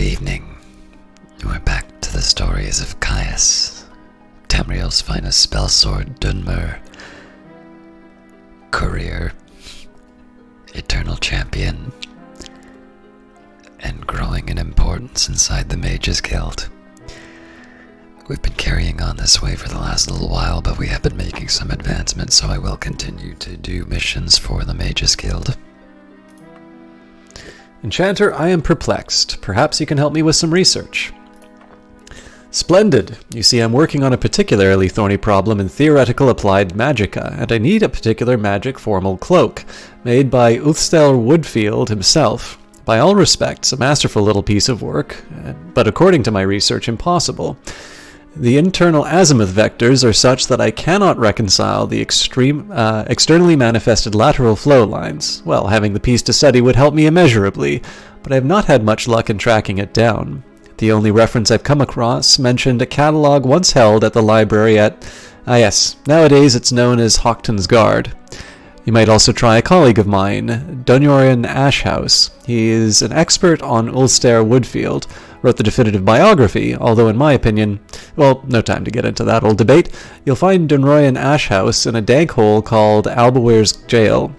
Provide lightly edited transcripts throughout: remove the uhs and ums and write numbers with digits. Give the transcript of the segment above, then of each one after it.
Good evening. We're back to the stories of Caius, Tamriel's finest spell sword, Dunmer, courier, eternal champion, and growing in importance inside the Mages Guild. We've been carrying on this way for the last little while, but we have been making some advancements, so I will continue to do missions for the Mages Guild. Enchanter, I am perplexed. Perhaps you can help me with some research. Splendid. You see, I'm working on a particularly thorny problem in theoretical applied magicka, and I need a particular magic formal cloak, made by Uthstel Woodfield himself. By all respects, a masterful little piece of work, but according to my research, impossible. The internal azimuth vectors are such that I cannot reconcile the externally manifested lateral flow lines. Well, having the piece to study would help me immeasurably, but I have not had much luck in tracking it down. The only reference I've come across mentioned a catalogue once held at the library at... nowadays it's known as Houghton's Guard. You might also try a colleague of mine, Dunorian Ashhouse. He is an expert on Ulster Woodfield, wrote the definitive biography, although in my opinion, well, no time to get into that old debate, you'll find Dunorian Ashhouse in a dank hole called Albaware's Jail.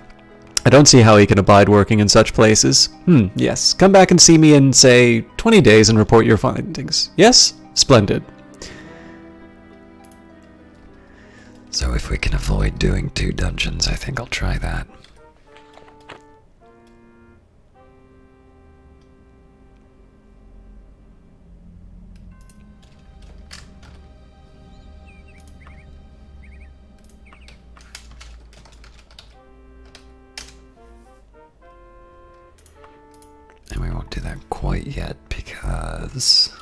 I don't see how he can abide working in such places. Yes, come back and see me in, say, 20 days and report your findings. Yes? Splendid. So if we can avoid doing 2 dungeons, I think I'll try that. And we won't do that quite yet because...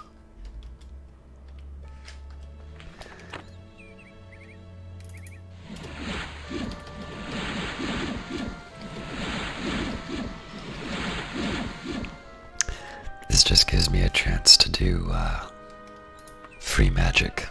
this just gives me a chance to do free magic.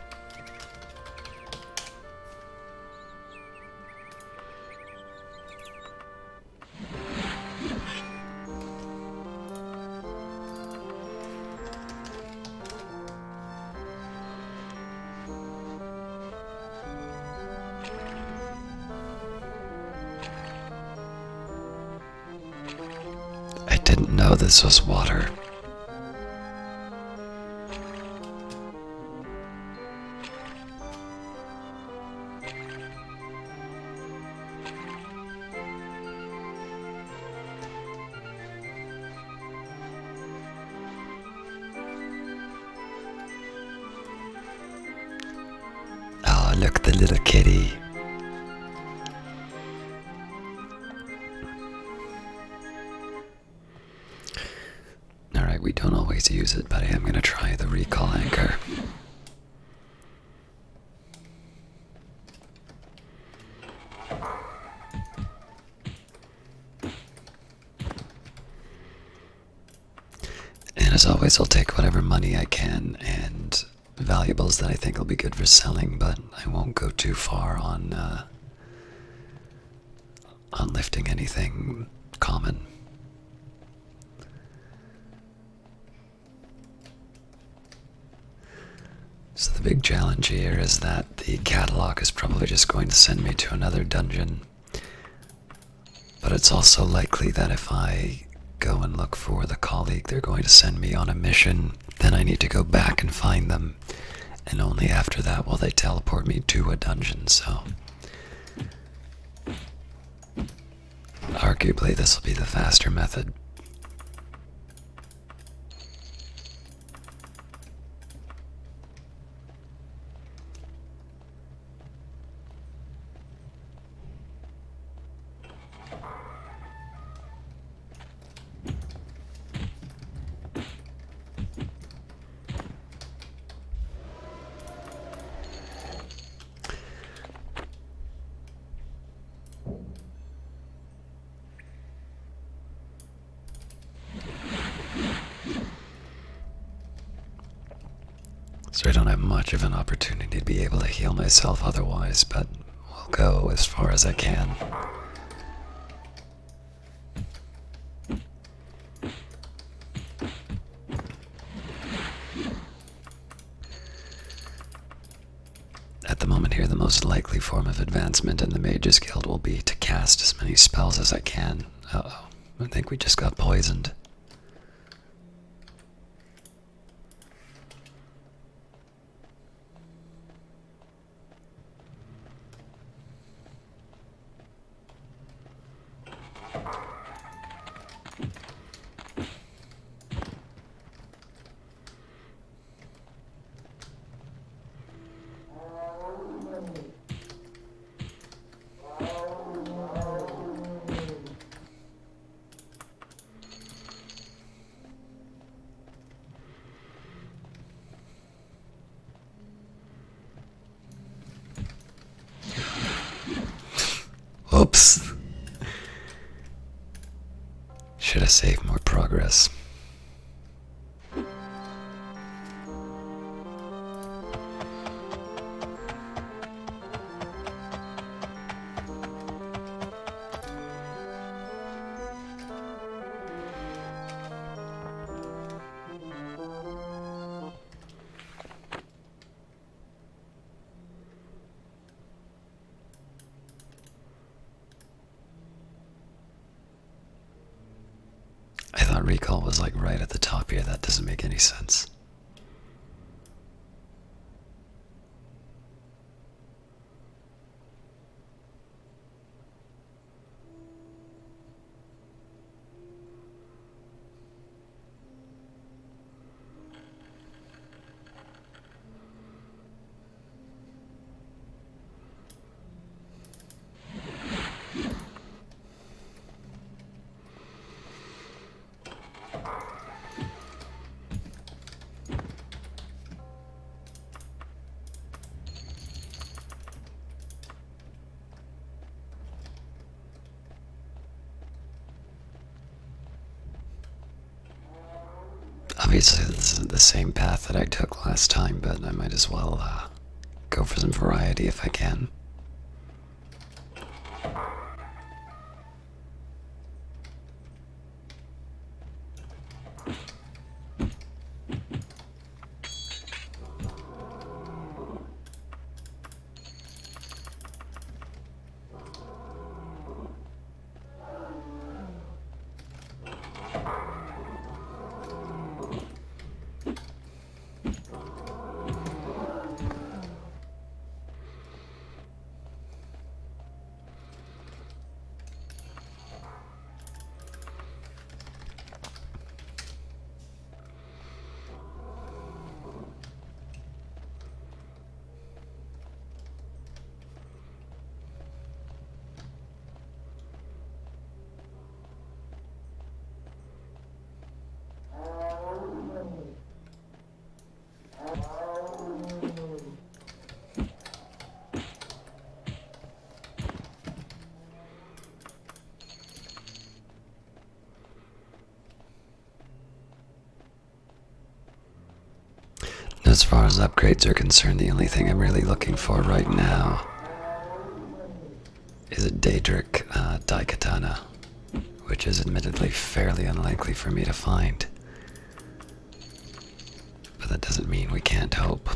I didn't know this was water. Oh, look, the little kitty. Alright, we don't always use it, but I am going to try the recall anchor. And as always, I'll take whatever money I can and valuables that I think will be good for selling, but I won't go too far on lifting anything common. So the big challenge here is that the catalog is probably just going to send me to another dungeon. But it's also likely that if I go and look for the colleague they're going to send me on a mission, then I need to go back and find them. And only after that will they teleport me to a dungeon, so... arguably this will be the faster method. So I don't have much of an opportunity to be able to heal myself otherwise, but we'll go as far as I can. most likely form of advancement in the Mage's Guild will be to cast as many spells as I can. Uh-oh, I think we just got poisoned. Oops. Should have saved more progress. I thought recall was like right at the top here. That doesn't make any sense. Obviously, this isn't the same path that I took last time, but I might as well go for some variety if I can. As far as upgrades are concerned, the only thing I'm really looking for right now is a Daedric Daikatana, which is admittedly fairly unlikely for me to find. But that doesn't mean we can't hope.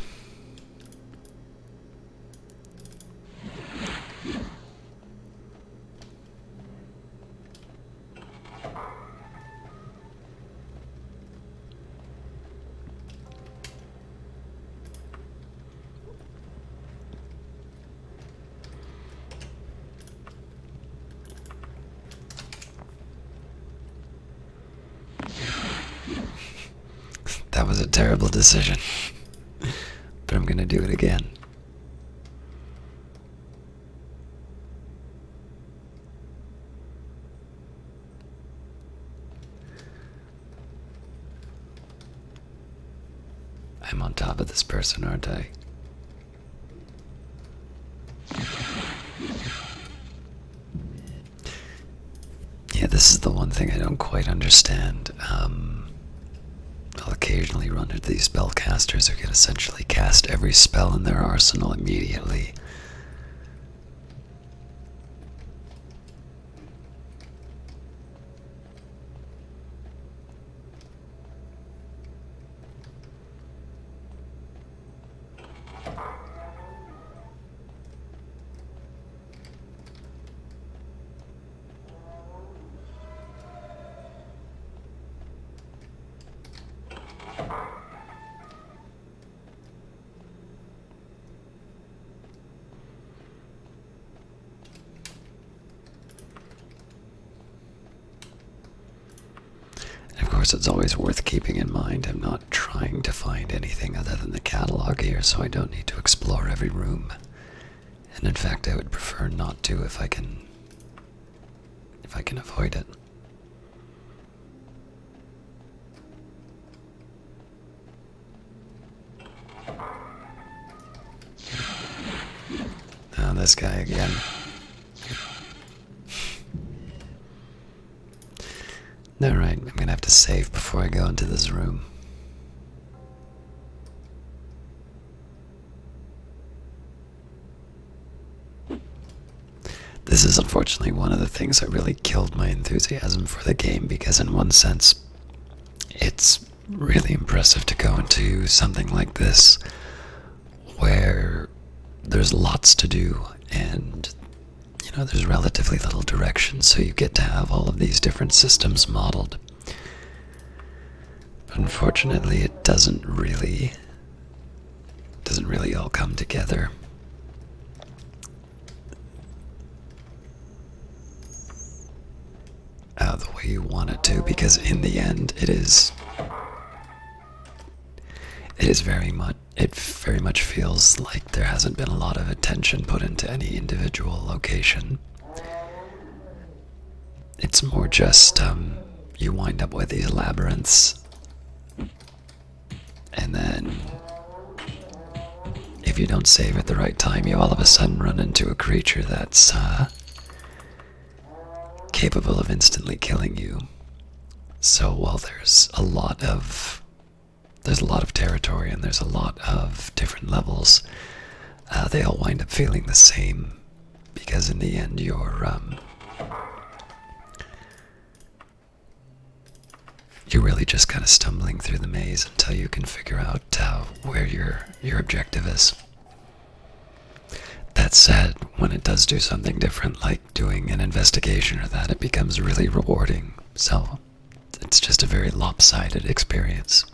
That was a terrible decision, but I'm gonna do it again. I'm on top of this person, aren't I? Yeah, this is the one thing I don't quite understand. I'll occasionally run into these spellcasters who can essentially cast every spell in their arsenal immediately. course, it's always worth keeping in mind I'm not trying to find anything other than the catalog here, so I don't need to explore every room. And in fact, I would prefer not to if I can avoid it. Oh, this guy again. Alright, I'm gonna have to save before I go into this room. This is unfortunately one of the things that really killed my enthusiasm for the game, because in one sense, it's really impressive to go into something like this where there's lots to do and there's relatively little direction, so you get to have all of these different systems modeled. Unfortunately, it doesn't really all come together. The way you want it to, because in the end it very much feels like there hasn't been a lot of attention put into any individual location. It's more just you wind up with these labyrinths, and then if you don't save at the right time, you all of a sudden run into a creature that's capable of instantly killing you. So while there's a lot of territory and there's a lot of different levels, they all wind up feeling the same, because in the end you're really just kind of stumbling through the maze until you can figure out where your objective is. That said, when it does do something different, like doing an investigation or that, it becomes really rewarding. So it's just a very lopsided experience.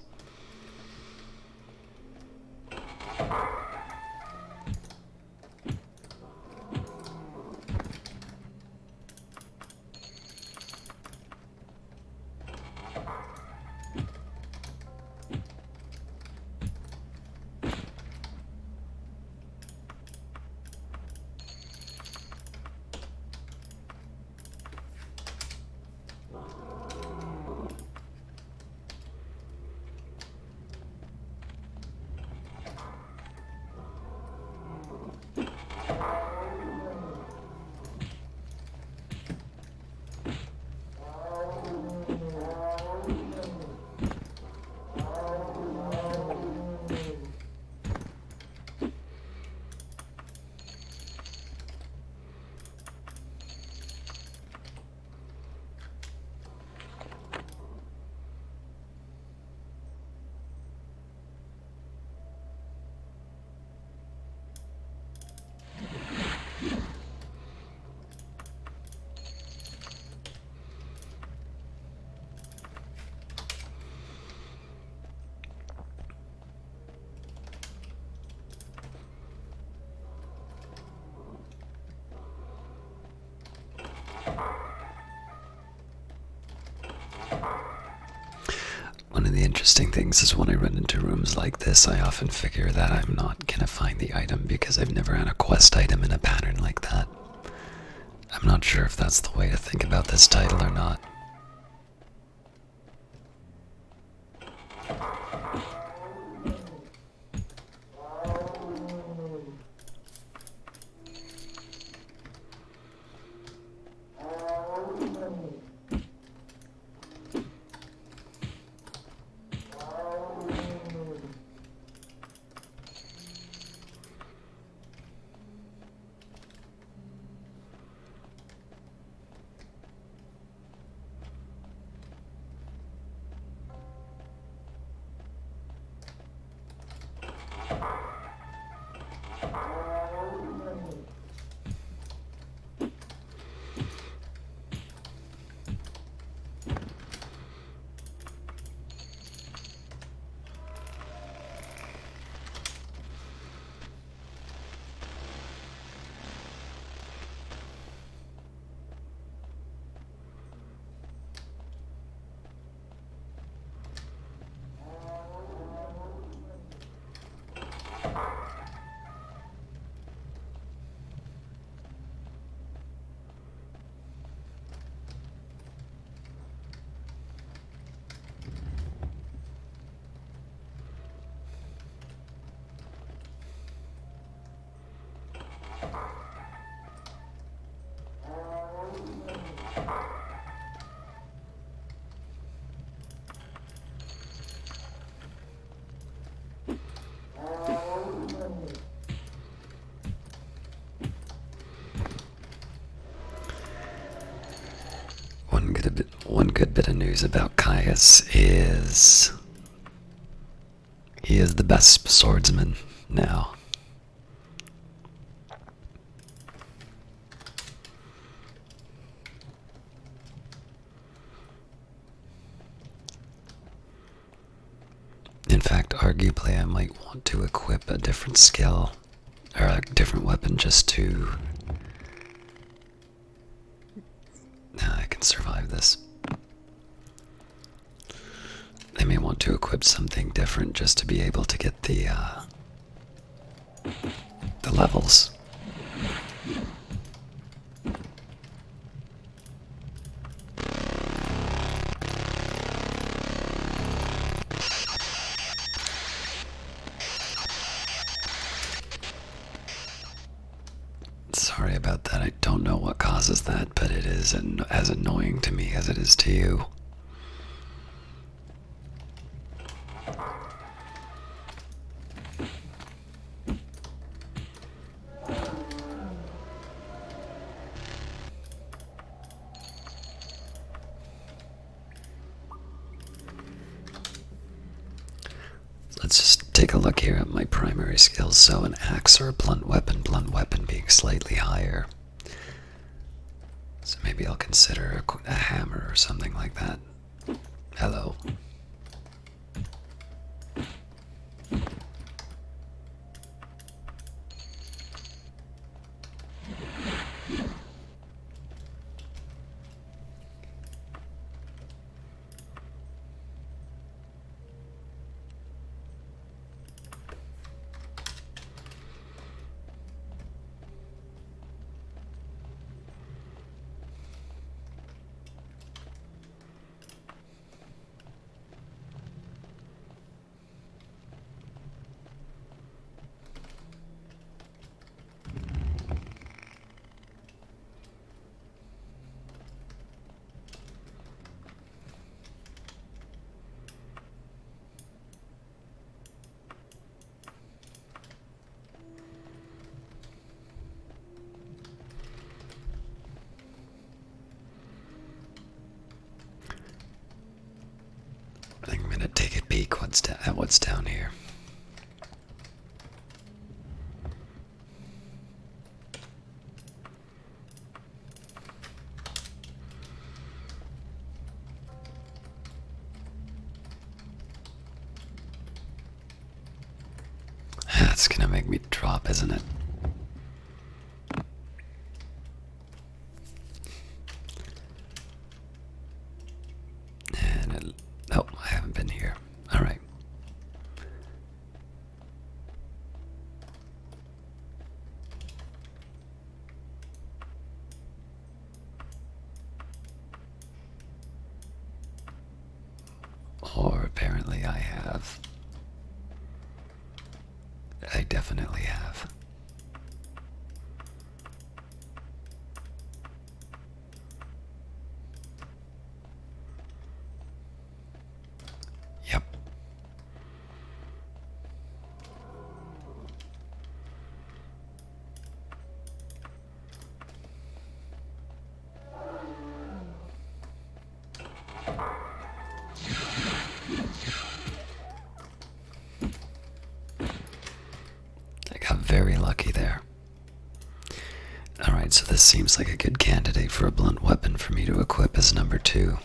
One of the interesting things is when I run into rooms like this, I often figure that I'm not gonna find the item because I've never had a quest item in a pattern like that. I'm not sure if that's the way to think about this title or not. one good bit of news about Caius is he is the best swordsman now. In fact, arguably I might want to equip a different skill, or a different weapon just to... Nah, I can survive this. I may want to equip something different just to be able to get the levels. Sorry about that. I don't know what causes that, but it is as annoying to me as it is to you. Let's just take a look here at my primary skills. So an axe or a blunt weapon being slightly higher. So maybe I'll consider a hammer or something like that. Hello. I think I'm gonna take a peek at what's down here. That's gonna make me drop, isn't it? And oh, I haven't been here. All right. Or apparently I have. I definitely have. Yep. I got very lucky there. Alright, so this seems like a good candidate for a blunt weapon for me to equip as number 2.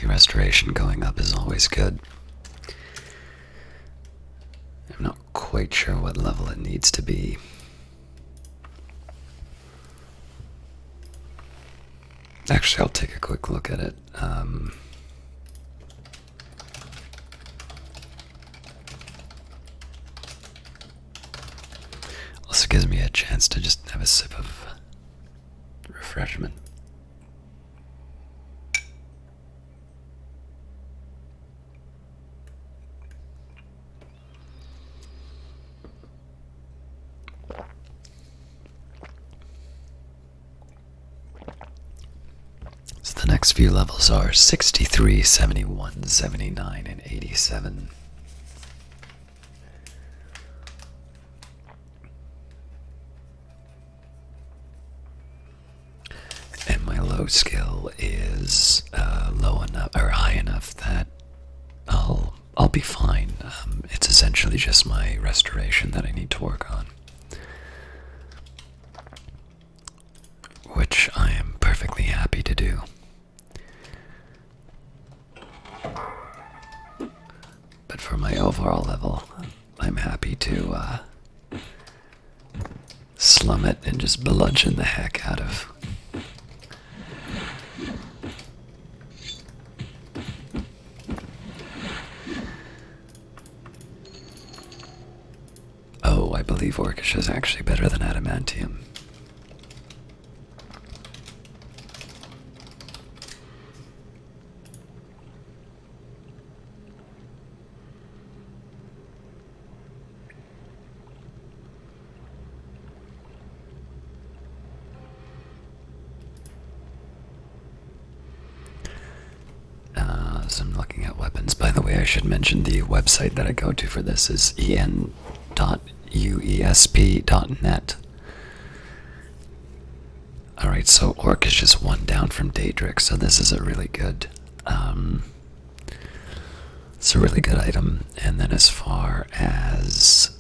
Restoration going up is always good. I'm not quite sure what level it needs to be. Actually, I'll take a quick look at it. Also gives me a chance to just have a sip of refreshment. So the next few levels are 63, 71, 79, and 87. And my low skill is low enough or high enough that I'll be fine. It's essentially just my restoration that I need to work on, which I am perfectly happy to do. But for my overall level, I'm happy to slum it and just bludgeon the heck out of. Oh, I believe Orcish is actually better than Adamantium. So I'm looking at weapons. By the way, I should mention the website that I go to for this is en.uesp.net. Alright, so Orc is just one down from Daedric, so this is a really good it's a really good item. And then as far as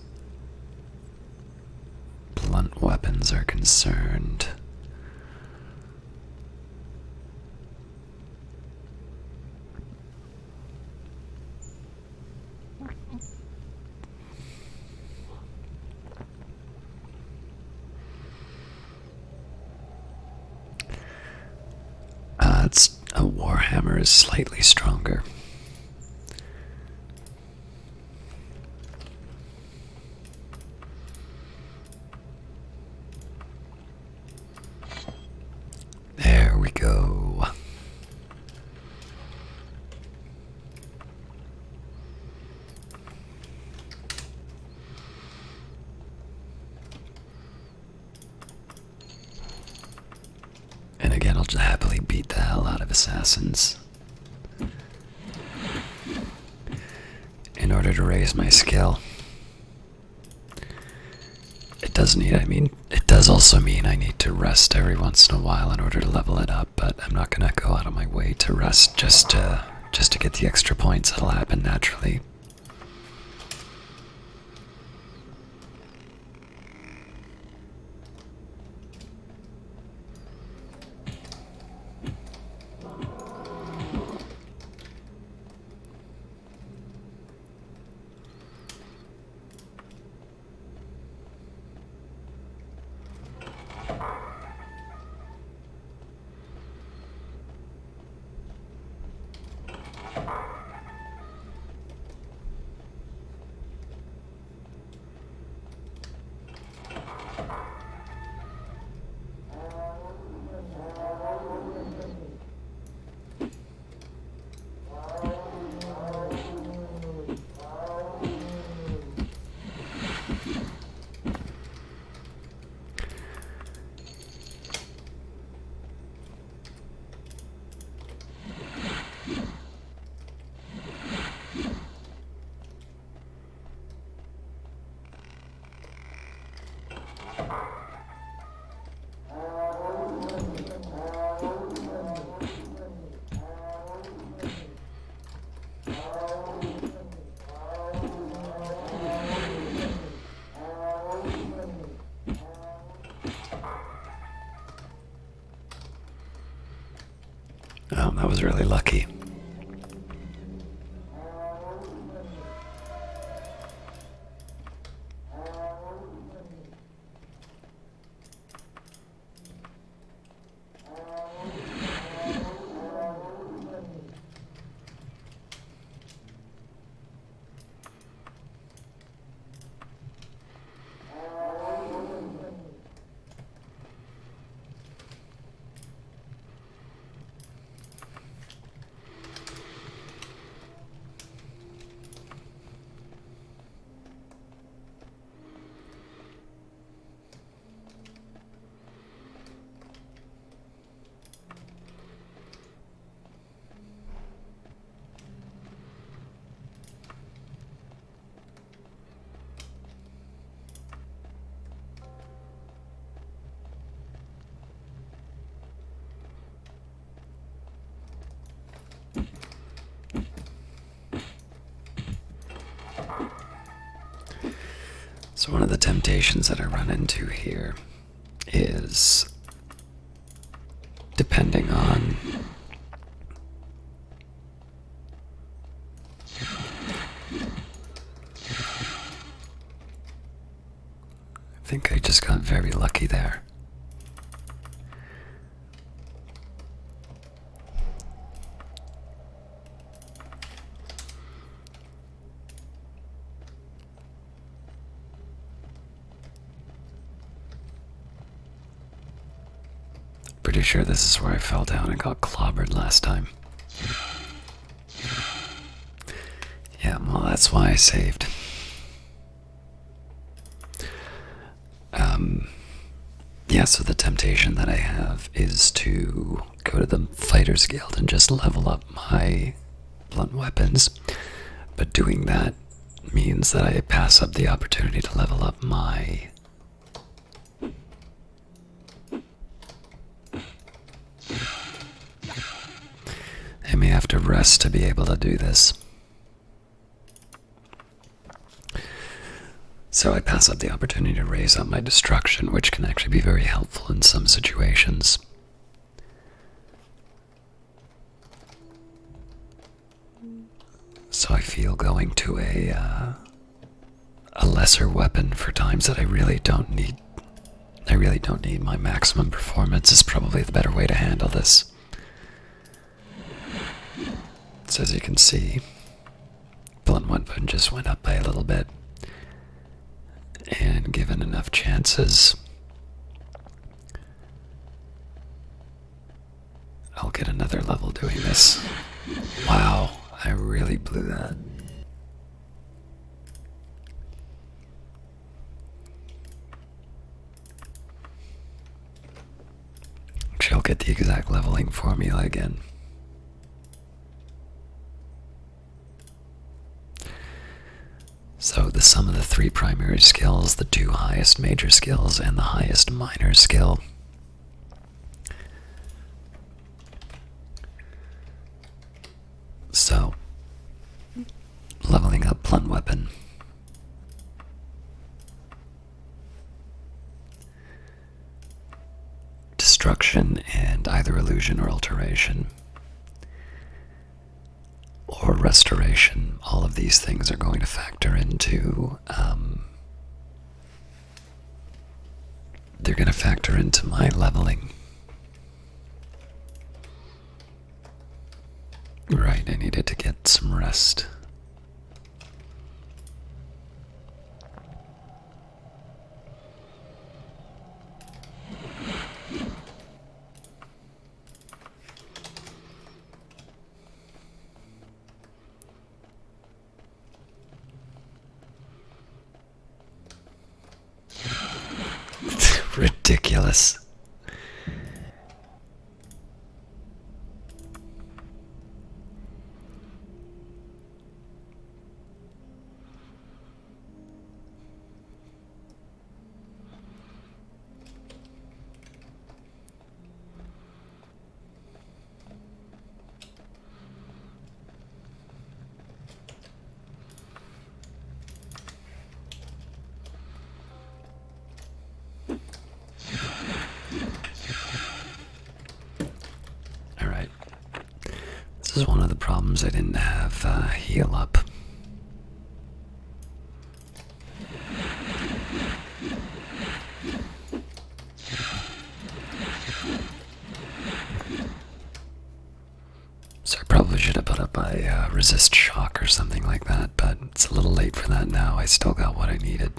blunt weapons are concerned, it's a Warhammer is slightly stronger. There we go. And again, I'll just happily beat the hell out of assassins in order to raise my skill. It does also mean I need to rest every once in a while in order to level it up, but I'm not gonna go out of my way to rest just to get the extra points. It'll happen naturally. Oh, that was really lucky. So one of the temptations that I run into here is, depending on I think I just got very lucky there. Pretty sure this is where I fell down and got clobbered last time. Yeah, well, that's why I saved. Yeah, so the temptation that I have is to go to the Fighters Guild and just level up my blunt weapons. But doing that means that I pass up the opportunity to level up my I may have to rest to be able to do this. So I pass up the opportunity to raise up my destruction, which can actually be very helpful in some situations. So I feel going to a lesser weapon for times that I really don't need my maximum performance is probably the better way to handle this. So as you can see, blunt weapon just went up by a little bit. And given enough chances, I'll get another level doing this. Wow, I really blew that. Actually, I'll get the exact leveling formula again. So the sum of the 3 primary skills, the 2 highest major skills, and the highest minor skill. So, leveling up blunt weapon. Destruction and either illusion or alteration. Or restoration, all of these things are going to factor into, they're going to factor into my leveling. Right, I needed to get some rest. Ridiculous. This is one of the problems I didn't have heal up. So I probably should have put up a resist shock or something like that, but it's a little late for that now. I still got what I needed.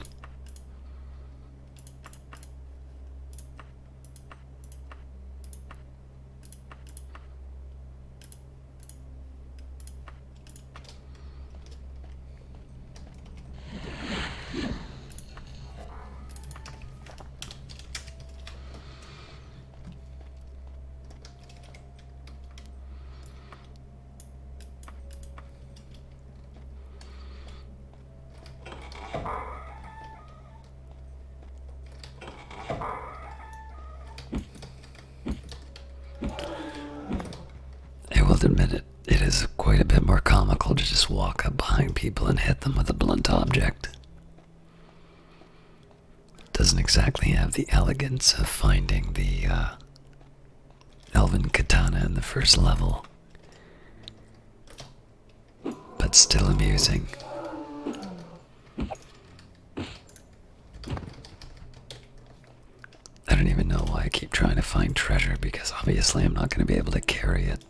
I will admit it is quite a bit more comical to just walk up behind people and hit them with a blunt object. Doesn't exactly have the elegance of finding the elven katana in the first level, but still amusing. I don't even know why I keep trying to find treasure, because obviously I'm not going to be able to carry it.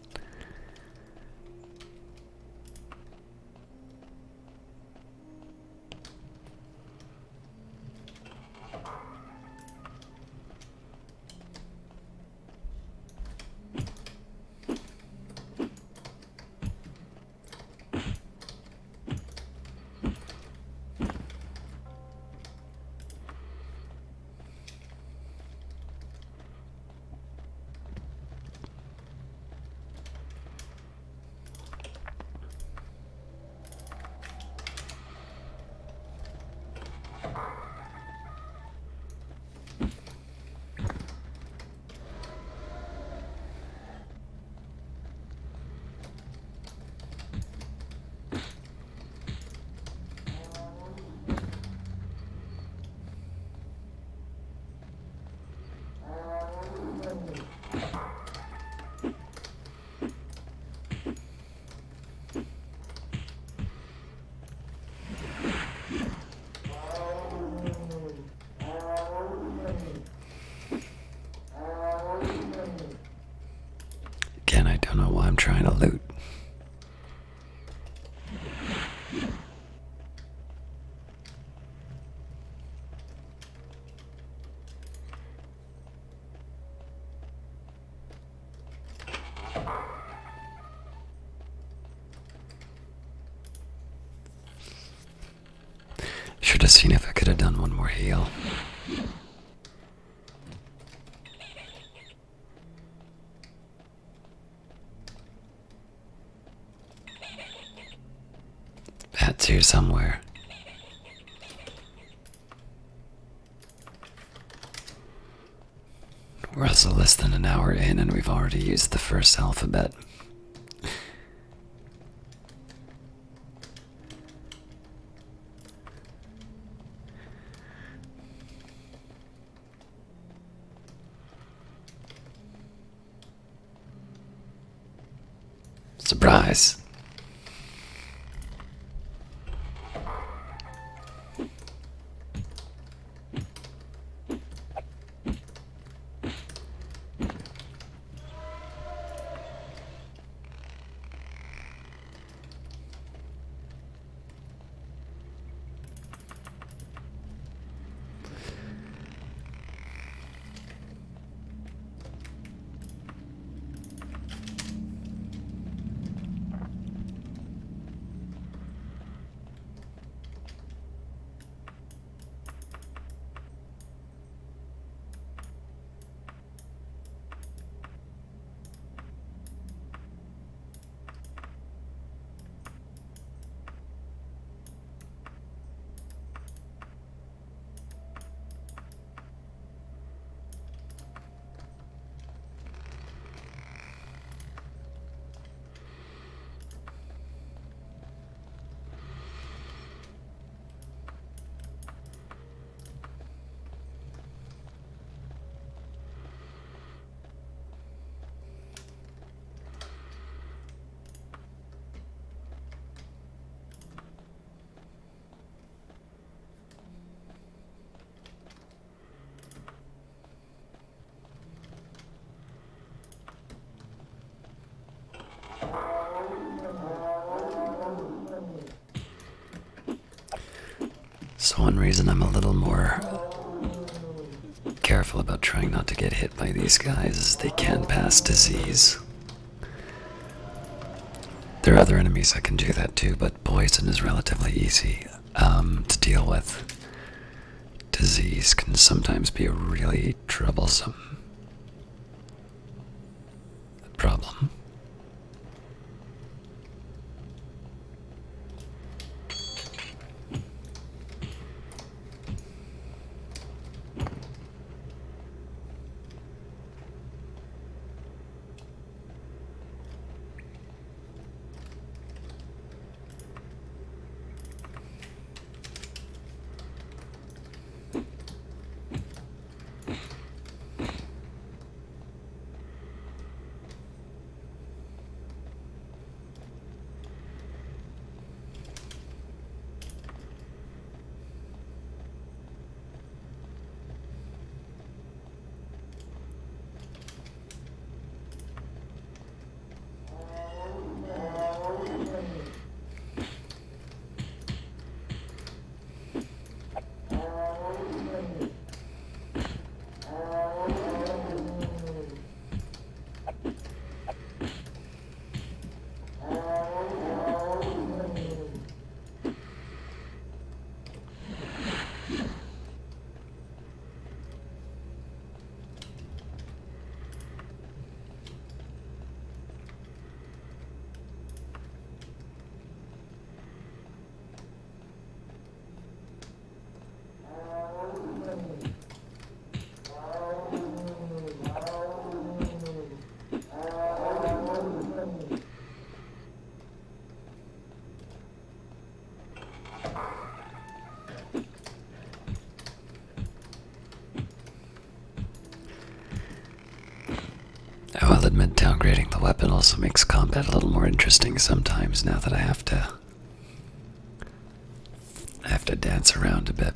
Again, I don't know why I'm trying to loot. Should have seen if I could have done one more heal. That's here somewhere. We're also less than an hour in and we've already used the first alphabet. Surprise! So one reason I'm a little more careful about trying not to get hit by these guys is they can pass disease. There are other enemies that can do that too, but poison is relatively easy to deal with. Disease can sometimes be a really troublesome problem. downgrading the weapon also makes combat a little more interesting sometimes now that I have to dance around a bit.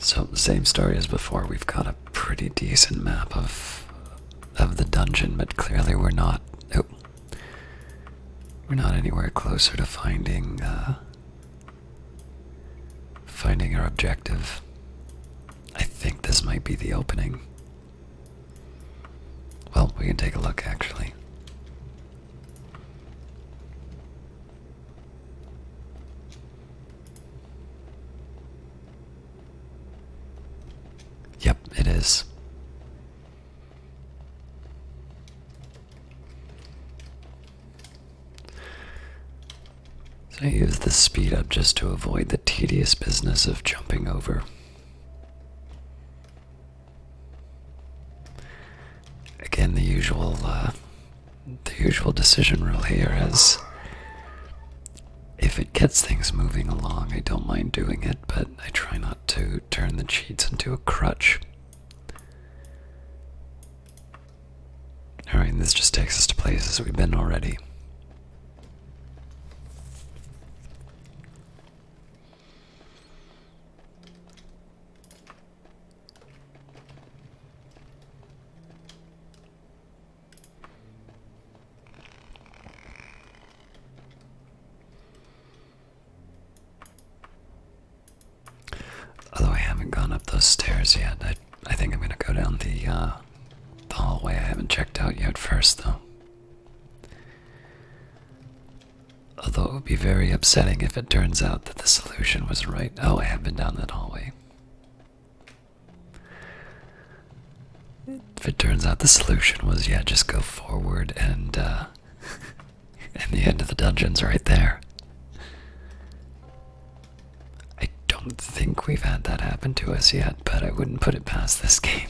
So, same story as before, we've got a pretty decent map of the dungeon, but clearly we're not anywhere closer to finding our objective. I think this might be the opening. Well, we can take a look actually. Yep, it is. So I use the speed up just to avoid the tedious business of jumping over. Again, the usual decision rule here is if it gets things moving along, I don't mind doing it, but I try not to turn the cheats into a crutch. Alright, this just takes us to places we've been already. Although I haven't gone up those stairs yet, I think I'm gonna go down the hallway I haven't checked out yet first, though. Although it would be very upsetting if it turns out that the solution was right. Oh, I have been down that hallway. If it turns out the solution was, yeah, just go forward and the end of the dungeon's right there. I don't think we've had that happen to us yet, but I wouldn't put it past this game.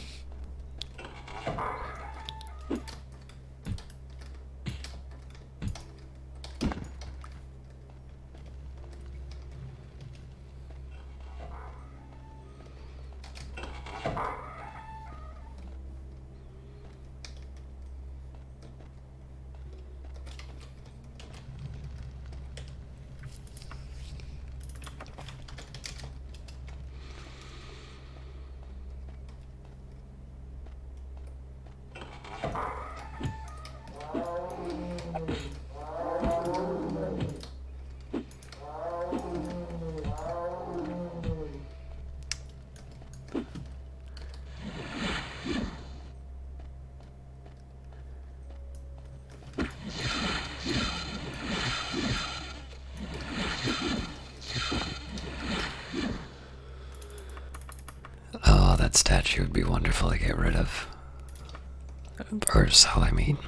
Oh, that statue would be wonderful to get rid of. Or sell, I mean.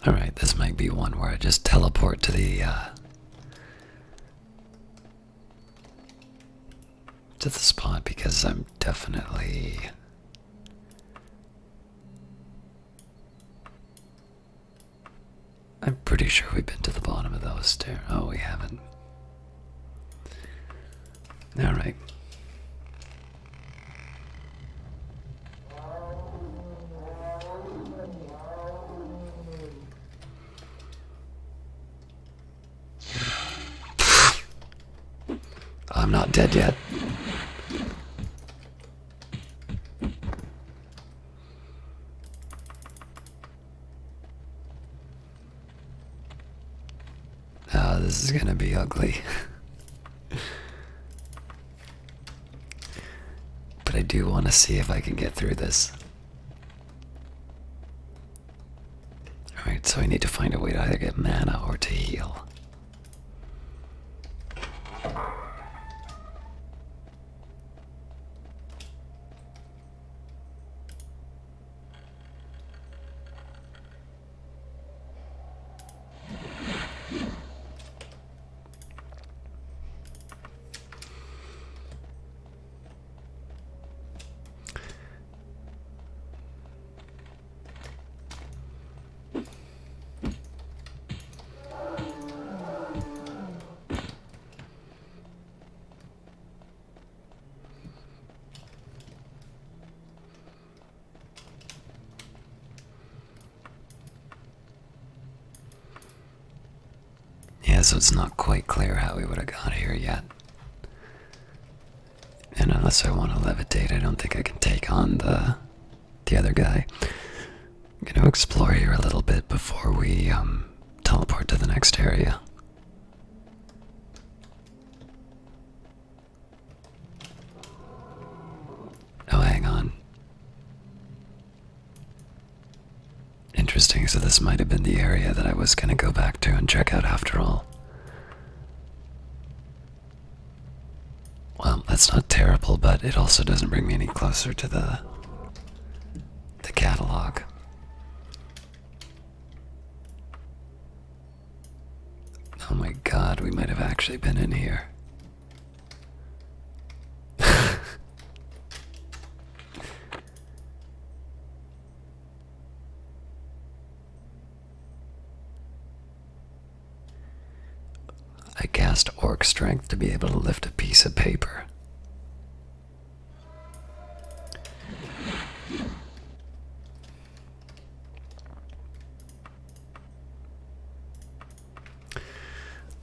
Alright, this might be one where I just teleport to the spot because I'm pretty sure we've been to the bottom of those stairs. Oh, we haven't. Alright. I'm not dead yet. Oh, this is gonna be ugly. But I do want to see if I can get through this. Alright, so So I need to find a way to either get mana or to heal. Yeah, so it's not quite clear how we would have got here yet. And unless I want to levitate, I don't think I can take on the other guy. I'm going to explore here a little bit before we teleport to the next area. Oh, hang on. Interesting, so this might have been the area that I was going to go back to and check out after all. Well, that's not terrible, but it also doesn't bring me any closer to the catalog. Oh my god, we might have actually been in here. I cast Orc Strength to be able to lift a piece of paper.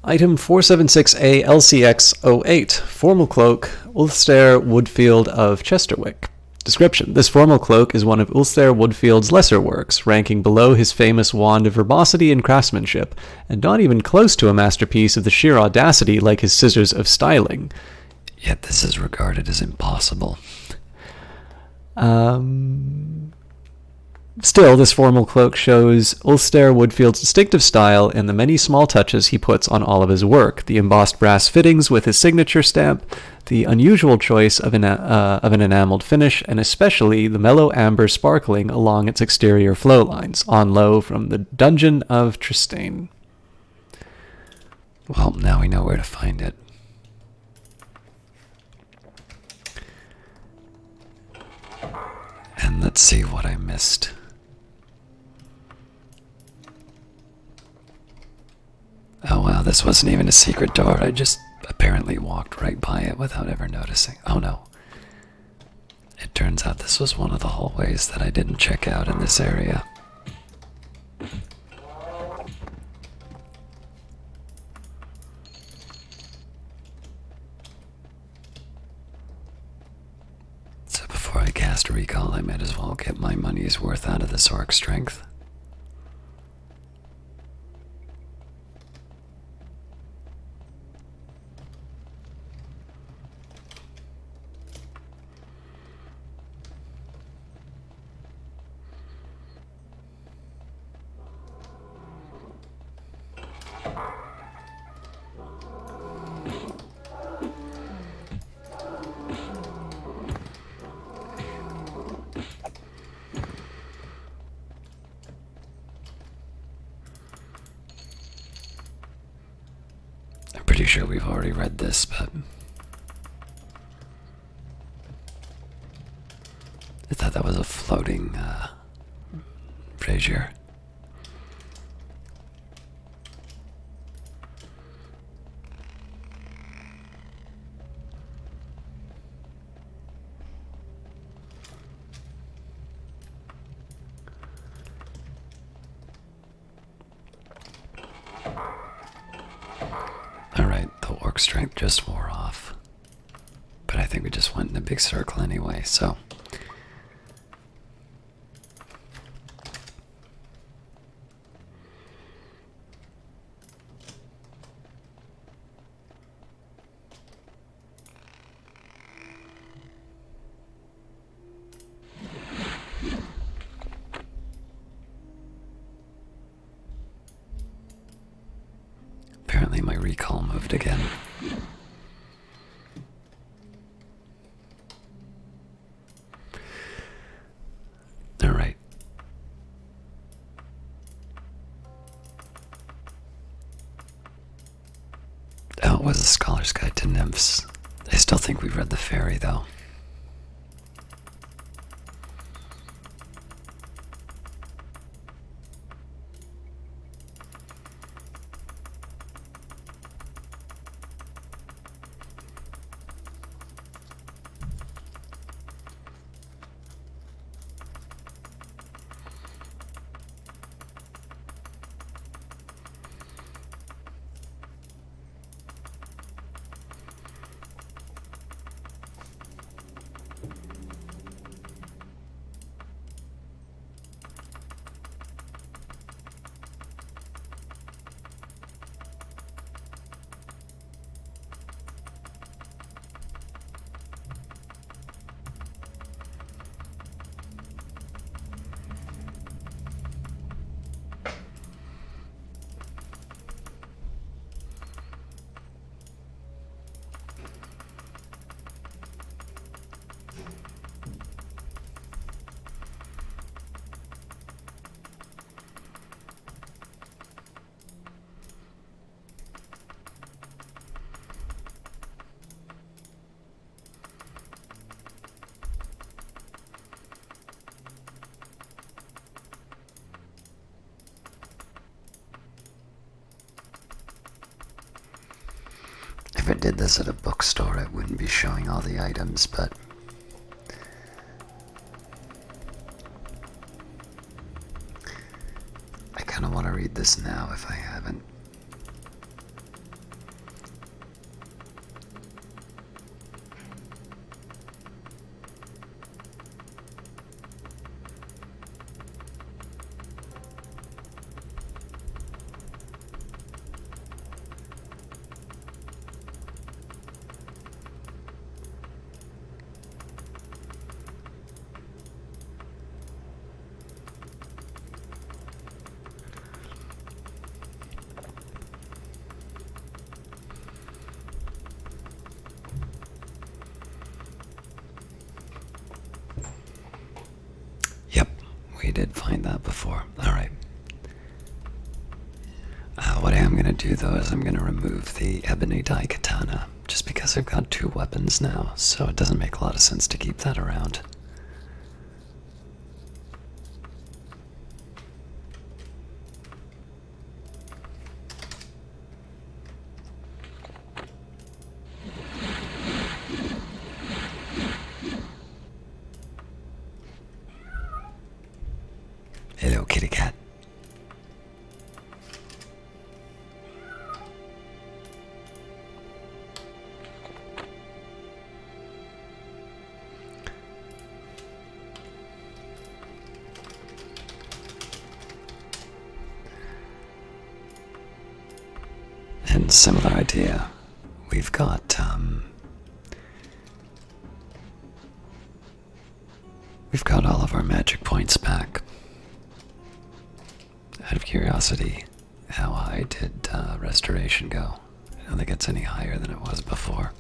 Item 476A LCX08, Formal Cloak, Ulster Woodfield of Chesterwick. Description: this formal cloak is one of Ulster Woodfield's lesser works, ranking below his famous wand of verbosity and craftsmanship, and not even close to a masterpiece of the sheer audacity like his scissors of styling. Yet this is regarded as impossible. Still, this formal cloak shows Ulster Woodfield's distinctive style and the many small touches he puts on all of his work. The embossed brass fittings with his signature stamp, the unusual choice of an enameled finish, and especially the mellow amber sparkling along its exterior flow lines, on low from the Dungeon of Tristane. Well, now we know where to find it. And let's see what I missed. Oh wow, this wasn't even a secret door. I just apparently walked right by it without ever noticing. Oh no. It turns out this was one of the hallways that I didn't check out in this area. So before I cast Recall, I might as well get my money's worth out of this Orc Strength. Pretty sure we've already read this, but I thought that was a floating brazier. Alright, the Orc Strength just wore off. But I think we just went in a big circle anyway, so. Apparently my recall moved again. Alright. Oh, it was a Scholar's Guide to Nymphs. I still think we read the fairy, though. If I did this at a bookstore, I wouldn't be showing all the items, but I kind of want to read this now if I haven't. Yep, we did find that before. Alright. What I am going to do, though, is I'm going to remove the ebony dye katana, just because I've got 2 weapons now, so it doesn't make a lot of sense to keep that around. Hello, kitty cat. And similar idea. We've got, we've got all of our magic points back. Out of curiosity, how high did restoration go? I don't think it's any higher than it was before.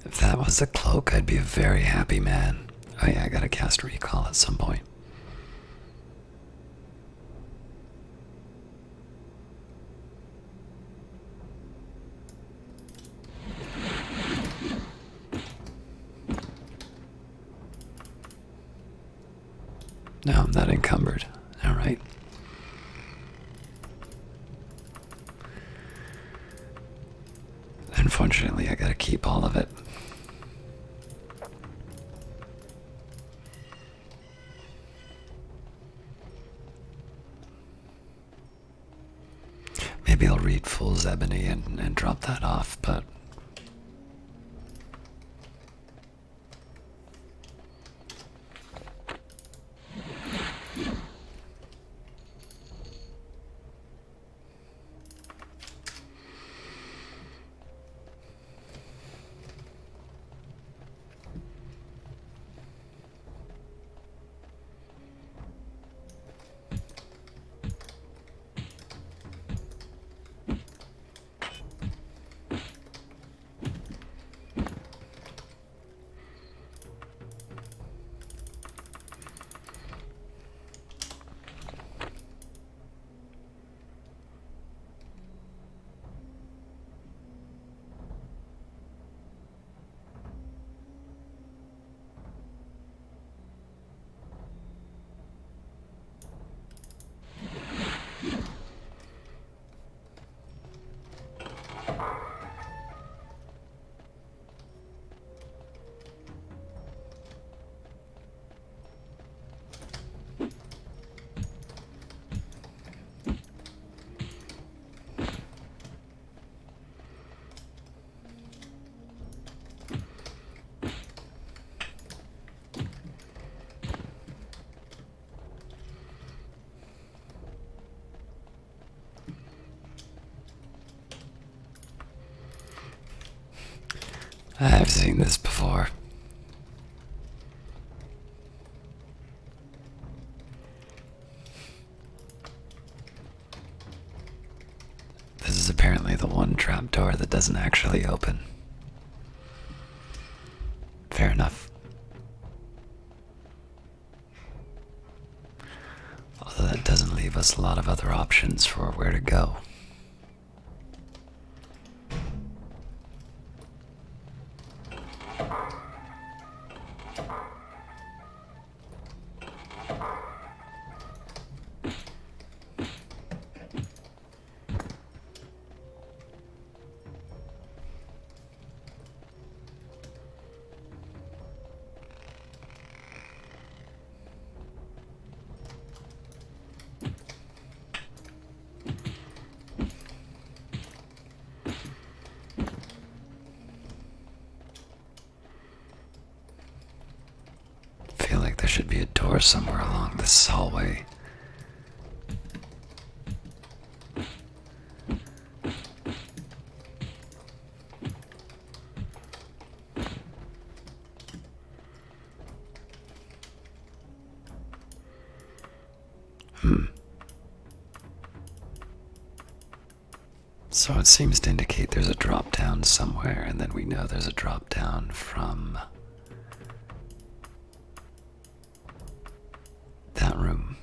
If that was a cloak, I'd be a very happy man. Oh yeah, I gotta cast recall at some point. No, I'm not encumbered. Alright. Unfortunately, I gotta keep all of it. Maybe I'll read fool's ebony and drop that off, but I've seen this before. This is apparently the one trapdoor that doesn't actually open. Fair enough. Although that doesn't leave us a lot of other options for where to go. I feel like there should be a door somewhere along this hallway. So it seems to indicate there's a drop down somewhere, and then we know there's a drop down from that room.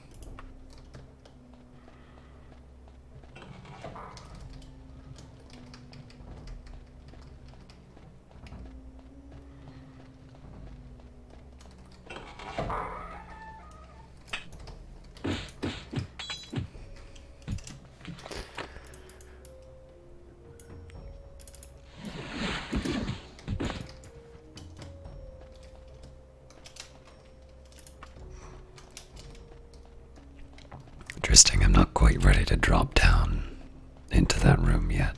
Interesting, I'm not quite ready to drop down into that room yet.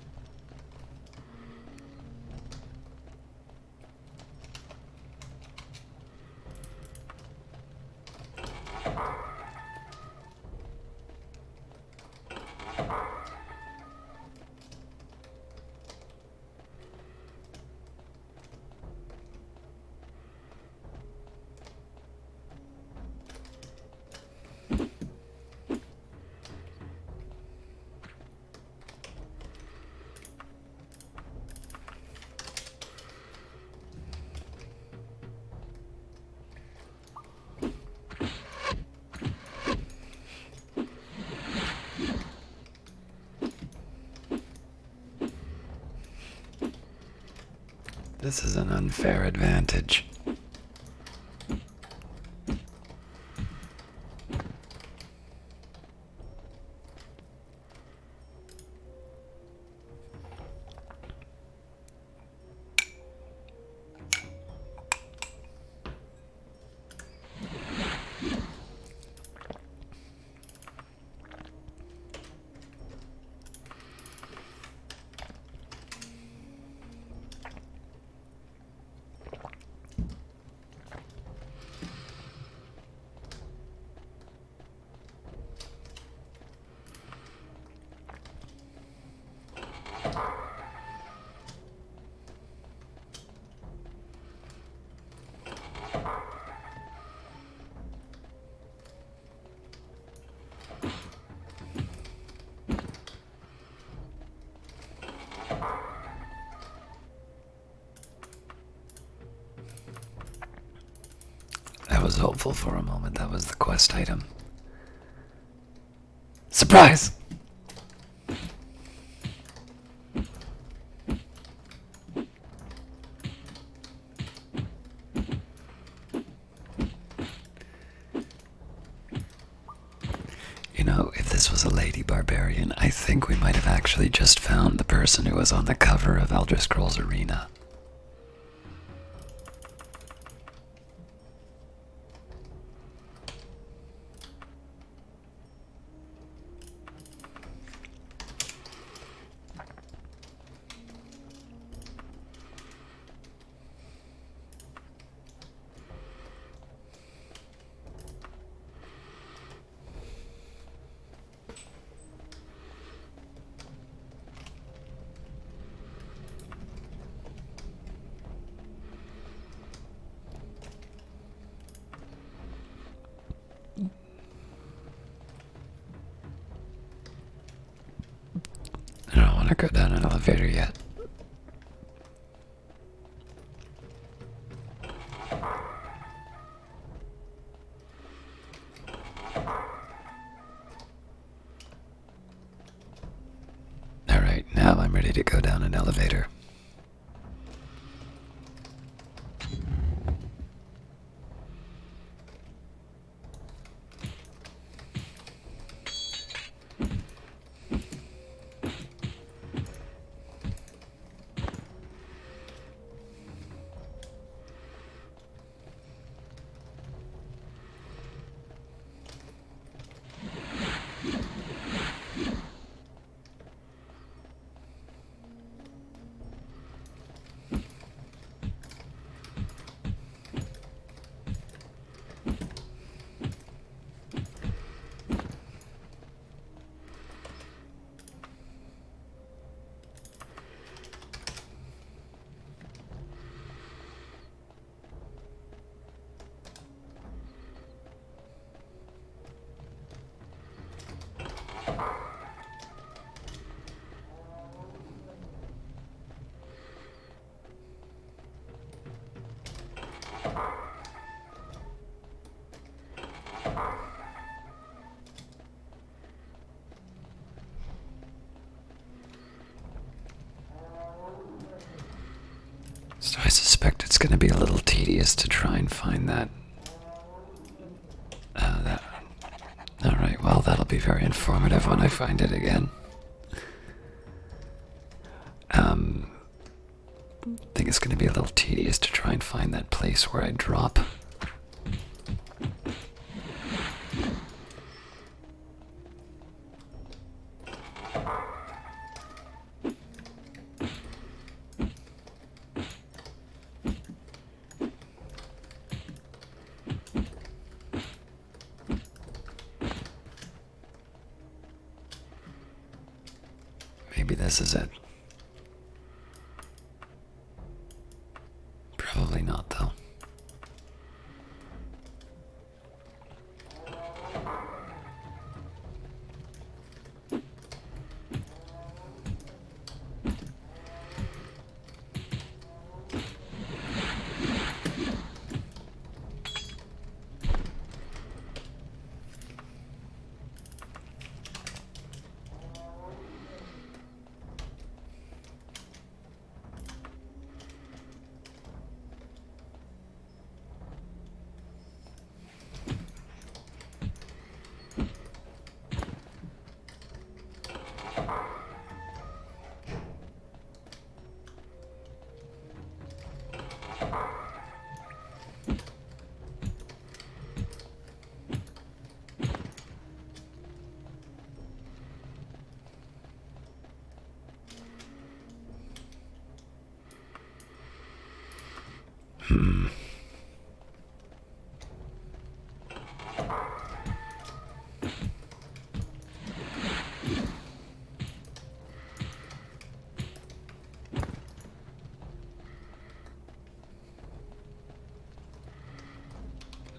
This is an unfair advantage. was hopeful for a moment that was the quest item. Surprise! You know, if this was a lady barbarian, I think we might have actually just found the person who was on the cover of Elder Scrolls Arena. I don't want to go down an elevator yet. Alright, now I'm ready to go down an elevator. So I suspect it's going to be a little tedious to try and find that. Alright, well, that'll be very informative when I find it again. I think it's going to be a little tedious to try and find that place where I drop. Maybe this is it. Probably not, though.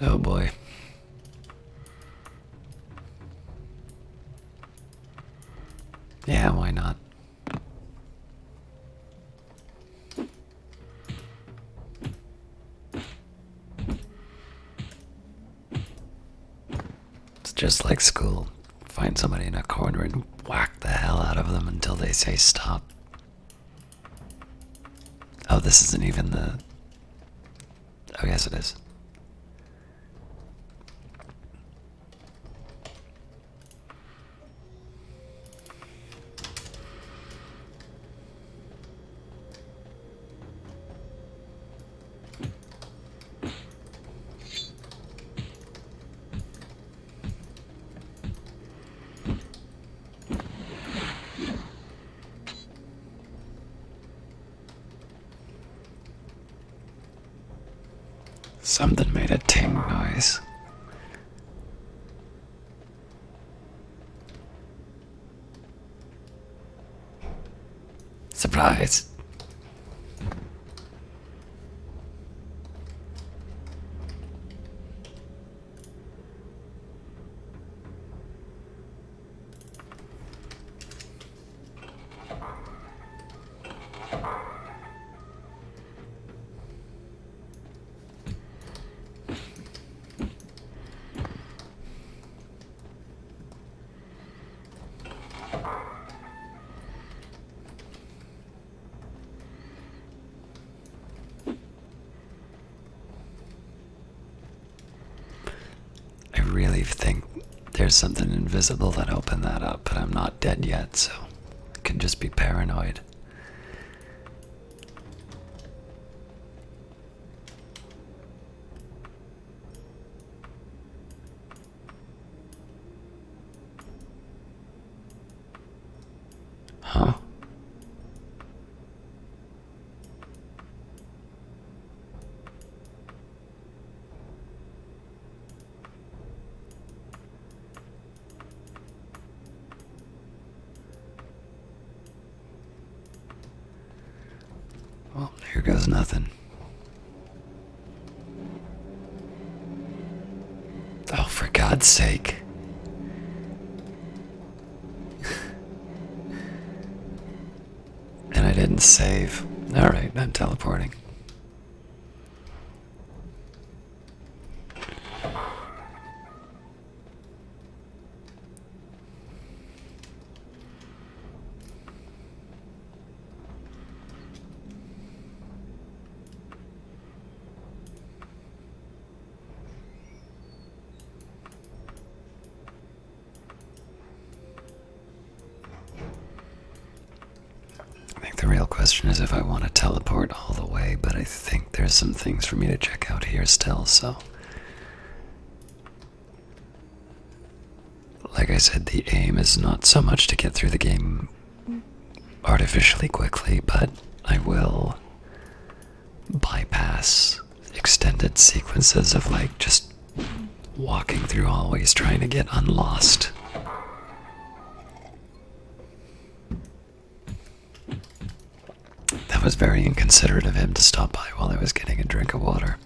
Oh boy. Yeah, why not? just like school. Find somebody in a corner and whack the hell out of them until they say stop. Oh, this isn't even the... Oh, yes it is. Something made a ting noise. Surprise. I really think there's something invisible that opened that up, but I'm not dead yet, so I can just be paranoid. Huh? Well, here goes nothing. Oh, for God's sake. And I didn't save. Alright, I'm teleporting. The real question is if I want to teleport all the way, but I think there's some things for me to check out here still, so... Like I said, the aim is not so much to get through the game artificially quickly, but I will bypass extended sequences of like just walking through hallways trying to get unlost. That was very inconsiderate of him to stop by while I was getting a drink of water.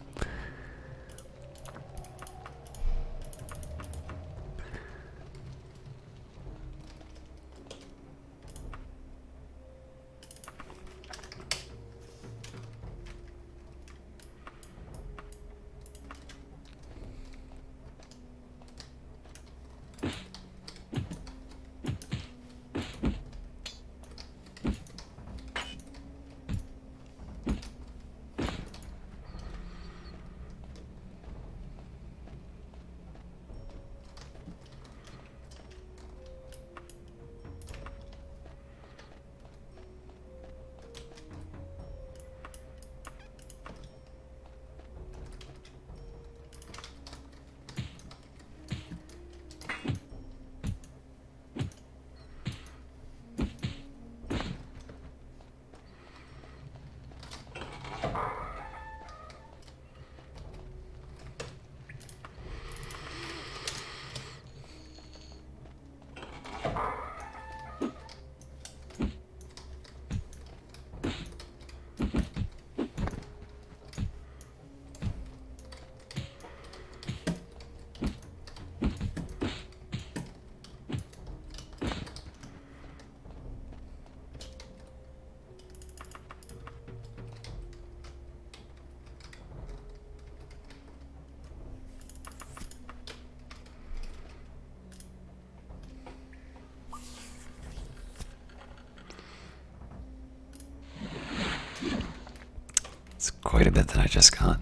quite a bit that I just got.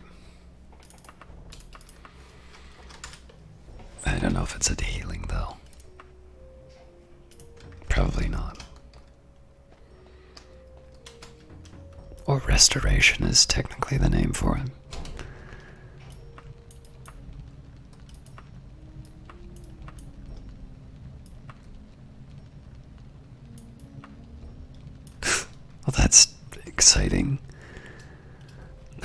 I don't know if it's a healing though. Probably not. Or restoration is technically the name for it. Well, that's exciting.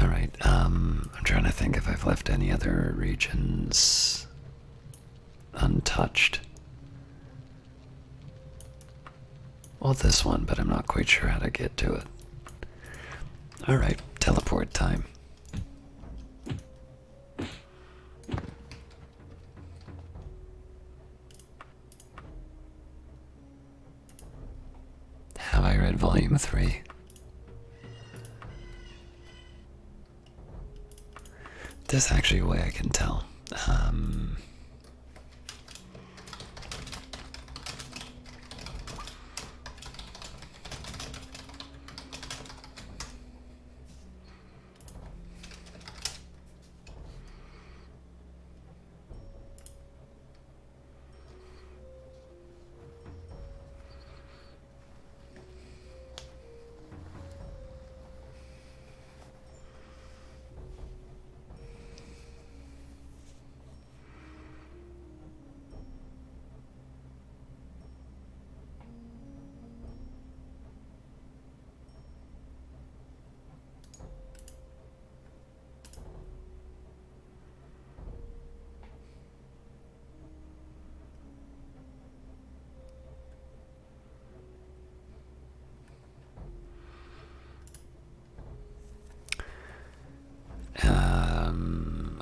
Alright, I'm trying to think if I've left any other regions untouched. Well, this one, but I'm not quite sure how to get to it. Alright, teleport time. Have I read Volume 3? There's actually a way I can tell.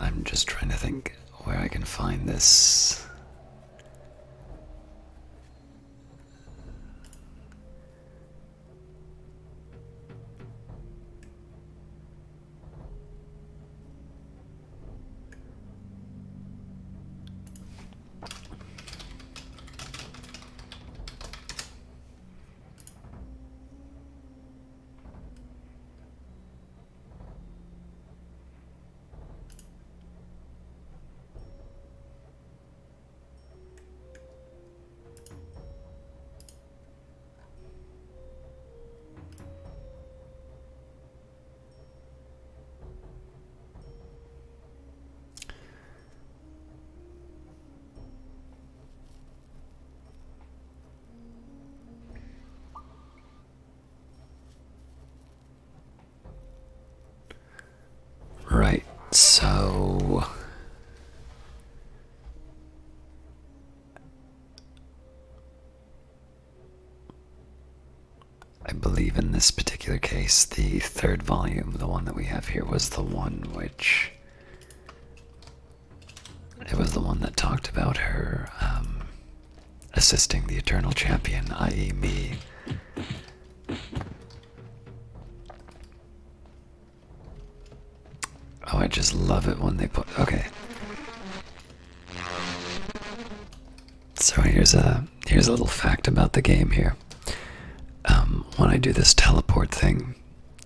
I'm just trying to think where I can find this. Right, so I believe in this particular case, the third volume, the one that we have here, was the one which it was the one that talked about her assisting the Eternal Champion, i.e. me. Oh, I just love it when they put... Okay. So here's a little fact about the game here. When I do this teleport thing,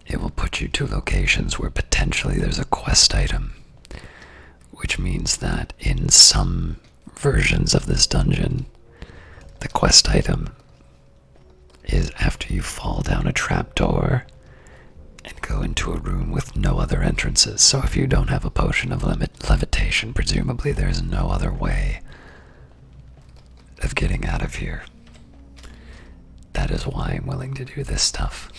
it will put you to locations where potentially there's a quest item, which means that in some versions of this dungeon, the quest item is after you fall down a trapdoor and go into a room with no other entrances. So if you don't have a potion of levitation, presumably there's no other way of getting out of here. That is why I'm willing to do this stuff.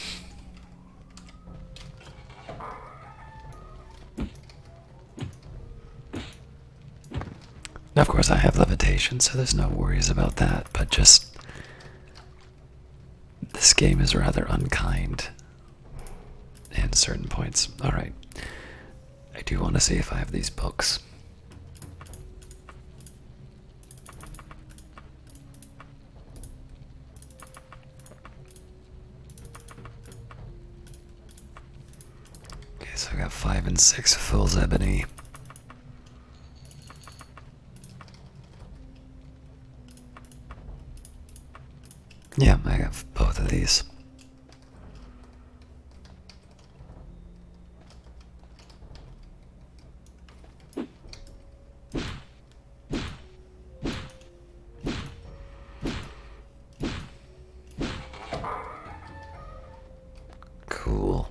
Now, of course, I have levitation, so there's no worries about that, but just... this game is rather unkind in certain points. Alright. I do want to see if I have these books. Okay, so I got 5 and 6 Fool's Ebony. Yeah, I have both of these. Cool.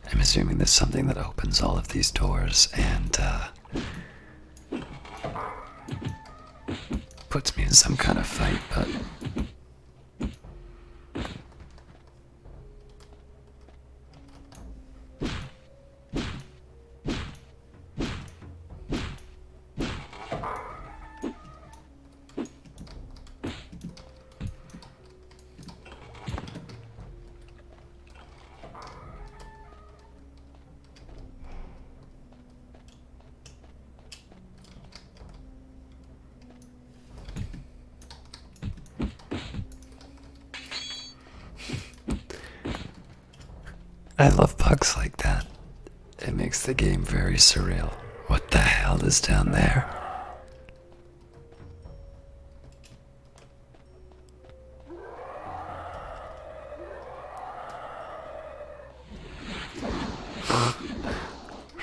I'm assuming there's something that opens all of these doors and puts me in some kind of fight, but I love bugs like that. It makes the game very surreal. What the hell is down there?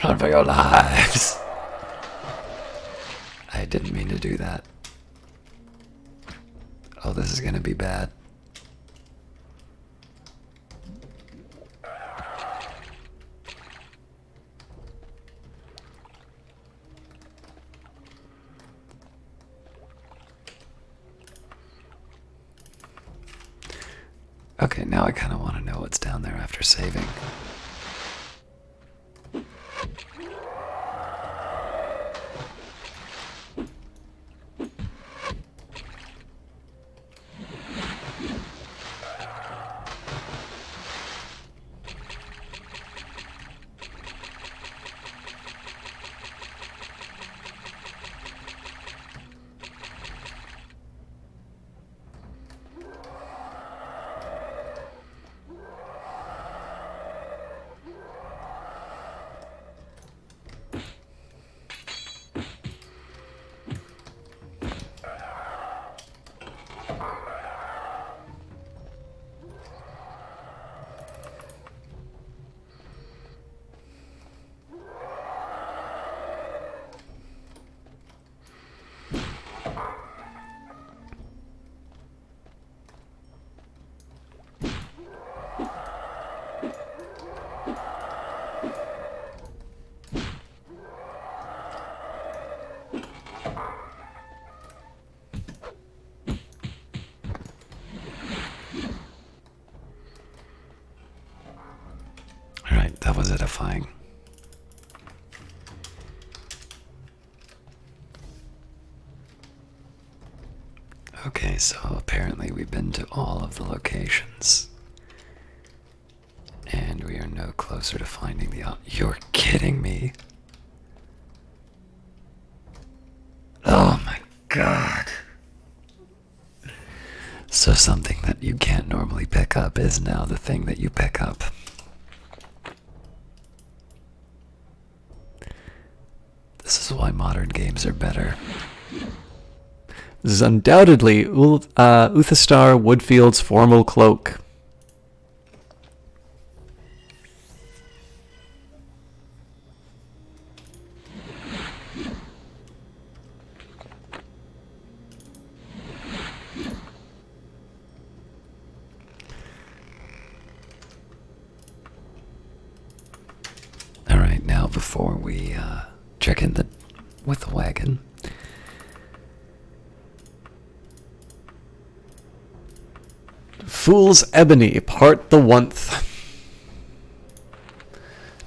Run for your lives! I didn't mean to do that. Oh, this is gonna be bad. Okay, now I kind of want to know what's down there after saving. Alright, that was edifying. Okay, so apparently we've been to all of the locations. And we are no closer to finding the... You're kidding me. Oh my god. So something that you can't normally pick up is now the thing that you pick up. This is why modern games are better. This is undoubtedly Uthastar Woodfield's formal cloak. Alright, now before we check in with the wagon, Fool's Ebony, Part the 1th.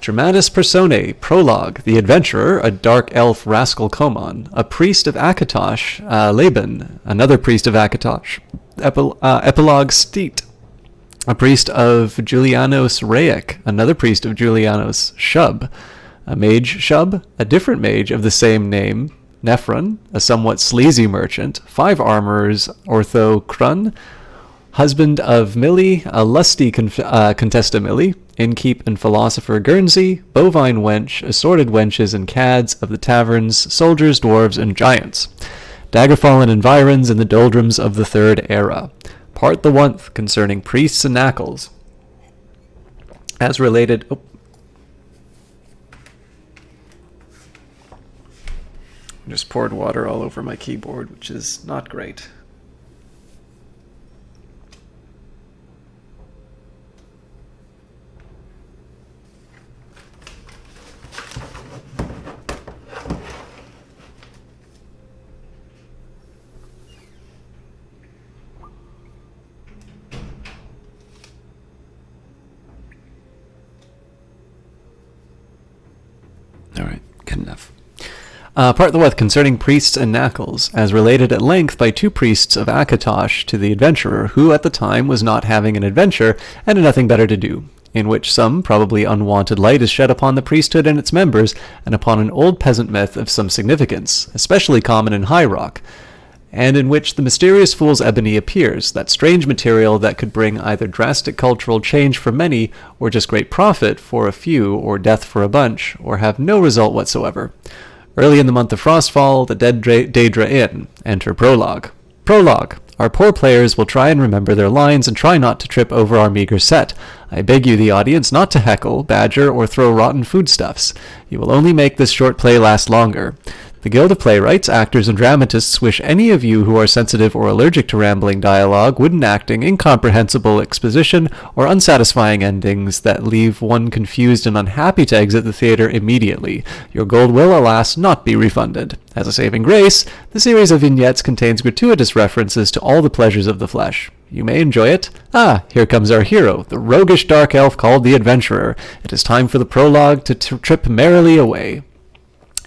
Dramatis Personae, Prologue, The Adventurer, a dark elf rascal Koman, a priest of Akatosh, Laban, another priest of Akatosh, Epilogue Steet, a priest of Julianos Raic, another priest of Julianos Shub, a mage Shub, a different mage of the same name, Nephron, a somewhat sleazy merchant, 5 armorers, Ortho Krun, husband of Millie, a lusty Contesta Millie, innkeep and philosopher Guernsey, bovine wench, assorted wenches and cads of the taverns, soldiers, dwarves, and giants. Daggerfall and environs in the doldrums of the Third Era. Part the 1th, concerning priests and knackles. As related... Oh. Just poured water all over my keyboard, which is not great. Alright, good enough. Part the What concerning priests and knackles, as related at length by two priests of Akatosh to the adventurer, who at the time was not having an adventure and had nothing better to do, in which some probably unwanted light is shed upon the priesthood and its members, and upon an old peasant myth of some significance, especially common in High Rock, and in which the mysterious fool's ebony appears, that strange material that could bring either drastic cultural change for many, or just great profit for a few, or death for a bunch, or have no result whatsoever. Early in the month of Frostfall, the Dead Daedra Inn. Enter Prologue. Prologue. Our poor players will try and remember their lines and try not to trip over our meager set. I beg you, the audience, not to heckle, badger, or throw rotten foodstuffs. You will only make this short play last longer. The Guild of Playwrights, Actors, and Dramatists wish any of you who are sensitive or allergic to rambling dialogue, wooden acting, incomprehensible exposition, or unsatisfying endings that leave one confused and unhappy to exit the theater immediately. Your gold will, alas, not be refunded. As a saving grace, the series of vignettes contains gratuitous references to all the pleasures of the flesh. You may enjoy it. Ah, here comes our hero, the roguish dark elf called the Adventurer. It is time for the prologue to trip merrily away.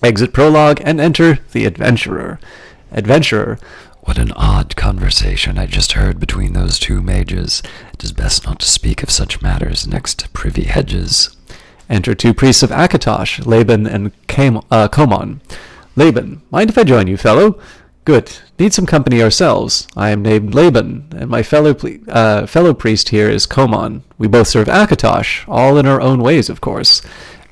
Exit prologue and enter the Adventurer. Adventurer. What an odd conversation I just heard between those two mages. It is best not to speak of such matters next to privy hedges. Enter two priests of Akatosh, Laban and Komon. Laban. Mind if I join you, fellow? Good. Need some company ourselves. I am named Laban, and my fellow priest here is Komon. We both serve Akatosh, all in our own ways, of course.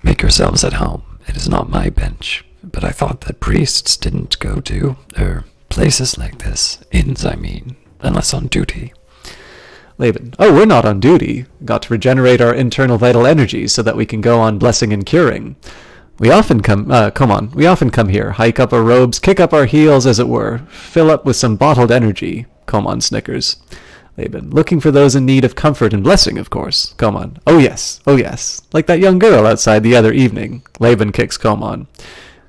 Make yourselves at home. It is not my bench, but I thought that priests didn't go to, places like this, inns I mean, unless on duty. Laban. Oh, we're not on duty. Got to regenerate our internal vital energies so that we can go on blessing and curing. We often come here, hike up our robes, kick up our heels, as it were, fill up with some bottled energy. Komon snickers. Laban. Looking for those in need of comfort and blessing, of course. Komon. Oh yes. Like that young girl outside the other evening. Laban kicks Komon.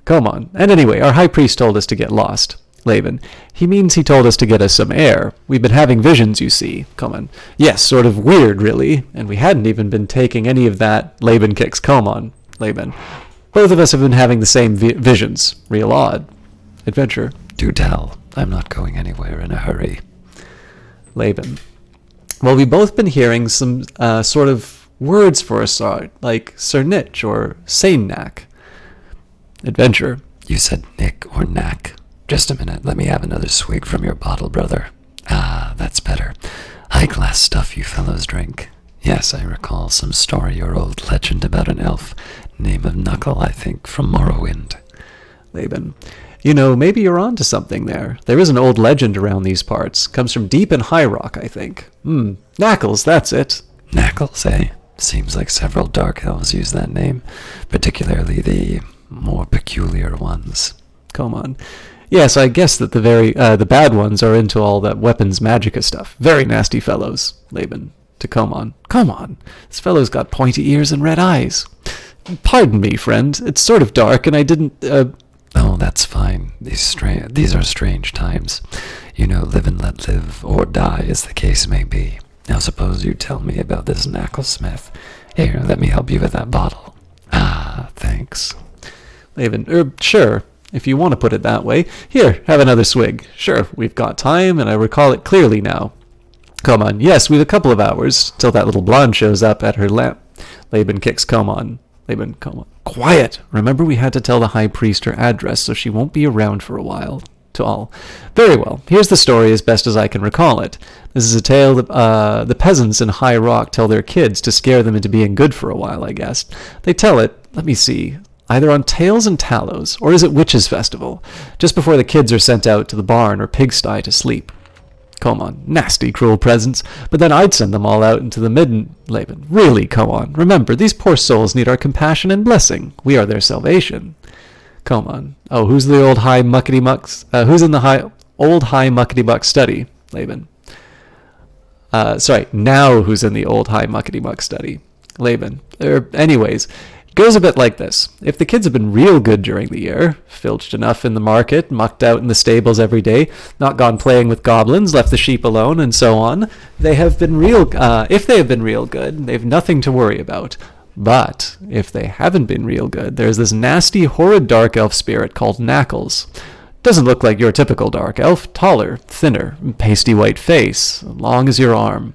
Komon. And anyway, our high priest told us to get lost. Laban. He means he told us to get us some air. We've been having visions, you see. Komon. Yes, sort of weird, really. And we hadn't even been taking any of that. Laban kicks Komon. Laban. Both of us have been having the same visions. Real odd. Adventure. Do tell. I'm not going anywhere in a hurry. Laban. Well, we've both been hearing some sort of words for a sort, like Sernich or Sainnak. Adventure. You said Nick or Knack. Just a minute, let me have another swig from your bottle, brother. Ah, that's better. High-class stuff you fellows drink. Yes, I recall some story or old legend about an elf, name of Knuckle, I think, from Morrowind. Laban. You know, maybe you're on to something there. There is an old legend around these parts. Comes from deep in High Rock, I think. Knackles, that's it. Knackles, eh? Seems like several dark elves use that name, particularly the more peculiar ones. Komon. Yes, I guess that the bad ones are into all that weapons magicka stuff. Very nasty fellows. Laban. To Komon. Komon, this fellow's got pointy ears and red eyes. Pardon me, friend. It's sort of dark, and I didn't, Oh, that's fine. These are strange times. You know, live and let live, or die, as the case may be. Now suppose you tell me about this Knacklesmith. Here, let me help you with that bottle. Ah, thanks. Laban. Sure, if you want to put it that way. Here, have another swig. Sure, we've got time, and I recall it clearly now. Komon. Yes, we've a couple of hours, till that little blonde shows up at her lamp. Laban kicks Komon. Laban. Komon. Quiet! Remember we had to tell the high priest her address, so she won't be around for a while. To all. Very well. Here's the story as best as I can recall it. This is a tale that the peasants in High Rock tell their kids to scare them into being good for a while, I guess. They tell it, let me see, either on Tales and Tallows, or is it Witches' Festival, just before the kids are sent out to the barn or pigsty to sleep. Come on, nasty, cruel presents. But then I'd send them all out into the Laban. Really, come on. Remember, these poor souls need our compassion and blessing. We are their salvation. Come on. Oh, who's the old high muckety mucks? Who's in the old high muckety muck study? Laban. Sorry, now who's in the old high muckety muck study? Laban. Anyways, it goes a bit like this. If the kids have been real good during the year, filched enough in the market, mucked out in the stables every day, not gone playing with goblins, left the sheep alone, and so on, they have been if they have been real good, they've nothing to worry about. But if they haven't been real good, there's this nasty, horrid dark elf spirit called Knackles. Doesn't look like your typical dark elf, taller, thinner, pasty white face, long as your arm.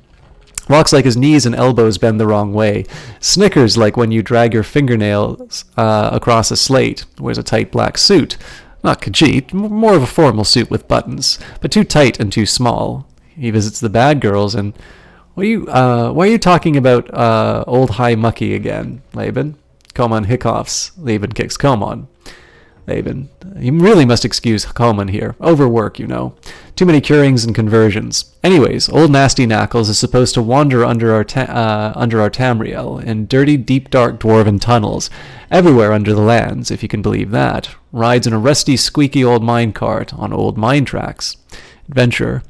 Walks like his knees and elbows bend the wrong way. Snickers like when you drag your fingernails across a slate. Wears a tight black suit. Not Khajiit, more of a formal suit with buttons, but too tight and too small. He visits the bad girls and... why are you talking about old high mucky again, Laban? Coman hiccoughs. Laban kicks Coman. Laban. You really must excuse Coman here. Overwork, you know. Too many curings and conversions. Anyways, old nasty Knackles is supposed to wander under our Tamriel in dirty, deep, dark dwarven tunnels, everywhere under the lands, if you can believe that. Rides in a rusty, squeaky old minecart on old mine tracks. Adventurer.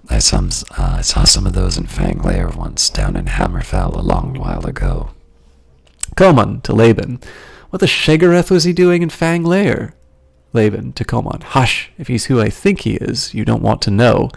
I saw some of those in Fanglair once down in Hammerfell a long while ago. Coman to Laban. What the Shegarath was he doing in Fanglair? Laban to Coman. Hush, if he's who I think he is, you don't want to know.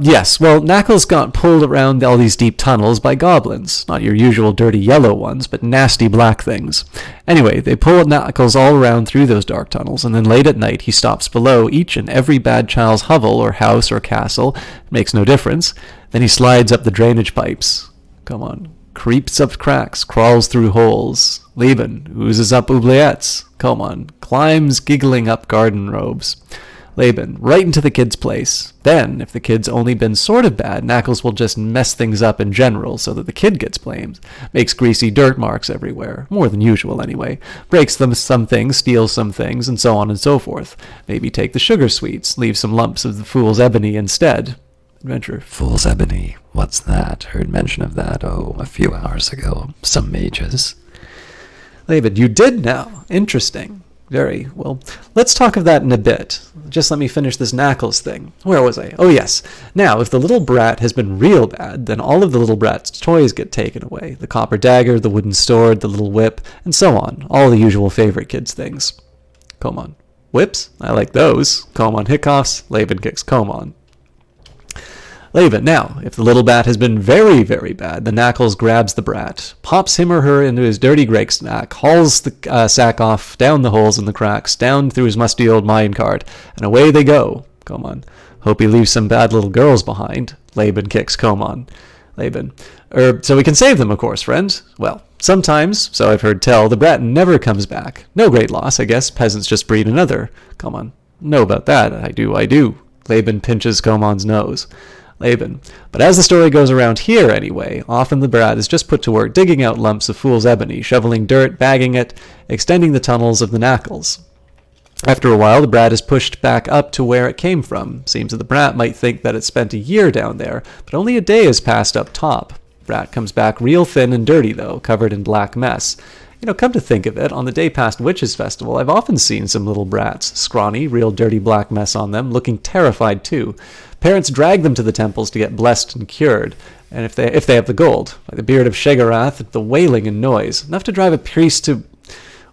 Yes, well, Knackles got pulled around all these deep tunnels by goblins. Not your usual dirty yellow ones, but nasty black things. Anyway, they pull Knackles all around through those dark tunnels, and then late at night he stops below each and every bad child's hovel or house or castle. Makes no difference. Then he slides up the drainage pipes. Come on. Creeps up cracks, crawls through holes. Laban oozes up oubliettes. Come on. Climbs giggling up garden robes. Laban, right into the kid's place. Then, if the kid's only been sort of bad, Knackles will just mess things up in general so that the kid gets blamed. Makes greasy dirt marks everywhere, more than usual anyway. Breaks them some things, steals some things, and so on and so forth. Maybe take the sugar sweets, leave some lumps of the fool's ebony instead. Adventurer. Fool's ebony, what's that? Heard mention of that, a few hours ago. Some mages. Laban, you did now. Interesting. Very well. Let's talk of that in a bit. Just let me finish this Knackles thing. Where was I? Oh, yes. Now, if the little brat has been real bad, then all of the little brat's toys get taken away. The copper dagger, the wooden sword, the little whip, and so on. All the usual favorite kids' things. Coman. Whips? I like those. Coman hiccoughs. Laban kicks Coman. Laban. Now, if the little bat has been very, very bad, the Knackles grabs the brat, pops him or her into his dirty grake sack, hauls the sack off down the holes in the cracks, down through his musty old minecart, and away they go. Coman. Hope he leaves some bad little girls behind. Laban kicks Coman. Laban. So we can save them, of course, friend. Well, sometimes, so I've heard tell, the brat never comes back. No great loss, I guess. Peasants just breed another. Coman. Know about that. I do. Laban pinches Coman's nose. Laban. But as the story goes around here anyway, often the brat is just put to work digging out lumps of fool's ebony, shoveling dirt, bagging it, extending the tunnels of the Knackles. After a while, the brat is pushed back up to where it came from. Seems that the brat might think that it spent a year down there, but only a day has passed up top. Brat comes back real thin and dirty, though, covered in black mess. Come to think of it, on the day past Witches' Festival, I've often seen some little brats, scrawny, real dirty black mess on them, looking terrified too. Parents drag them to the temples to get blessed and cured, and if they have the gold, like the beard of Shegarath, the wailing and noise, enough to drive a priest to...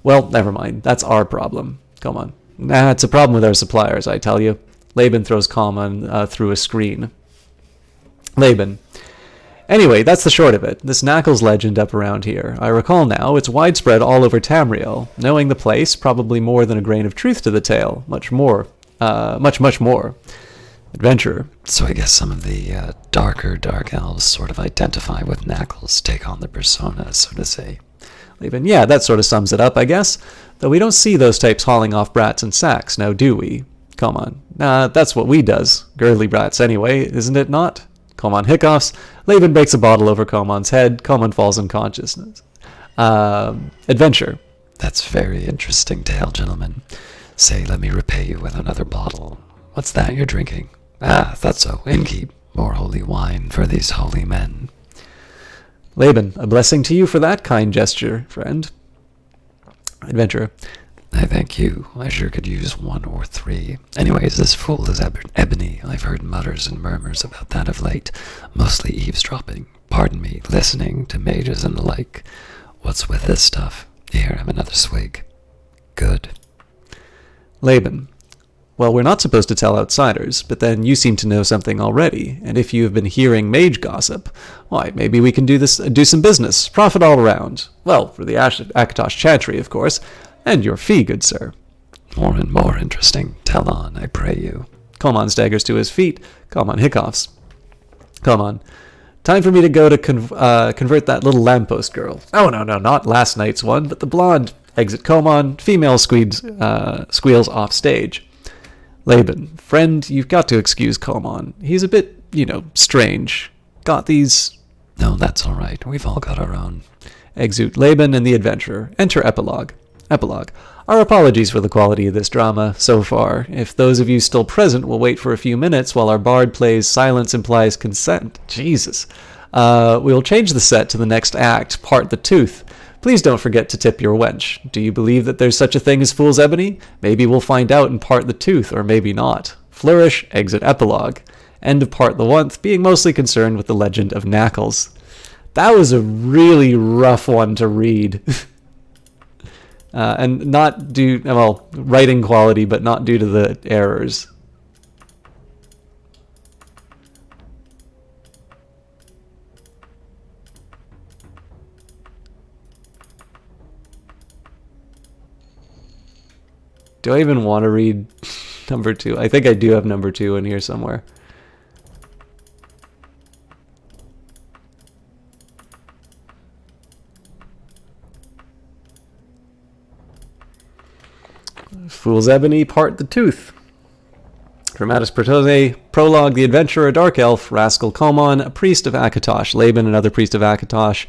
Well, never mind, that's our problem. Come on. Nah, it's a problem with our suppliers, I tell you. Laban throws Coman through a screen. Laban. Anyway, that's the short of it. This Knackles legend up around here. I recall now, it's widespread all over Tamriel. Knowing the place, probably more than a grain of truth to the tale. Much more. Much more. Adventurer. So I guess some of the darker dark elves sort of identify with Knackles, take on the persona, so to say. Laban. Yeah, that sort of sums it up, I guess. Though we don't see those types hauling off brats in sacks, now do we? Come on. Nah, that's what we does. Girly brats anyway, isn't it not? Coman hiccoughs. Laban breaks a bottle over Coman's head. Coman falls unconsciousness. Adventure. That's very interesting tale, gentlemen. Say, let me repay you with another bottle. What's that you're drinking? Ah, thought so. Innkeep, more holy wine for these holy men. Laban, a blessing to you for that kind gesture, friend. Adventurer. I thank you. I sure could use 1 or 3. Anyways, this fool is Ebony. I've heard mutters and murmurs about that of late. Mostly eavesdropping. Pardon me, listening to mages and the like. What's with this stuff? Here, have another swig. Good. Laban. Well, we're not supposed to tell outsiders, but then you seem to know something already, and if you have been hearing mage gossip, why, maybe we can do some business, profit all around. Well, for the Akatosh Chantry, of course, and your fee, good sir. More and more interesting. Tell on, I pray you. Kalman staggers to his feet. Kalman hiccoughs. Kalman. Time for me to go to convert that little lamppost girl. Oh, no, not last night's one, but the blonde. Exit Kalman. Female squeals off stage. Laban. Friend, you've got to excuse Kalman. He's a bit, strange. Got these... No, that's all right. We've all got our own. Exit Laban and the adventurer. Enter epilogue. Epilogue. Our apologies for the quality of this drama so far. If those of you still present will wait for a few minutes while our bard plays Silence Implies Consent. Jesus. We'll change the set to the next act, Part the Tooth. Please don't forget to tip your wench. Do you believe that there's such a thing as Fool's Ebony? Maybe we'll find out in Part the Tooth, or maybe not. Flourish, exit epilogue. End of Part the Onth, being mostly concerned with the legend of Knackles. That was a really rough one to read. And not due, writing quality, but not due to the errors. Do I even want to read number 2? I think I do have number 2 in here somewhere. Fool's Ebony, Part the Tooth. Dramatis Personae, Prologue, the Adventurer, a Dark Elf, Rascal Kalman, a Priest of Akatosh, Laban, another Priest of Akatosh,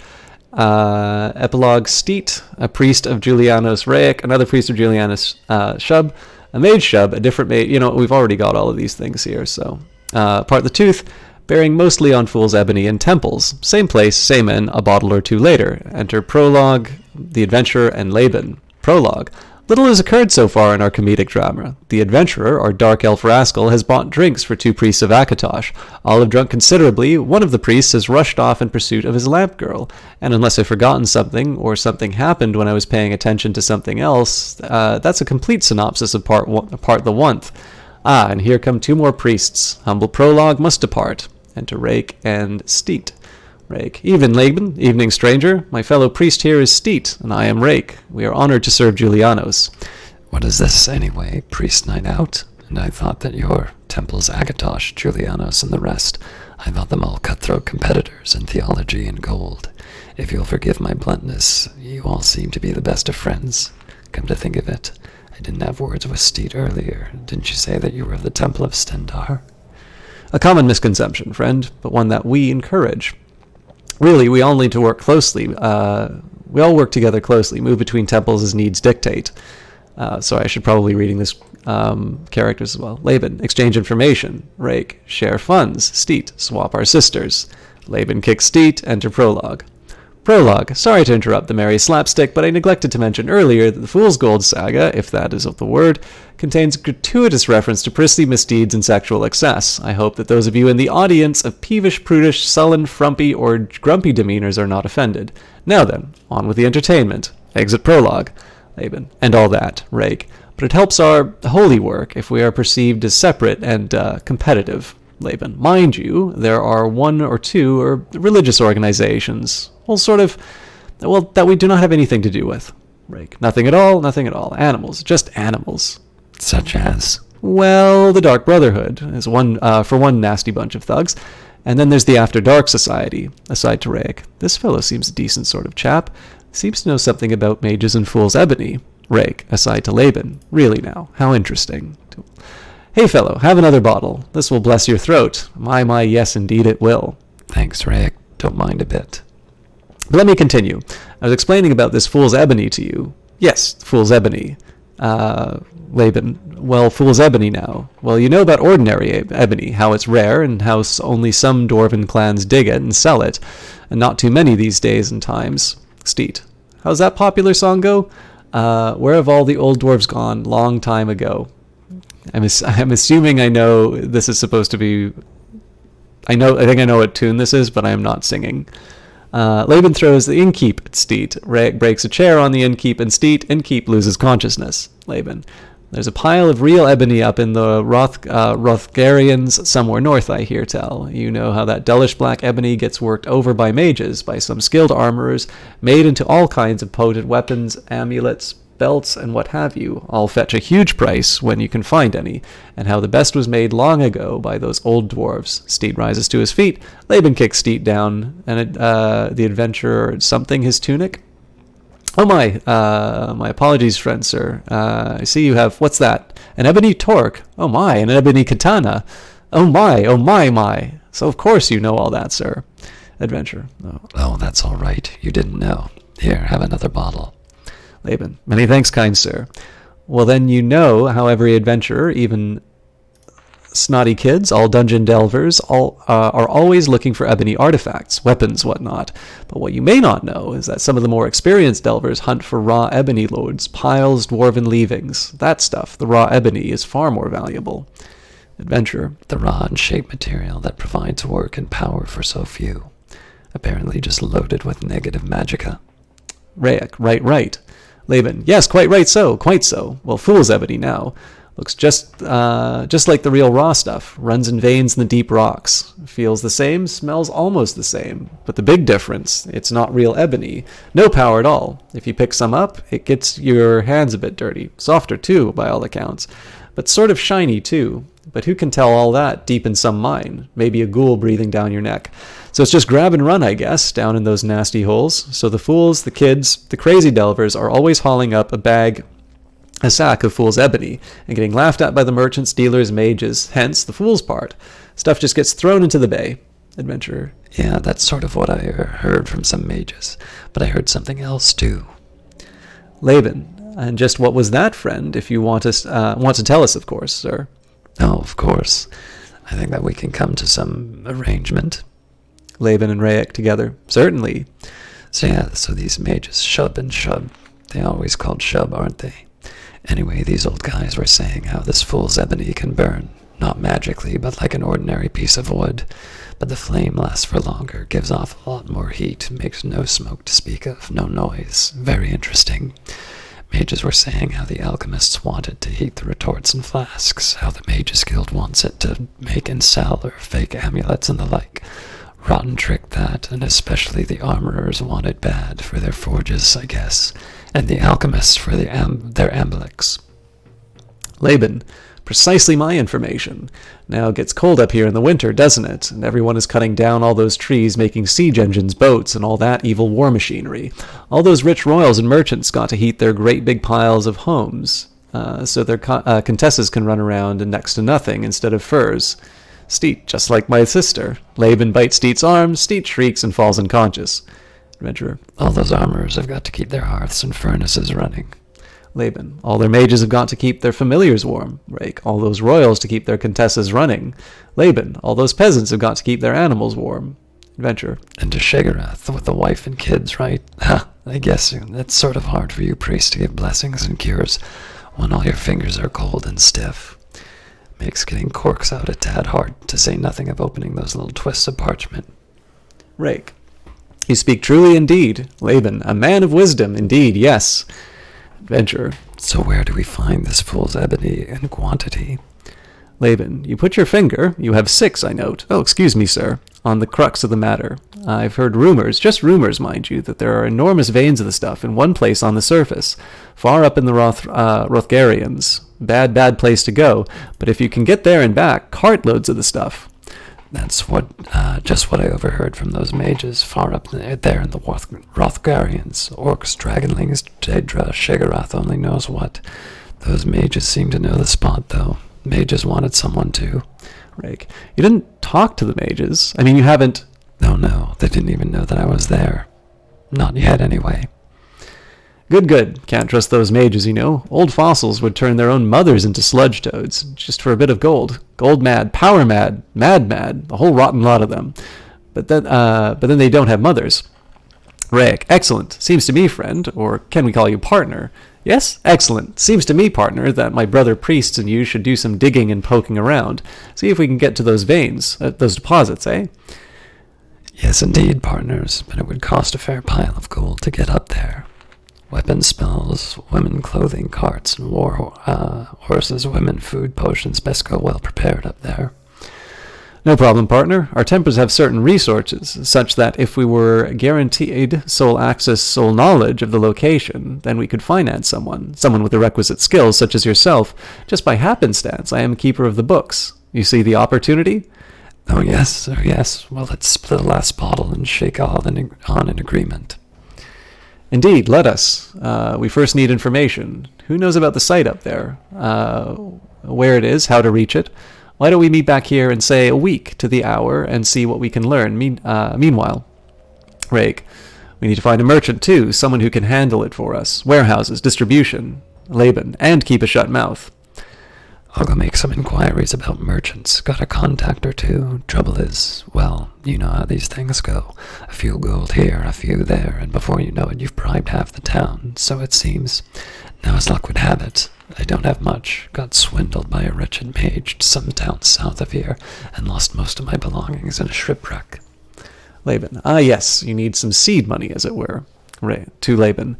Epilogue, Steet, a Priest of Julianos Raic, another Priest of Julianos Shub, a Mage Shub, a different mage, we've already got all of these things here, so. Part the Tooth, bearing mostly on Fool's Ebony and Temples, same place, same inn, a bottle or two later. Enter Prologue, the Adventurer, and Laban. Prologue. Little has occurred so far in our comedic drama. The adventurer, or dark elf rascal, has bought drinks for 2 priests of Akatosh. All have drunk considerably. One of the priests has rushed off in pursuit of his lamp girl. And unless I've forgotten something, or something happened when I was paying attention to something else, that's a complete synopsis of part the Onth. Ah, and here come 2 more priests. Humble prologue must depart. Enter Rake and Steet. Rake. Evening, stranger. My fellow priest here is Steet, and I am Rake. We are honored to serve Julianos. What is this, anyway? Priest night out? And I thought that your temples Akatosh, Julianos, and the rest, I thought them all cutthroat competitors in theology and gold. If you'll forgive my bluntness, you all seem to be the best of friends. Come to think of it, I didn't have words with Steet earlier. Didn't you say that you were of the Temple of Stendar? A common misconception, friend, but one that we encourage. Really, we all need to work closely. We all work together closely, move between temples as needs dictate. So I should probably reading this characters as well. Laban, exchange information. Rake, share funds. Steet, swap our sisters. Laban kicks Steet, enter prologue. Prologue. Sorry to interrupt the merry slapstick, but I neglected to mention earlier that the Fool's Gold saga, if that is the word, contains gratuitous reference to prissy misdeeds and sexual excess. I hope that those of you in the audience of peevish, prudish, sullen, frumpy, or grumpy demeanors are not offended. Now then, on with the entertainment. Exit prologue. Laban. And all that. Rake. But it helps our holy work if we are perceived as separate and competitive. Laban. Mind you, there are 1 or 2 or religious organizations, that we do not have anything to do with. Rake. Nothing at all. Animals. Just animals. Such as? Well, the Dark Brotherhood is for one nasty bunch of thugs. And then there's the After Dark Society, aside to Rake. This fellow seems a decent sort of chap. Seems to know something about mages and Fool's Ebony. Rake, aside to Laban. Really now, how interesting. Hey fellow, have another bottle. This will bless your throat. My, yes indeed it will. Thanks, Rake. Don't mind a bit. But let me continue. I was explaining about this Fool's Ebony to you. Yes, Fool's Ebony. Laban, well, fool's ebony now. Well, you know about ordinary ebony, how it's rare, and how only some dwarven clans dig it and sell it, and not too many these days and times. Steet, how's that popular song go? Where have all the old dwarves gone? Long time ago. I'm assuming I know this is supposed to be... I think I know what tune this is, but I am not singing. Laban throws the innkeep at Steet. Rayek breaks a chair on the innkeep, and innkeep loses consciousness. Laban, there's a pile of real ebony up in the Rothgarians somewhere north, I hear tell. You know how that dullish black ebony gets worked over by mages, by some skilled armorers, made into all kinds of potent weapons, amulets, belts, and what have you, all fetch a huge price when you can find any, and how the best was made long ago by those old dwarves. Steet rises to his feet. Laban kicks Steet down, and the adventurer something his tunic. Oh my apologies, friend sir. I see you have, what's that? An ebony torque. Oh my, an ebony katana. Oh my. So of course you know all that, sir. Adventurer. Oh, that's all right. You didn't know. Here, have another bottle. Laban, many thanks, kind sir. Well, then you know how every adventurer, even snotty kids, all dungeon delvers, are always looking for ebony artifacts, weapons, whatnot. But what you may not know is that some of the more experienced delvers hunt for raw ebony lodes, piles, dwarven leavings. That stuff, the raw ebony, is far more valuable. Adventurer. The raw and shaped material that provides work and power for so few. Apparently just loaded with negative magicka. Rayek, right. Laban, yes, quite right so, quite so. Well, fool's ebony now. Looks just like the real raw stuff. Runs in veins in the deep rocks. Feels the same, smells almost the same. But the big difference, it's not real ebony. No power at all. If you pick some up, it gets your hands a bit dirty. Softer too, by all accounts. But sort of shiny too. But who can tell all that deep in some mine? Maybe a ghoul breathing down your neck. So it's just grab and run, I guess, down in those nasty holes. So the fools, the kids, the crazy delvers are always hauling up a sack of fool's ebony, and getting laughed at by the merchants, dealers, mages, hence the fool's part. Stuff just gets thrown into the bay. Adventurer. Yeah, that's sort of what I heard from some mages, but I heard something else too. Laban, and just what was that, friend, if you want to tell us, of course, sir? Oh, of course. I think that we can come to some arrangement. Laban and Rayek together. Certainly. So these mages, Shub and Shub, they always called Shub, aren't they? Anyway, these old guys were saying how this fool's ebony can burn, not magically, but like an ordinary piece of wood. But the flame lasts for longer, gives off a lot more heat, makes no smoke to speak of, no noise. Very interesting. Mages were saying how the alchemists wanted to heat the retorts and flasks, how the Mages Guild wants it to make and sell or fake amulets and the like. Rotten trick that, and especially the armorers want it bad for their forges, I guess, and the alchemists for their amulets. Laban, precisely my information. Now it gets cold up here in the winter, doesn't it? And everyone is cutting down all those trees, making siege engines, boats, and all that evil war machinery. All those rich royals and merchants got to heat their great big piles of homes, so their contesses can run around in next to nothing instead of furs. Steet, just like my sister. Laban bites Steet's arm, Steet shrieks and falls unconscious. Adventurer. All those armorers have got to keep their hearths and furnaces running. Laban. All their mages have got to keep their familiars warm. Rake. All those royals to keep their contesses running. Laban. All those peasants have got to keep their animals warm. Adventurer. And to Shigarath with the wife and kids, right? Ha! I guess it's sort of hard for you priests to give blessings and cures when all your fingers are cold and stiff. Makes getting corks out a tad hard, to say nothing of opening those little twists of parchment. Rake. You speak truly indeed. Laban. A man of wisdom, indeed, yes. Adventurer. So where do we find this fool's ebony in quantity? Laban. You put your finger, you have 6, I note. Oh, excuse me, sir. On the crux of the matter. I've heard rumors, just rumors, mind you, that there are enormous veins of the stuff in one place on the surface, far up in the Rothgarians. Bad place to go, but if you can get there and back, cartloads of the stuff. That's just what I overheard from those mages far up there in the Rothgarians. Orcs, dragonlings, Daedra, Shigarath only knows what. Those mages seem to know the spot, though. Mages wanted someone to. Rake. You didn't talk to the mages. I mean, you haven't... No, they didn't even know that I was there. Not yet, anyway. Good, good. Can't trust those mages, you know. Old fossils would turn their own mothers into sludge toads, just for a bit of gold. Gold mad, power mad, mad, the whole rotten lot of them. But then they don't have mothers. Rayek, excellent. Seems to me, friend, or can we call you partner? Yes? Excellent. Seems to me, partner, that my brother priests and you should do some digging and poking around. See if we can get to those veins, those deposits, eh? Yes, indeed, partners, but it would cost a fair pile of gold to get up there. Weapon spells, women clothing, carts, and horses, women, food, potions best go well prepared up there. No problem, partner. Our temples have certain resources, such that if we were guaranteed sole access, sole knowledge of the location, then we could finance someone with the requisite skills, such as yourself. Just by happenstance, I am keeper of the books. You see the opportunity? Oh yes, oh yes. Well, let's split the last bottle and shake on an agreement. Indeed, let us. We first need information. Who knows about the site up there? Where it is, how to reach it? Why don't we meet back here in, say, a week to the hour and see what we can learn? Meanwhile, Rake, we need to find a merchant, too, someone who can handle it for us. Warehouses, distribution, Laban, and keep a shut mouth. I'll go make some inquiries about merchants. Got a contact or two. Trouble is, well, you know how these things go. A few gold here, a few there, and before you know it, you've bribed half the town. So it seems. Now, as luck would have it, I don't have much. Got swindled by a wretched mage some town south of here, and lost most of my belongings in a shipwreck. Laban. Ah, yes, you need some seed money, as it were. To Laban.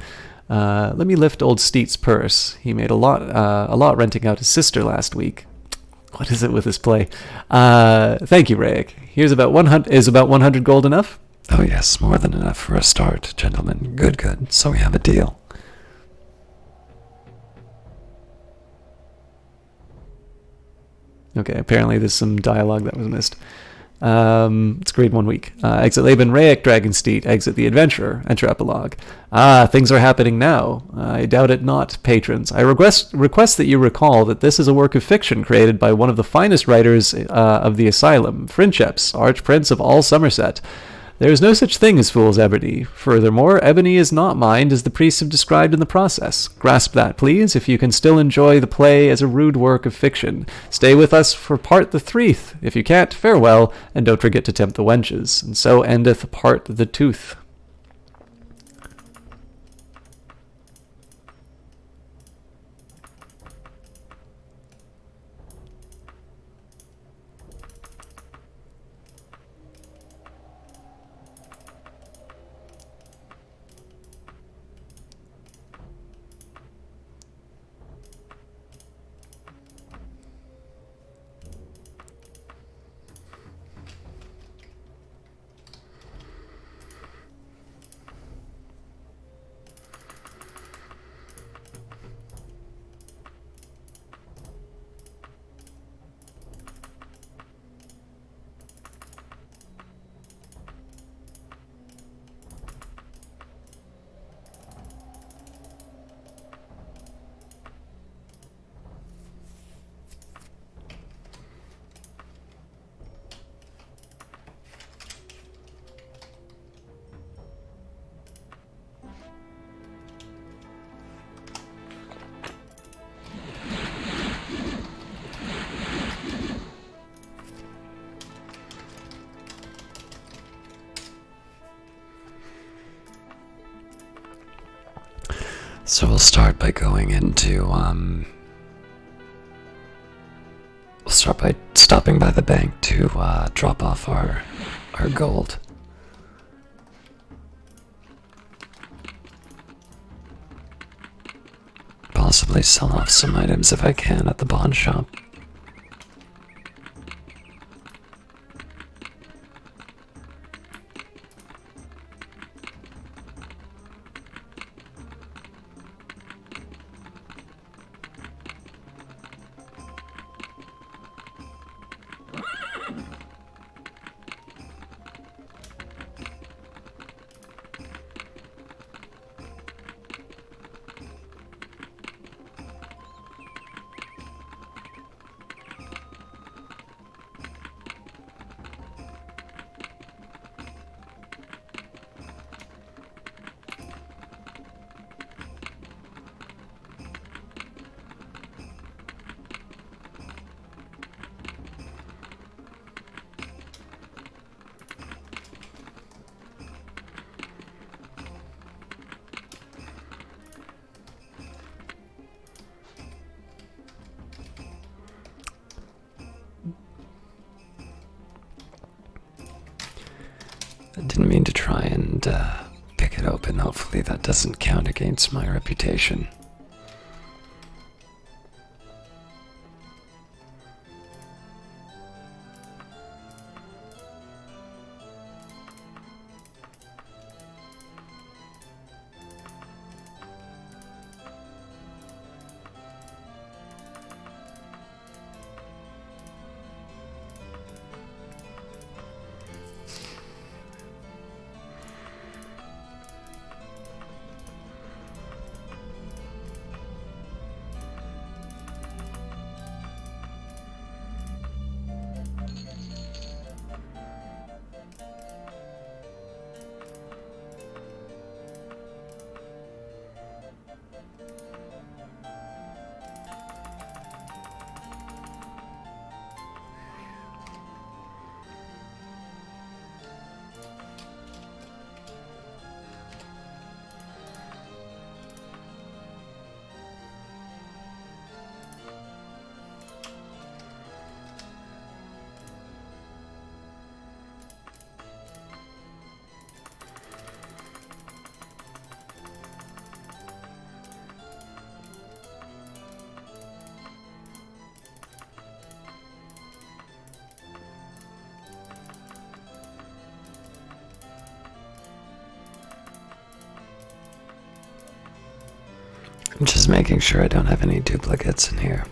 Let me lift old Steet's purse. He made a lot renting out his sister last week. What is it with this play? Thank you, Rayek. Here's about 100. Is about 100 gold enough? Oh yes, more than enough for a start, gentlemen. Good, good. So we have a deal. Okay, apparently there's some dialogue that was missed. It's grade 1 week. Exit Laban, Rayek, Dragonsteed. Exit the Adventurer. Enter epilogue. Things are happening now. I doubt it not, patrons. I request that you recall that this is a work of fiction created by one of the finest writers of the Asylum, Princeps, Archprince of all Somerset. There is no such thing as fool's ebony. Furthermore, ebony is not mined as the priests have described in the process. Grasp that, please, if you can still enjoy the play as a rude work of fiction. Stay with us for part the 3th. If you can't, farewell, and don't forget to tempt the wenches. And so endeth part the tooth. So we'll start by going into, we'll start by stopping by the bank to drop off our gold. Possibly sell off some items if I can at the pawn shop. and hopefully that doesn't count against my reputation. I'm just making sure I don't have any duplicates in here.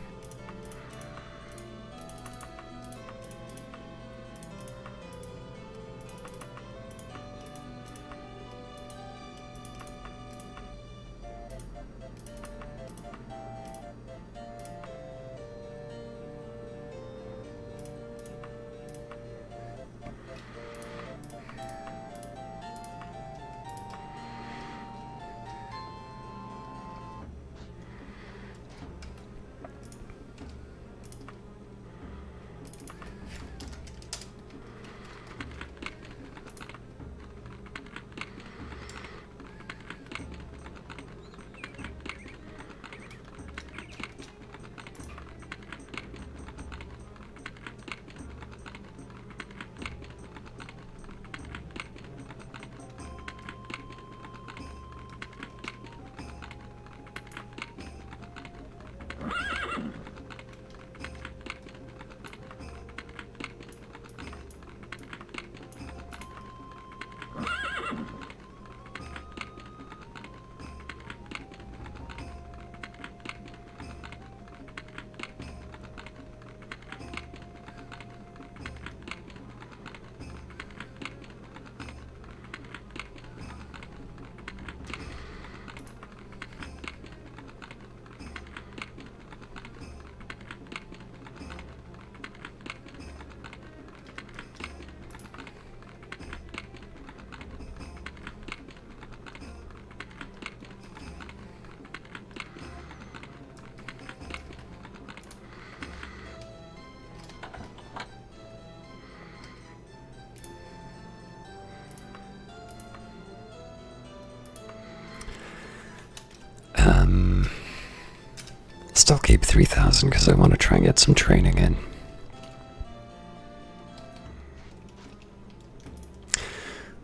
Still keep 3,000 because I want to try and get some training in.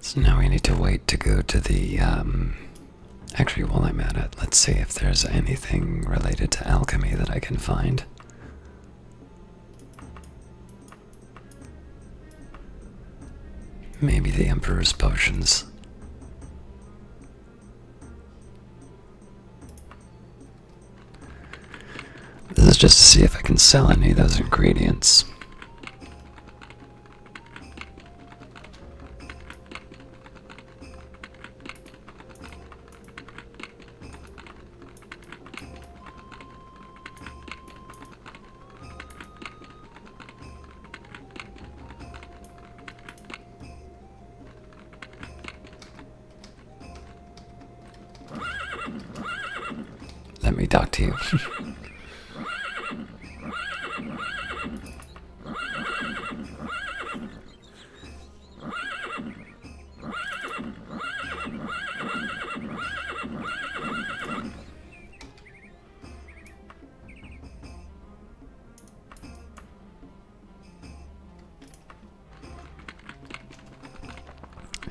So now we need to wait to go to the, actually while I'm at it, let's see if there's anything related to alchemy that I can find. Maybe the Emperor's potions. This is just to see if I can sell any of those ingredients. Let me talk to you.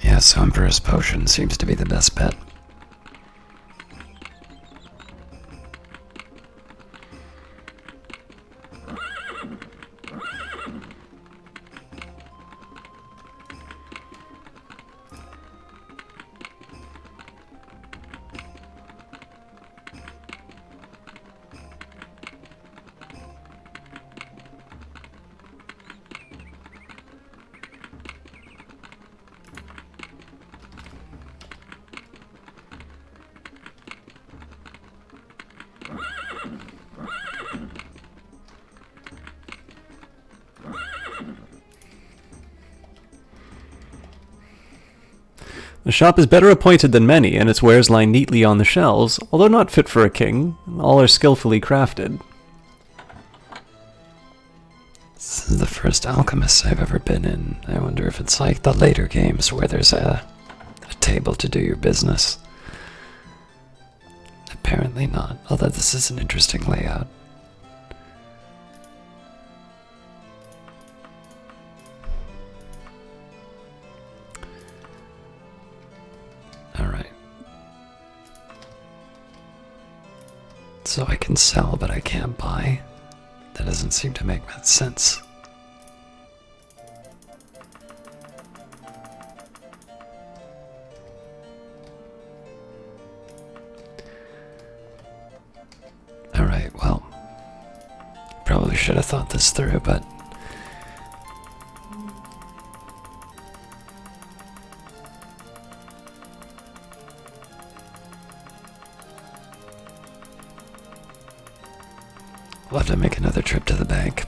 Yeah, so Emperor's Potion seems to be the best bet. The shop is better appointed than many, and its wares lie neatly on the shelves, although not fit for a king. All are skillfully crafted. This is the first alchemist I've ever been in. I wonder if it's like the later games where there's a table to do your business. Apparently not, although this is an interesting layout. Alright. So I can sell, but I can't buy. That doesn't seem to make much sense. Alright, well, probably should have thought this through, but we'll have to make another trip to the bank.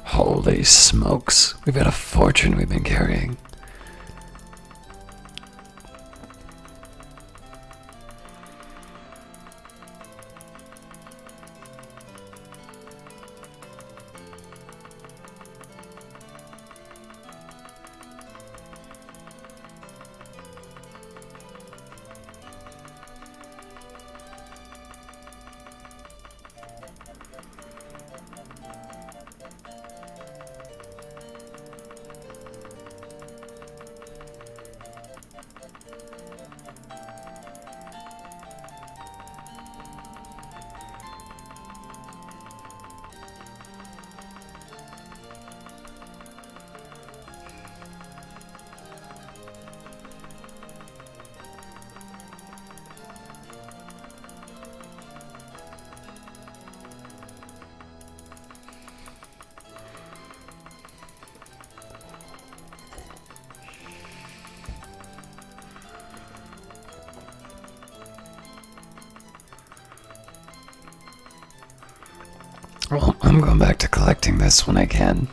Holy smokes, we've got a fortune we've been carrying. Well, I'm going back to collecting this when I can.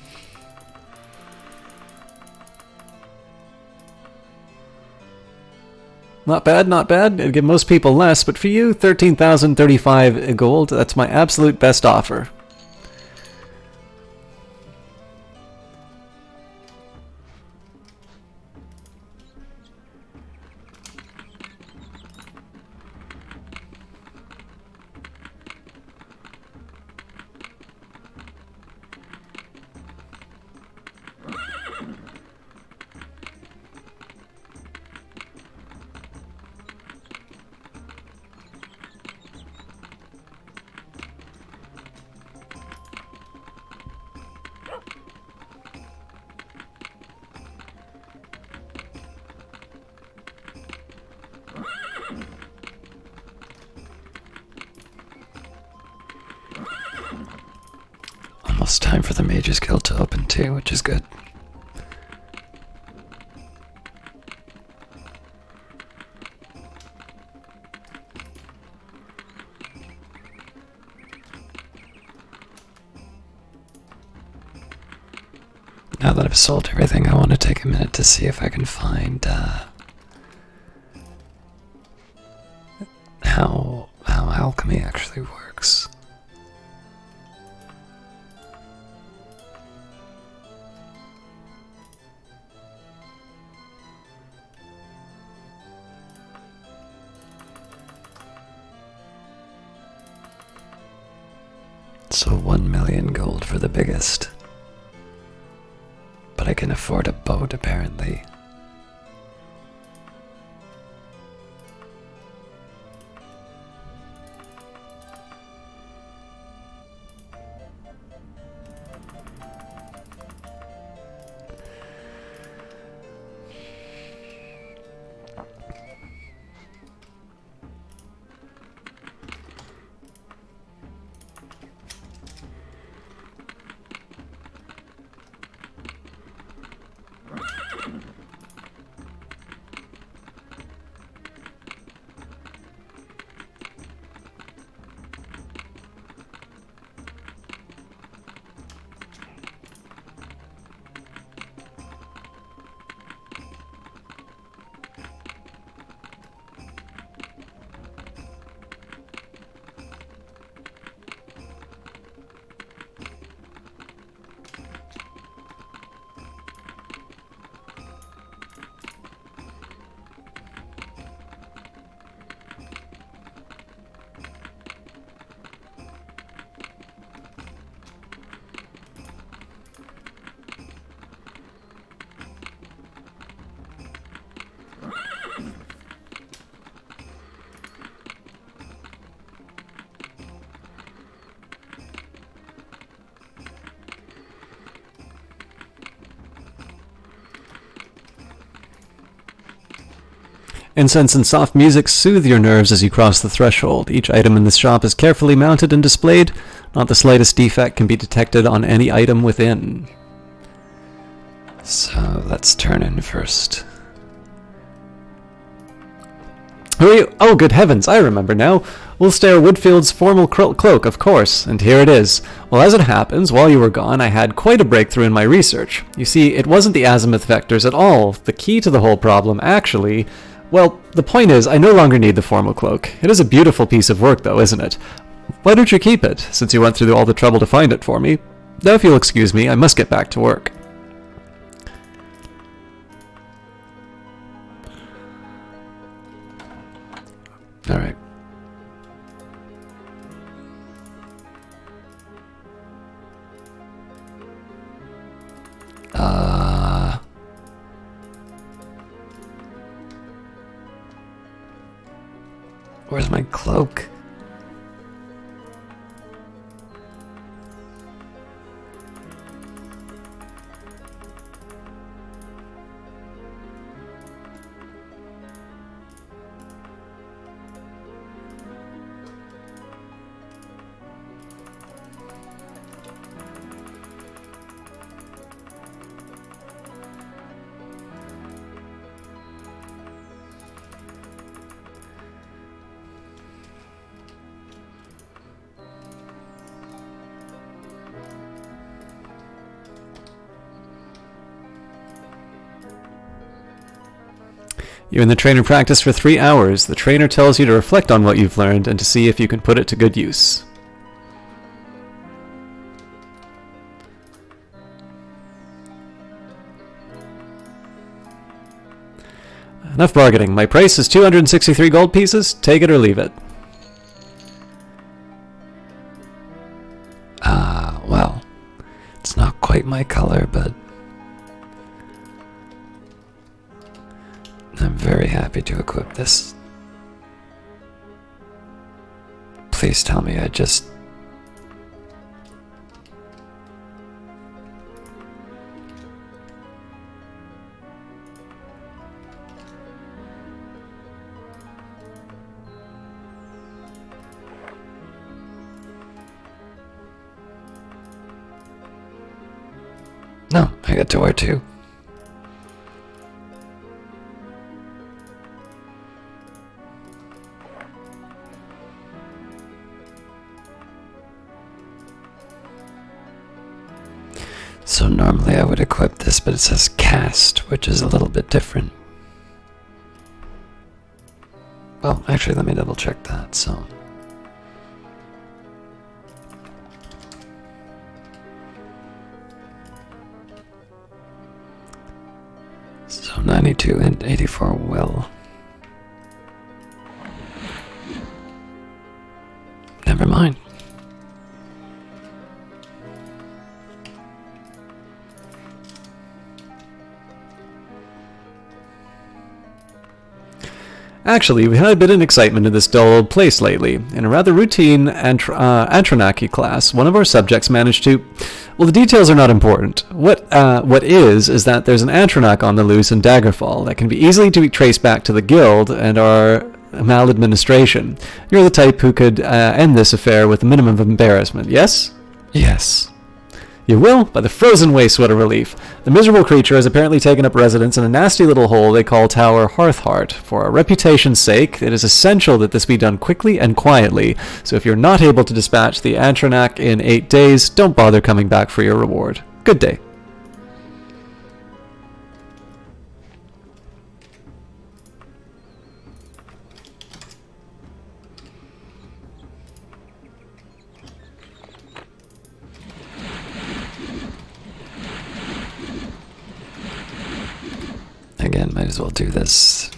Not bad, not bad. It'd give most people less, but for you, 13,035 gold. That's my absolute best offer. Almost time for the Mages Guild to open too, which is good. Now that I've sold everything, I want to take a minute to see if I can find how alchemy actually works. So 1 million gold for the biggest. But I can afford a boat, apparently. Incense and soft music soothe your nerves as you cross the threshold. Each item in this shop is carefully mounted and displayed. Not the slightest defect can be detected on any item within. So let's turn in first. Who are you? Oh, good heavens, I remember now. Ulster Woodfield's formal cloak, of course, and here it is. Well, as it happens, while you were gone, I had quite a breakthrough in my research. You see, it wasn't the azimuth vectors at all. The key to the whole problem, actually... Well, the point is, I no longer need the formal cloak. It is a beautiful piece of work, though, isn't it? Why don't you keep it, since you went through all the trouble to find it for me? Now, if you'll excuse me, I must get back to work. All right. Where's my cloak? You and the trainer practice for 3 hours. The trainer tells you to reflect on what you've learned and to see if you can put it to good use. Enough bargaining. My price is 263 gold pieces. Take it or leave it. Well, it's not quite my color, but I'm very happy to equip this. Please tell me I just... No, I get to wear two. So normally I would equip this, but it says cast, which is a little bit different. Well, actually, let me double check that, so... So 92 and 84 will. Never mind. Actually, we've had a bit of excitement in this dull old place lately. In a rather routine Antronaki class, one of our subjects managed to... Well, the details are not important. What is that there's an Antronak on the loose in Daggerfall that can be easily to be traced back to the guild and our maladministration. You're the type who could end this affair with a minimum of embarrassment, yes? Yes. You will, by the frozen waste, what a relief. The miserable creature has apparently taken up residence in a nasty little hole they call Tower Hearthheart. For our reputation's sake, it is essential that this be done quickly and quietly, so if you're not able to dispatch the Antronak in 8 days, don't bother coming back for your reward. Good day. Again, might as well do this.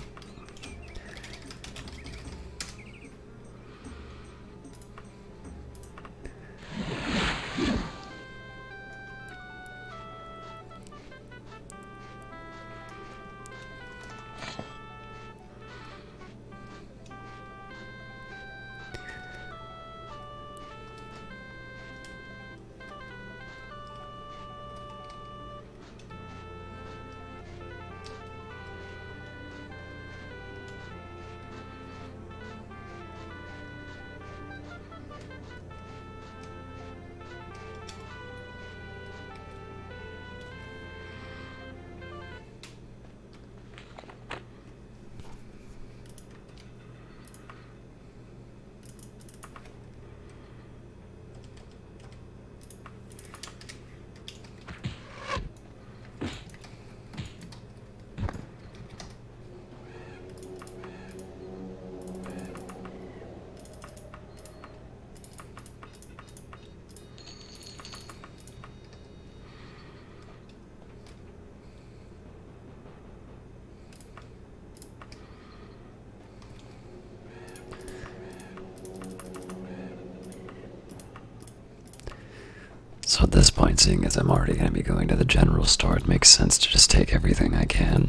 So at this point, seeing as I'm already going to be going to the general store, it makes sense to just take everything I can.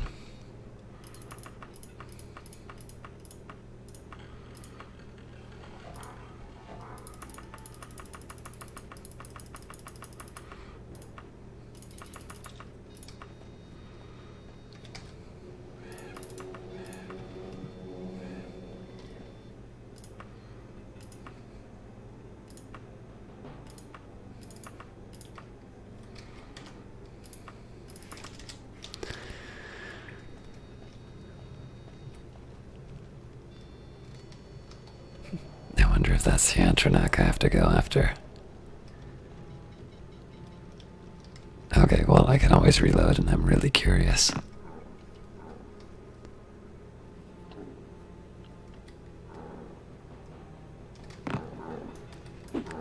I wonder if that's the Antronak I have to go after. Okay, well, I can always reload, and I'm really curious.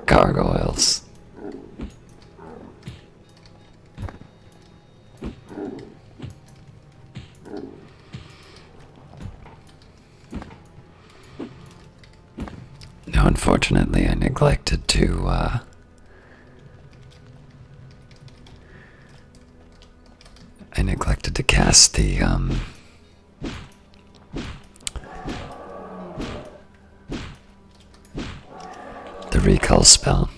Gargoyles. No, unfortunately, I neglected to, cast the recall spell.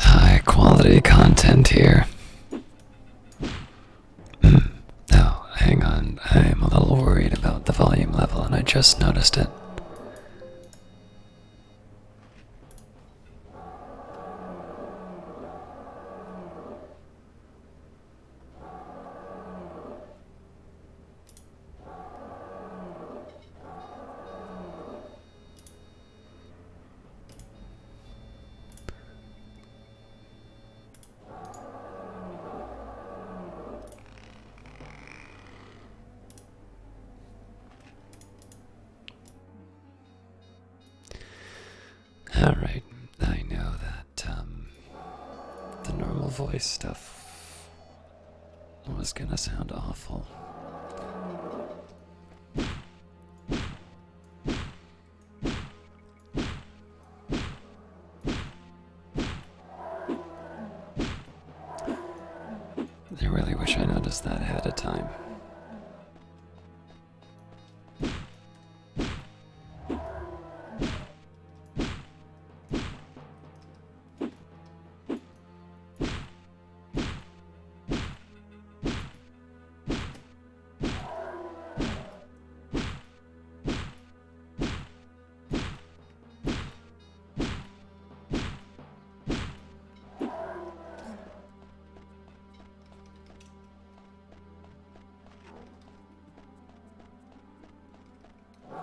High quality content here. No, hang on. I'm a little worried about the volume level, and I just noticed it. Alright, I know that the normal voice stuff was gonna sound awful. I really wish I noticed that ahead of time.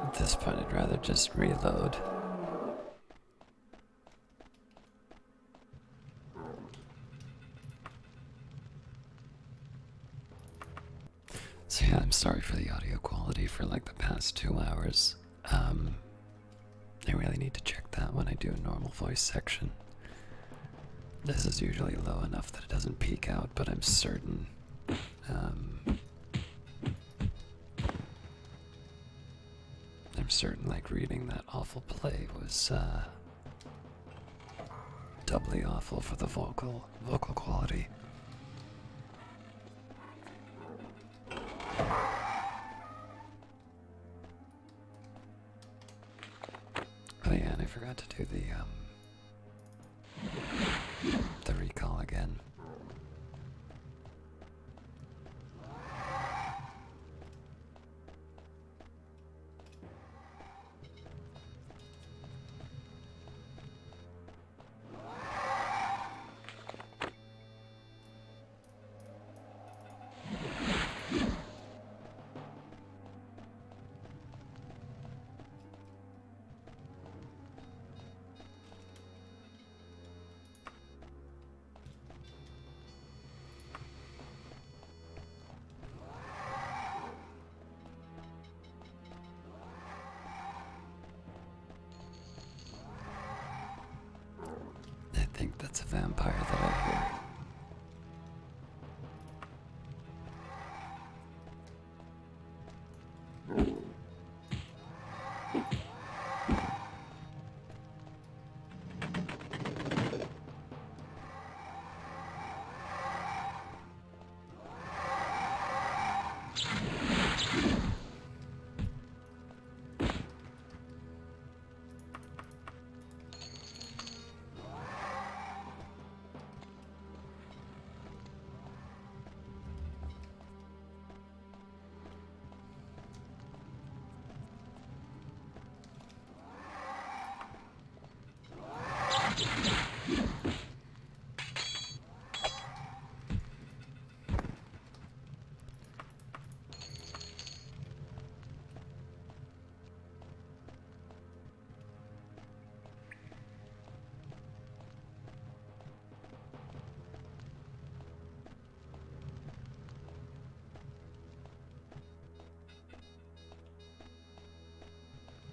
At this point, I'd rather just reload. So yeah, I'm sorry for the audio quality for like the past 2 hours. I really need to check that when I do a normal voice section. This is usually low enough that it doesn't peak out, but I'm certain like reading that awful play was doubly awful for the vocal quality. Oh yeah, and I forgot to do the recall again. It's a vampire that I hear.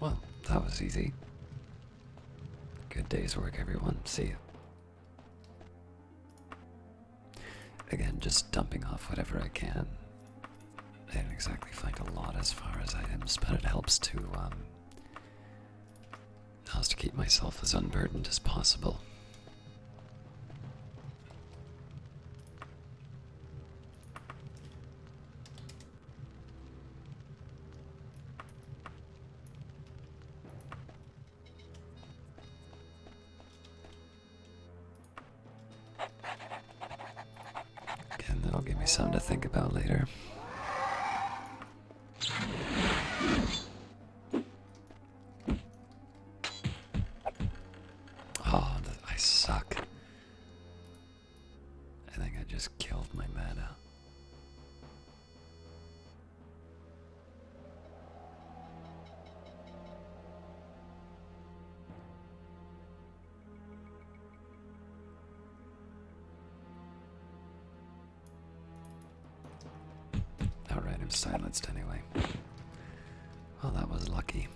Well, that was easy. Good day's work, everyone. See you. Again, just dumping off whatever I can. I didn't exactly find a lot as far as items, but it helps to keep myself as unburdened as possible. Again, that'll give me something to think about later. Oh, I suck. I think I just killed my mana. Alright, I'm silenced anyway. Well, that was lucky.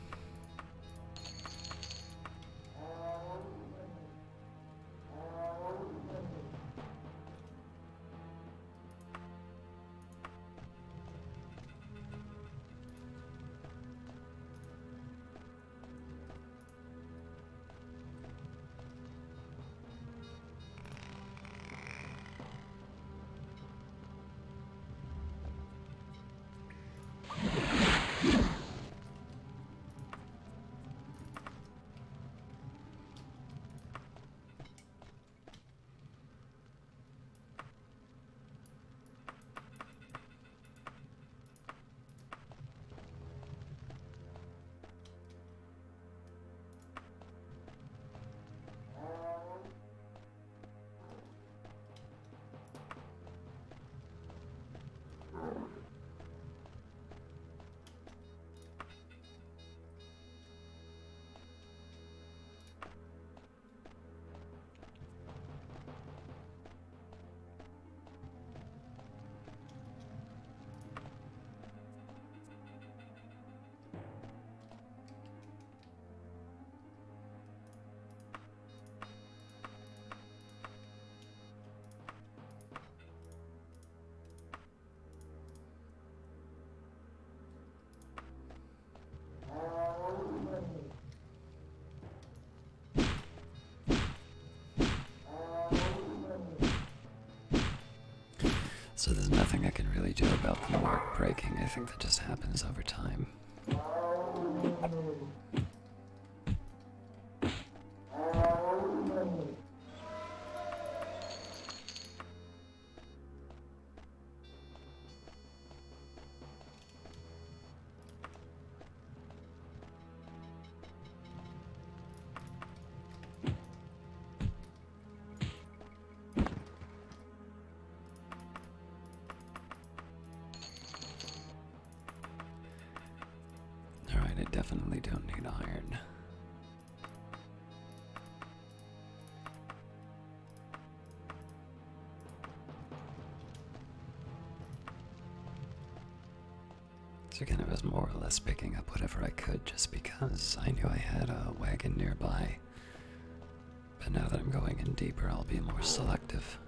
So there's nothing I can really do about the mark breaking. I think that just happens over time. Alright, I definitely don't need iron. So again, I was more or less picking up whatever I could just because I knew I had a wagon nearby. And now that I'm going in deeper, I'll be more selective.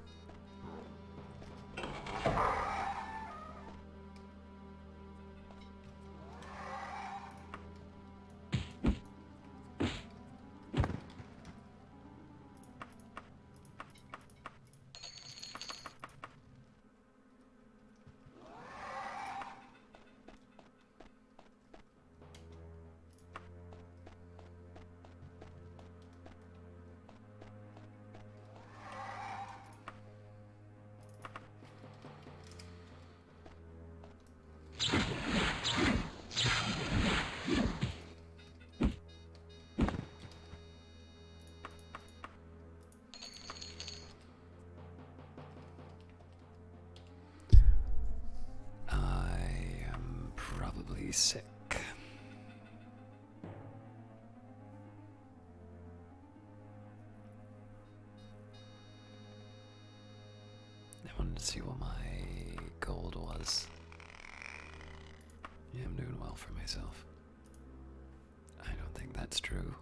Probably sick. I wanted to see what my gold was. Yeah, I'm doing well for myself. I don't think that's true.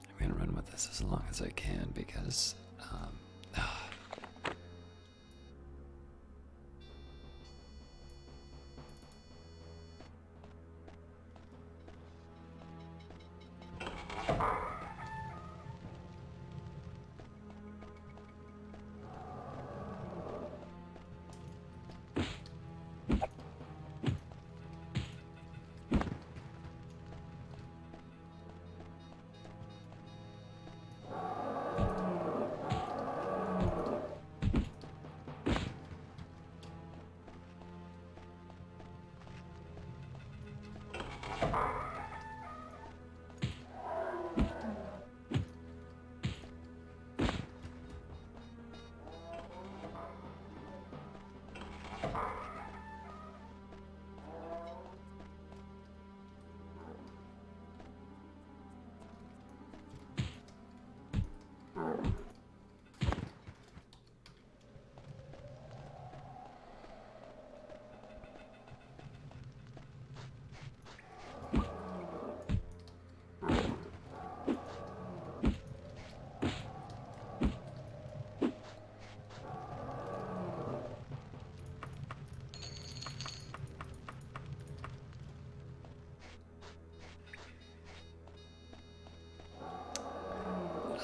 I'm gonna run with this as long as I can because,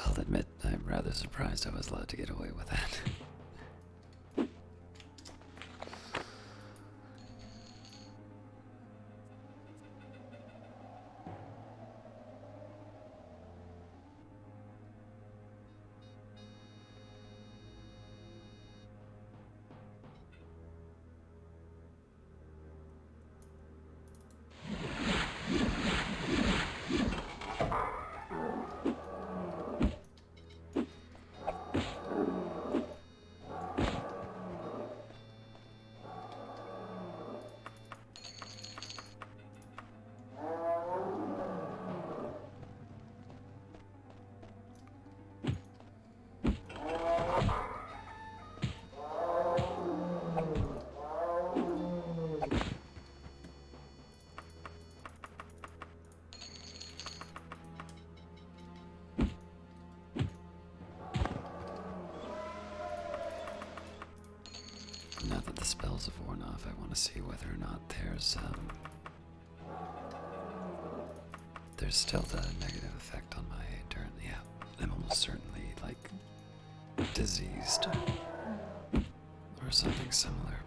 I'll admit I'm rather surprised I was allowed to get away with that. Now that the spells have worn off, I want to see whether or not there's still the negative effect on my endurance. Yeah, I'm almost certainly, like, diseased. Or something similar.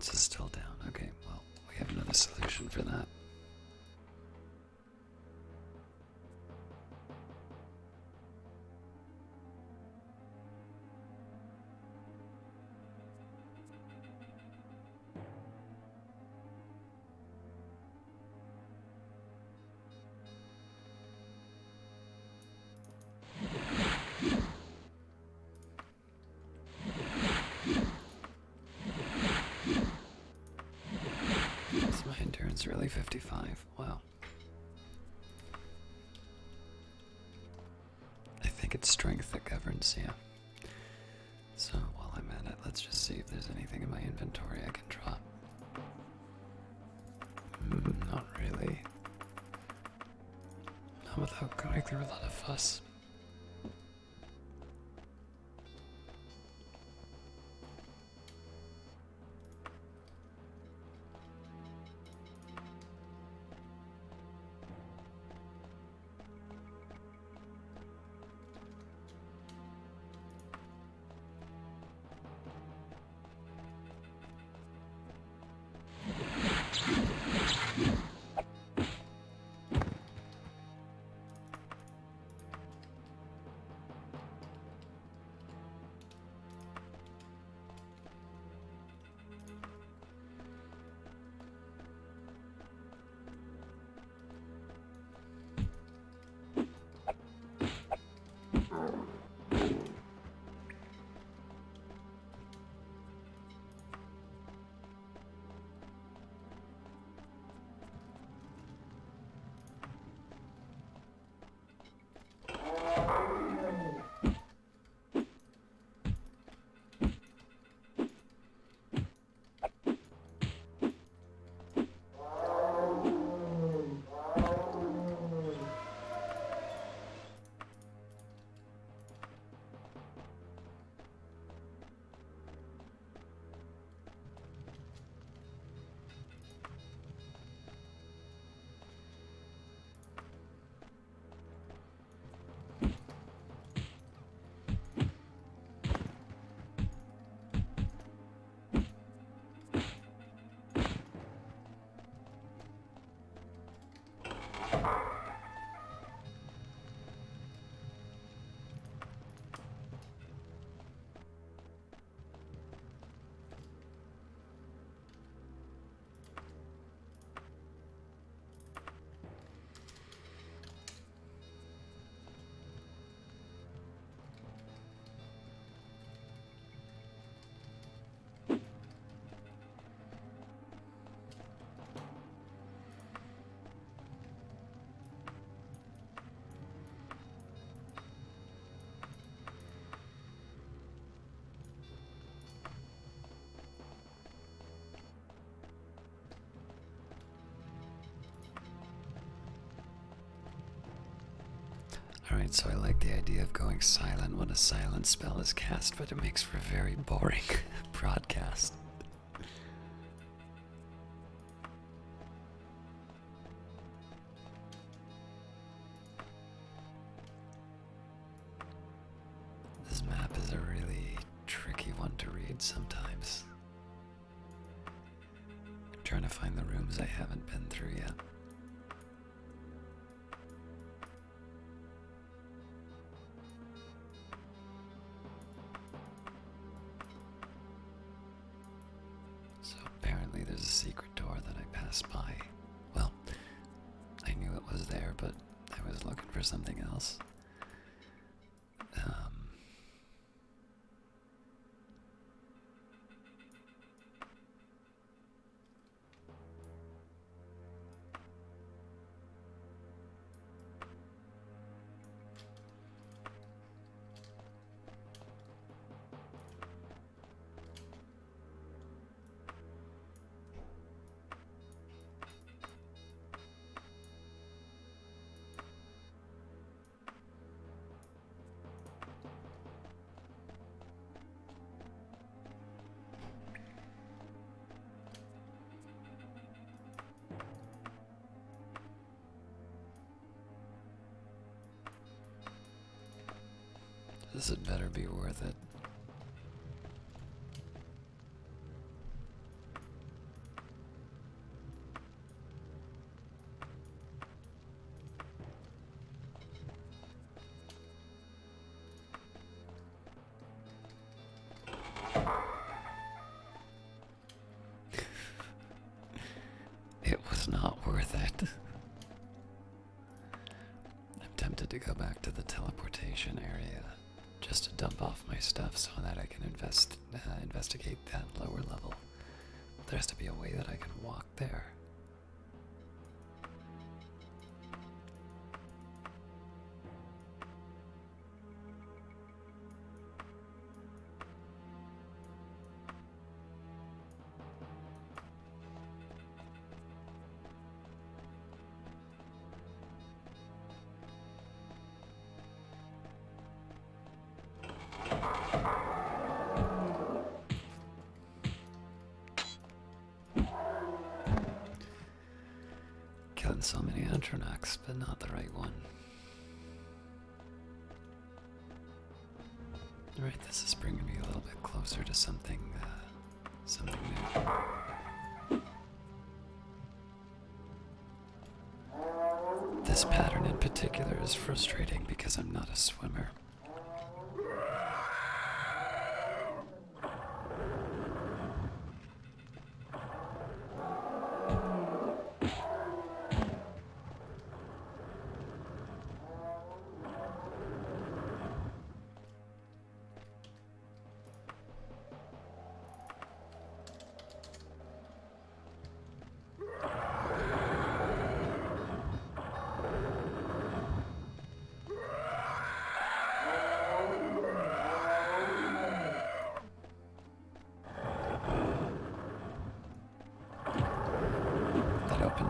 endurance is still down. Okay, well, we have another solution for that. Is my endurance really 55? Wow. I think it's strength that governs, yeah. So while I'm at it, let's just see if there's anything in my inventory I can drop. Not really. Not without going through a lot of fuss. Alright, so I like the idea of going silent when a silent spell is cast, but it makes for a very boring broadcast. This map is a really tricky one to read sometimes. I'm trying to find the rooms I haven't been through yet. So apparently there's a secret door that I passed by. Well, I knew it was there, but I was looking for something else. This had better be worth it. tempted to go back to the teleportation area just to dump off my stuff so that I can investigate that lower level. There has to be a way that I can walk there. Killing so many Antronox, but not the right one. Alright, this is bringing me a little bit closer to something new. This pattern in particular is frustrating because I'm not a swimmer.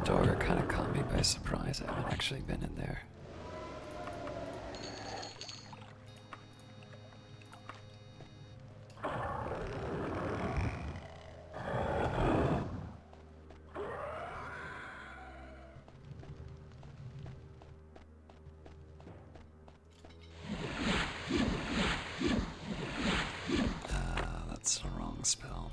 Door kind of caught me by surprise. I haven't actually been in there. That's the wrong spell.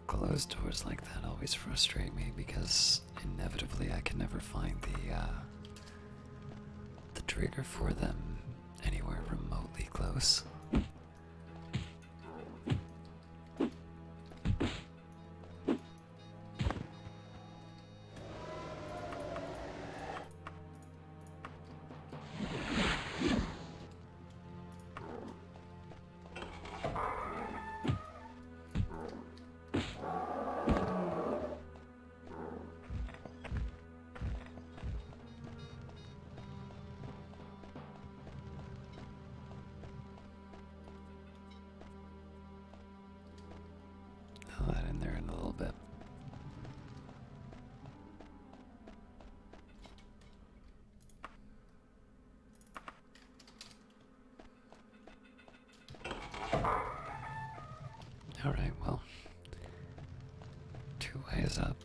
Closed doors like that always frustrate me because inevitably I can never find the trigger for them anywhere remotely close. I'll add in there in a little bit. Alright, well, 2 ways up.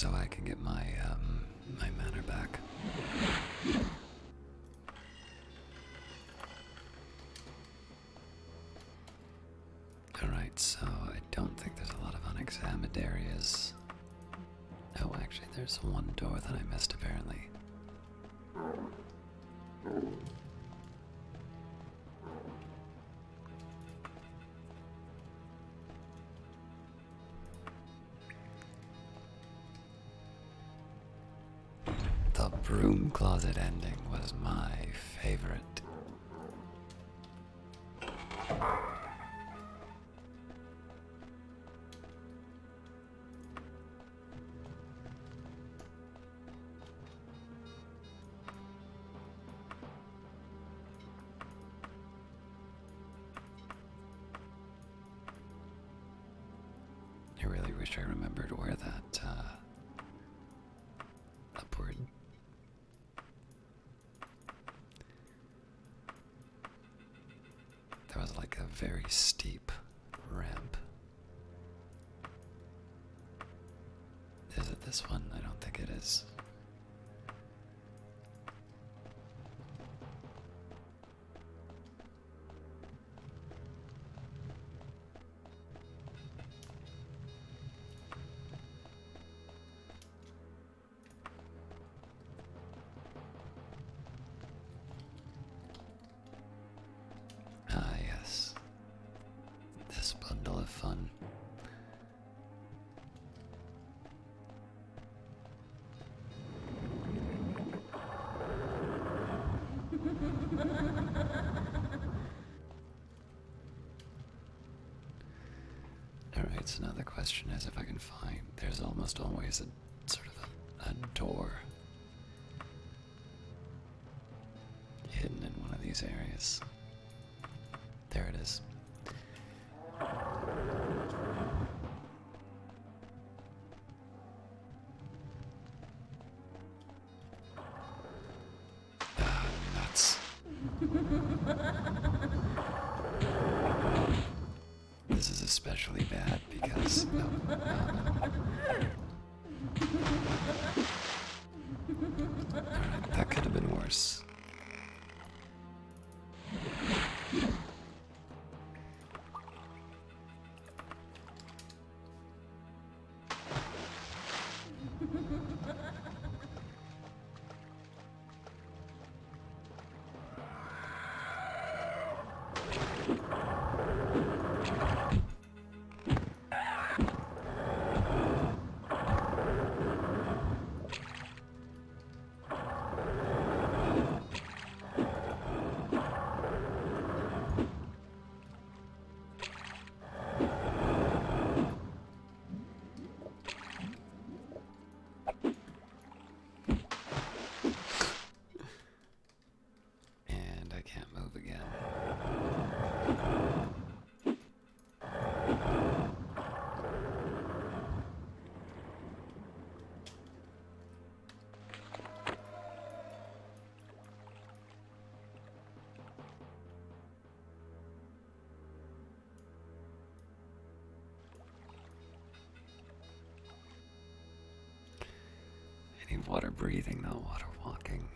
so I can get my my mana back. Alright, so I don't think there's a lot of unexamined areas. Oh, actually, there's one door that I missed apparently. The broom closet ending was my favorite. I really wish I remembered where that upward. There was like a very steep ramp. Is it this one? I don't think it is. Ah, yes. This bundle of fun. Alright, so now the question is if I can find. There's almost always a sort of a door hidden in one of these areas. There it is. Ah, nuts. This is especially bad because no. Alright, that could have been worse. And I can't move again. I need water breathing, not water walking.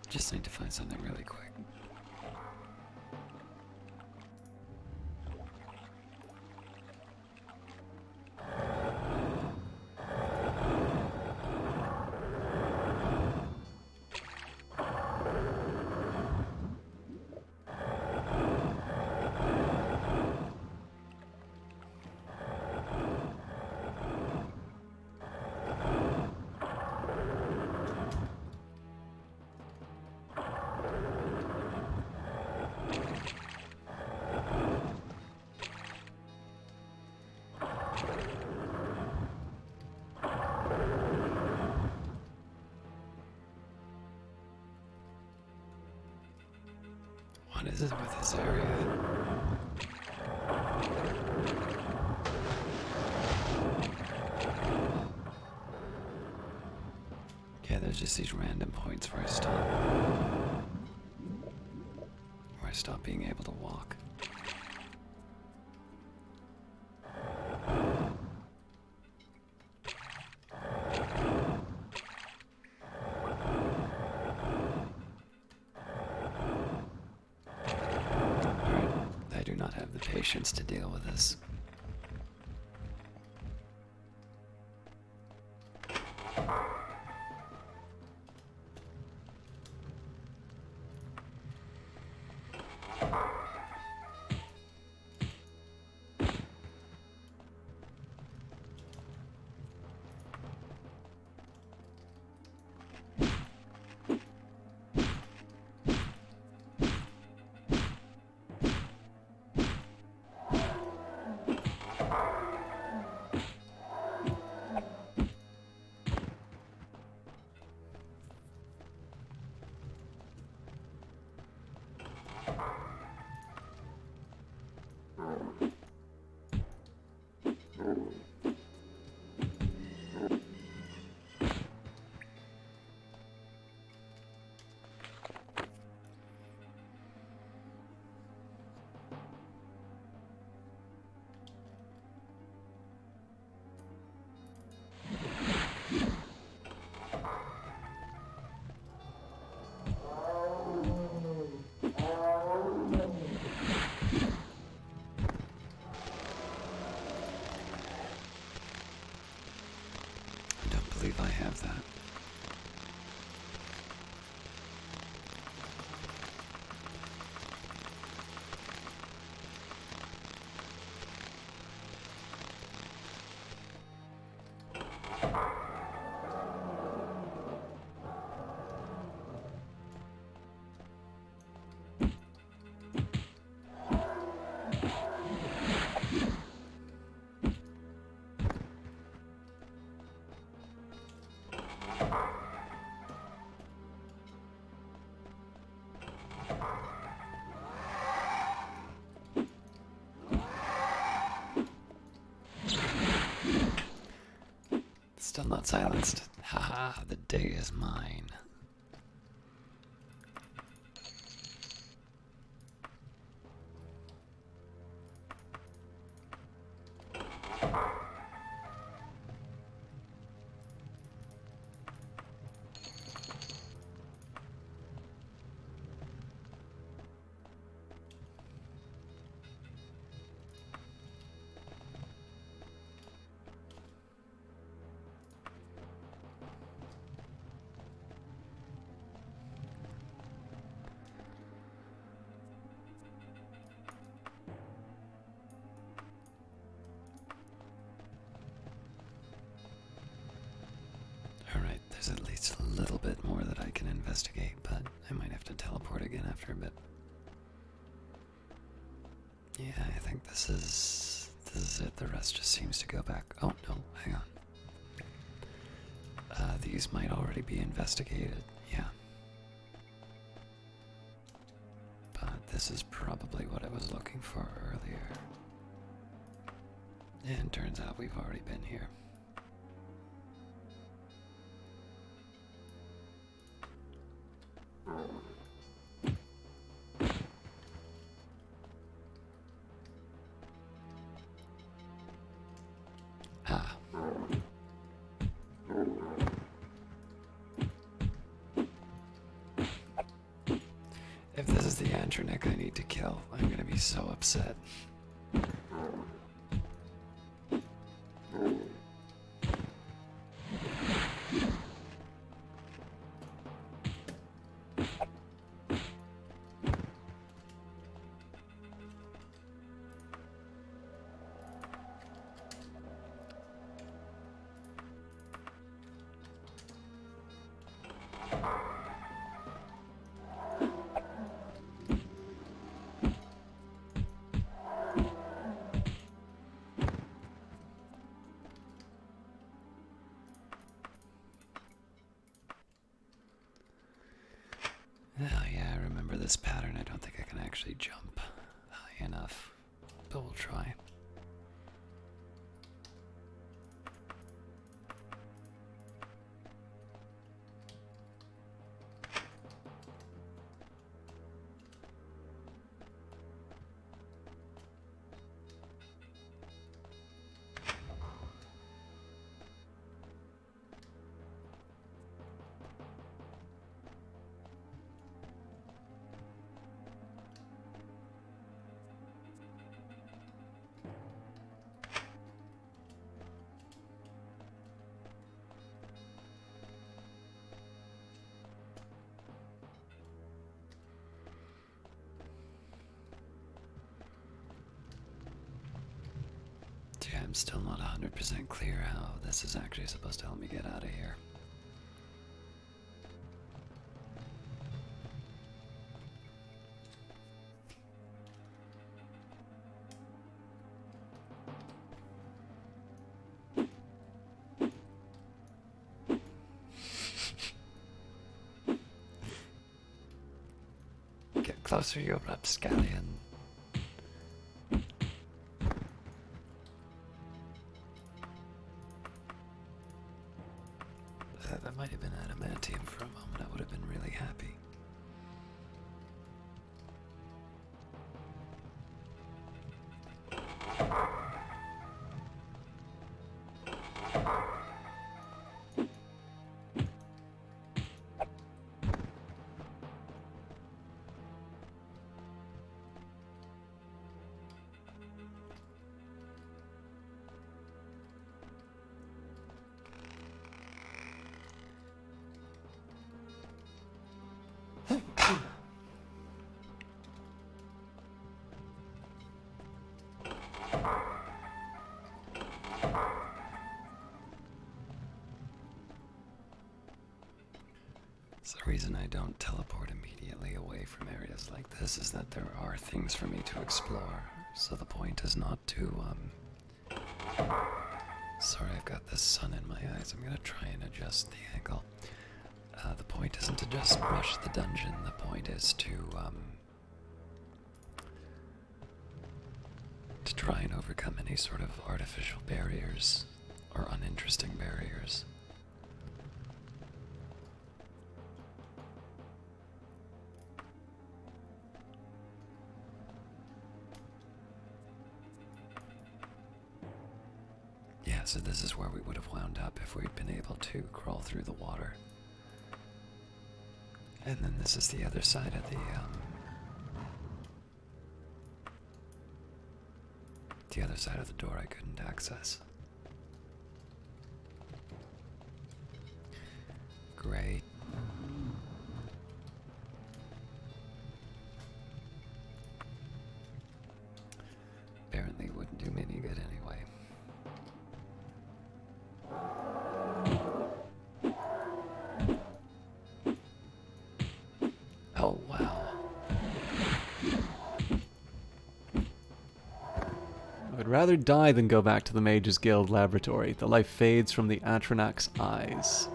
Just need to find something really quick. What is it with this area? Yeah, there's just these random points where I stop. Where I stop being able to walk. I do not have the patience to deal with this. I don't believe I have that. Still not silenced. Haha, the day is mine. Alright, there's at least a little bit more that I can investigate, but I might have to teleport again after a bit. Yeah, I think this is it. The rest just seems to go back. Oh, no, hang on. These might already be investigated, yeah. But this is probably what I was looking for earlier. And turns out we've already been here. Ah. If this is the Antronic I need to kill, I'm gonna be so upset. Oh yeah, I remember this pattern. I don't think I can actually jump high enough, but we'll try. Yeah, I'm still not 100% clear how this is actually supposed to help me get out of here. Get closer, you rapscallion. That might have been adamantium for a moment. I would have been really happy. So the reason I don't teleport immediately away from areas like this is that there are things for me to explore. So the point is not to, Sorry, I've got the sun in my eyes. I'm gonna try and adjust the angle. The point isn't to just rush the dungeon. The point is to try and overcome any sort of artificial barriers or uninteresting barriers. Yeah, so this is where we would have wound up if we'd been able to crawl through the water. And then this is the other side of the other side of the door I couldn't access. Great. Apparently it wouldn't do me any good anyway. Oh, wow. I would rather die than go back to the Mages Guild laboratory. The life fades from the Atronach's eyes.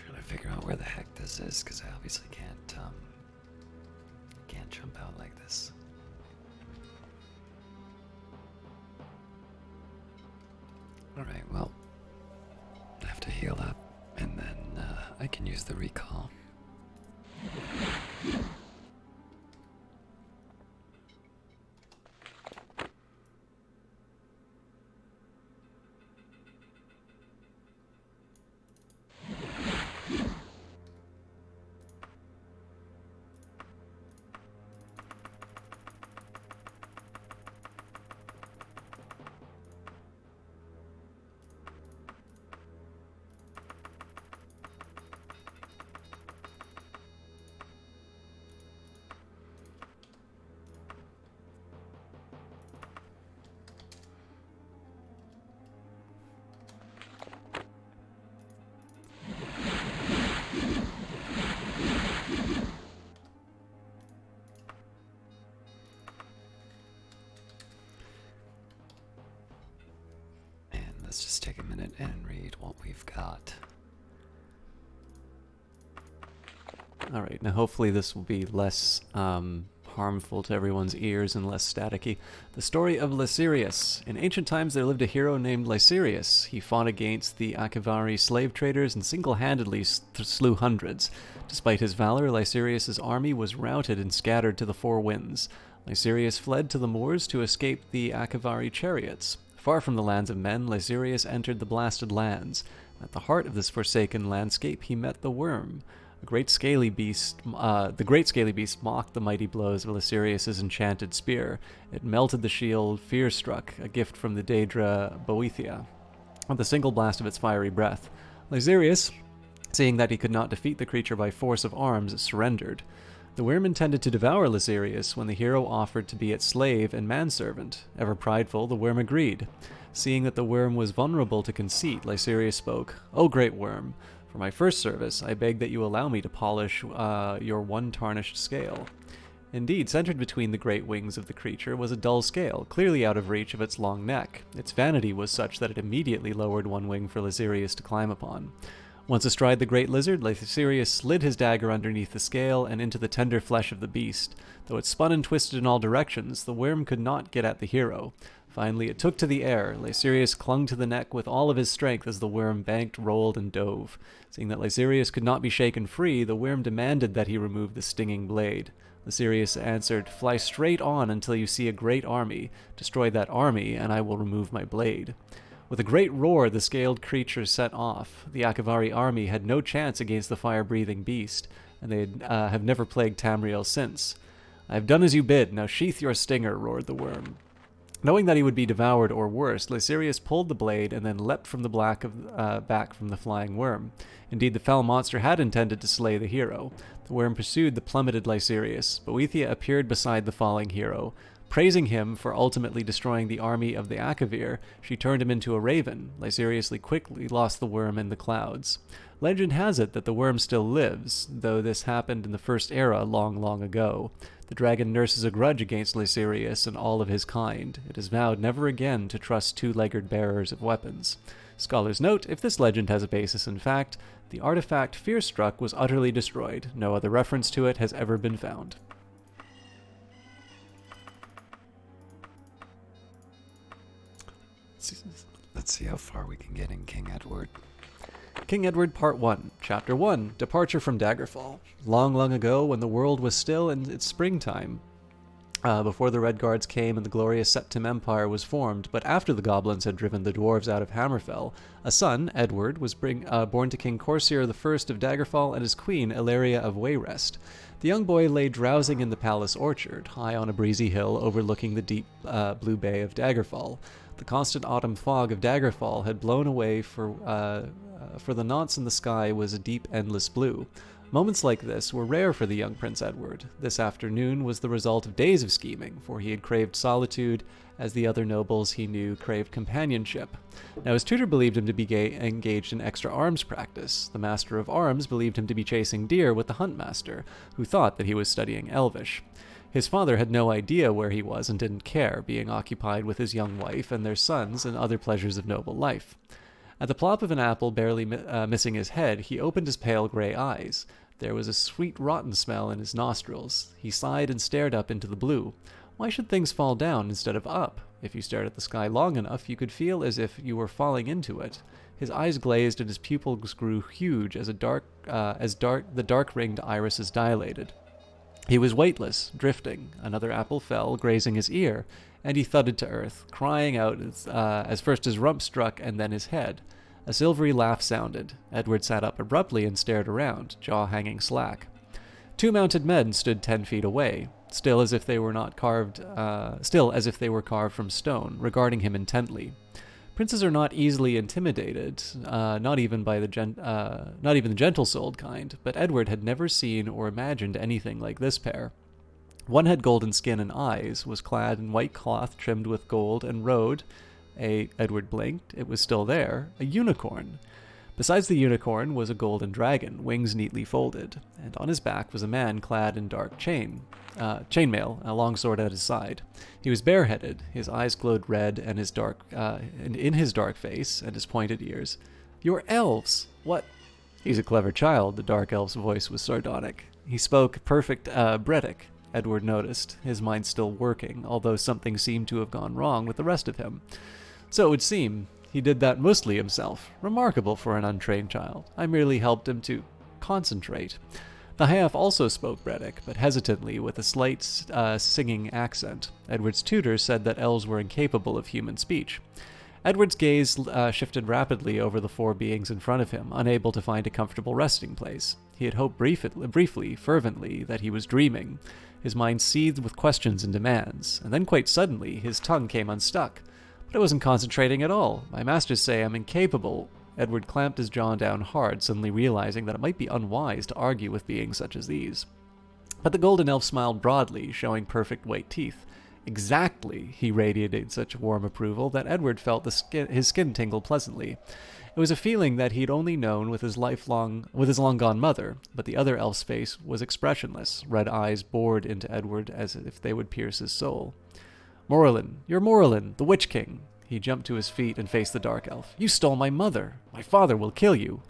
Trying to figure out where the heck this is, because I obviously can't jump out like this. Alright, well, I have to heal up, and then I can use the recall. let's just take a minute and read what we've got. Alright, now hopefully this will be less harmful to everyone's ears and less staticky. The story of Lysirius. In ancient times there lived a hero named Lysirius. He fought against the Akavari slave traders and single-handedly slew hundreds. Despite his valor, Lysirius' army was routed and scattered to the four winds. Lysirius fled to the moors to escape the Akavari chariots. Far from the lands of men, Lysirius entered the blasted lands. At the heart of this forsaken landscape he met the worm. The great scaly beast mocked the mighty blows of Lysirius' enchanted spear. It melted the shield, fear-struck, a gift from the Daedra Boethia, with a single blast of its fiery breath. Lysirius, seeing that he could not defeat the creature by force of arms, surrendered. The worm intended to devour Lysirius when the hero offered to be its slave and manservant. Ever prideful, the worm agreed. Seeing that the worm was vulnerable to conceit, Lysirius spoke, "O great worm, for my first service, I beg that you allow me to polish your one tarnished scale." Indeed, centered between the great wings of the creature was a dull scale, clearly out of reach of its long neck. Its vanity was such that it immediately lowered one wing for Lysirius to climb upon. Once astride the great lizard, Lysirius slid his dagger underneath the scale and into the tender flesh of the beast. Though it spun and twisted in all directions, the worm could not get at the hero. Finally, it took to the air. Lysirius clung to the neck with all of his strength as the worm banked, rolled, and dove. Seeing that Lysirius could not be shaken free, the worm demanded that he remove the stinging blade. Lysirius answered, "Fly straight on until you see a great army. Destroy that army, and I will remove my blade." With a great roar, the scaled creature set off. The Akavari army had no chance against the fire-breathing beast, and they have never plagued Tamriel since. "I have done as you bid, now sheath your stinger," roared the worm. Knowing that he would be devoured or worse, Lysirius pulled the blade and then leapt from the back from the flying worm. Indeed, the fell monster had intended to slay the hero. The worm pursued the plummeted Lysirius. Boethia appeared beside the falling hero. Praising him for ultimately destroying the army of the Akavir, she turned him into a raven. Lysirius quickly lost the worm in the clouds. Legend has it that the worm still lives, though this happened in the First Era long, long ago. The dragon nurses a grudge against Lysirius and all of his kind. It is vowed never again to trust two-legged bearers of weapons. Scholars note, if this legend has a basis in fact, the artifact Fearstruck was utterly destroyed. No other reference to it has ever been found. Let's see how far we can get in King Edward. King Edward Part 1, Chapter 1, Departure from Daggerfall. Long, long ago, when the world was still in its springtime, before the Red Guards came and the glorious Septim Empire was formed, but after the goblins had driven the dwarves out of Hammerfell, a son, Edward, was born to King Corsair I of Daggerfall and his queen, Ilaria of Wayrest. The young boy lay drowsing in the palace orchard, high on a breezy hill overlooking the deep blue bay of Daggerfall. The constant autumn fog of Daggerfall had blown away, for the nonce in the sky was a deep, endless blue. Moments like this were rare for the young Prince Edward. This afternoon was the result of days of scheming, for he had craved solitude, as the other nobles he knew craved companionship. Now his tutor believed him to be engaged in extra arms practice. The master of arms believed him to be chasing deer with the huntmaster, who thought that he was studying Elvish. His father had no idea where he was and didn't care, being occupied with his young wife and their sons and other pleasures of noble life. At the plop of an apple barely missing his head, he opened his pale gray eyes. There was a sweet rotten smell in his nostrils. He sighed and stared up into the blue. Why should things fall down instead of up? If you stared at the sky long enough, you could feel as if you were falling into it. His eyes glazed and his pupils grew huge as the dark-ringed irises dilated. He was weightless, drifting. Another apple fell, grazing his ear, and he thudded to earth, crying out as first his rump struck and then his head. A silvery laugh sounded. Edward sat up abruptly and stared around, jaw hanging slack. Two mounted men stood 10 feet away, still as if they were carved from stone, regarding him intently. Princes are not easily intimidated, not even the gentle-souled kind, but Edward had never seen or imagined anything like this pair. One had golden skin and eyes, was clad in white cloth trimmed with gold, and rode, Edward blinked, it was still there, a unicorn. Besides the unicorn was a golden dragon, wings neatly folded, and on his back was a man clad in dark chainmail, a long sword at his side. He was bareheaded, his eyes glowed red, and in his dark face and his pointed ears. "You're elves! What?" "He's a clever child," the dark elf's voice was sardonic. He spoke perfect Bredic, Edward noticed, his mind still working, although something seemed to have gone wrong with the rest of him. "So it would seem. He did that mostly himself. Remarkable for an untrained child. I merely helped him to concentrate." The high elf also spoke Bredic, but hesitantly, with a slight singing accent. Edward's tutor said that elves were incapable of human speech. Edward's gaze shifted rapidly over the four beings in front of him, unable to find a comfortable resting place. He had hoped briefly, fervently, that he was dreaming. His mind seethed with questions and demands, and then quite suddenly his tongue came unstuck. "But I wasn't concentrating at all. My masters say I'm incapable." Edward clamped his jaw down hard, suddenly realizing that it might be unwise to argue with beings such as these. But the golden elf smiled broadly, showing perfect white teeth. "Exactly," he radiated such warm approval that Edward felt his skin tingle pleasantly. It was a feeling that he'd only known with his long-gone mother, but the other elf's face was expressionless, red eyes bored into Edward as if they would pierce his soul. "Morlin, you're Morlin, the Witch King." He jumped to his feet and faced the dark elf. "You stole my mother. My father will kill you."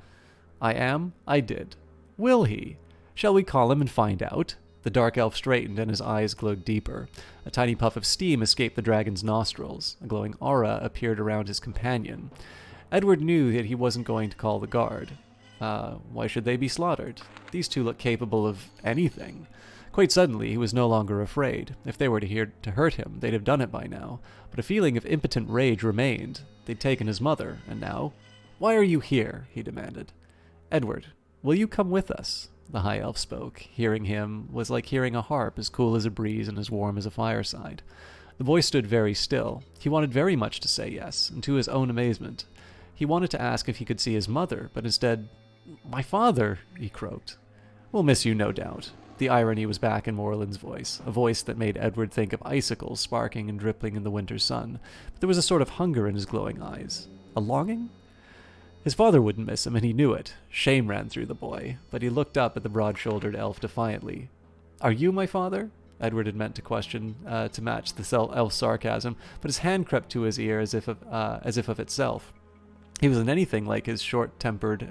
I did." "Will he? Shall we call him and find out?" The dark elf straightened and his eyes glowed deeper. A tiny puff of steam escaped the dragon's nostrils. A glowing aura appeared around his companion. Edward knew that he wasn't going to call the guard. Why should they be slaughtered? These two look capable of anything. Quite suddenly, he was no longer afraid. If they were to hurt him, they'd have done it by now. But a feeling of impotent rage remained. They'd taken his mother, and now? "Why are you here?" he demanded. "Edward, will you come with us?" The high elf spoke. Hearing him was like hearing a harp, as cool as a breeze and as warm as a fireside. The boy stood very still. He wanted very much to say yes, and to his own amazement. He wanted to ask if he could see his mother, but instead, "My father," he croaked. "We'll miss you, no doubt." The irony was back in Morlin's voice, a voice that made Edward think of icicles sparking and dripping in the winter sun. But there was a sort of hunger in his glowing eyes. A longing? His father wouldn't miss him, and he knew it. Shame ran through the boy, but he looked up at the broad-shouldered elf defiantly. "Are you my father?" Edward had meant to question, to match the elf's sarcasm, but his hand crept to his ear as if of itself. He wasn't anything like his short-tempered,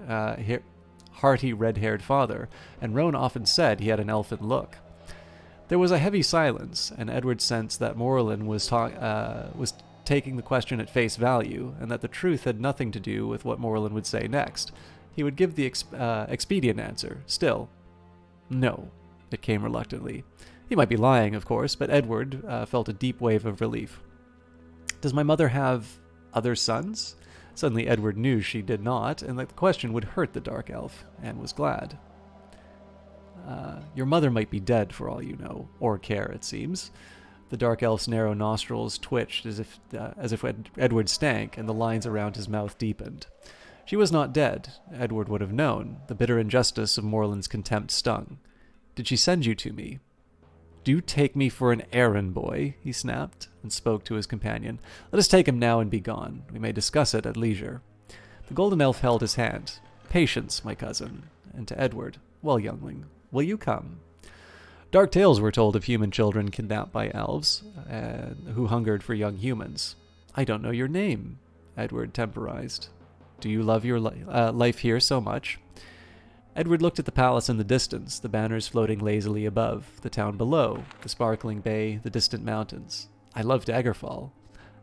hearty red-haired father, and Roan often said he had an elfin look. There was a heavy silence, and Edward sensed that Morlin was taking the question at face value, and that the truth had nothing to do with what Morlin would say next. He would give the expedient answer. Still, "No," it came reluctantly. He might be lying, of course, but Edward felt a deep wave of relief. "Does my mother have other sons?" Suddenly Edward knew she did not, and that the question would hurt the dark elf, and was glad. Your mother might be dead for all you know, or care, it seems." The dark elf's narrow nostrils twitched as if Edward stank, and the lines around his mouth deepened. She was not dead, Edward would have known. The bitter injustice of Morlin's contempt stung. "Did she send you to me?" "Do you take me for an errand boy?" he snapped, and spoke to his companion. "Let us take him now and be gone. We may discuss it at leisure." The golden elf held his hand. "Patience, my cousin." And to Edward, "Well, youngling, will you come?" Dark tales were told of human children kidnapped by elves, who hungered for young humans. "I don't know your name," Edward temporized. "Do you love your life here so much?" Edward looked at the palace in the distance, the banners floating lazily above, the town below, the sparkling bay, the distant mountains. "I love Daggerfall."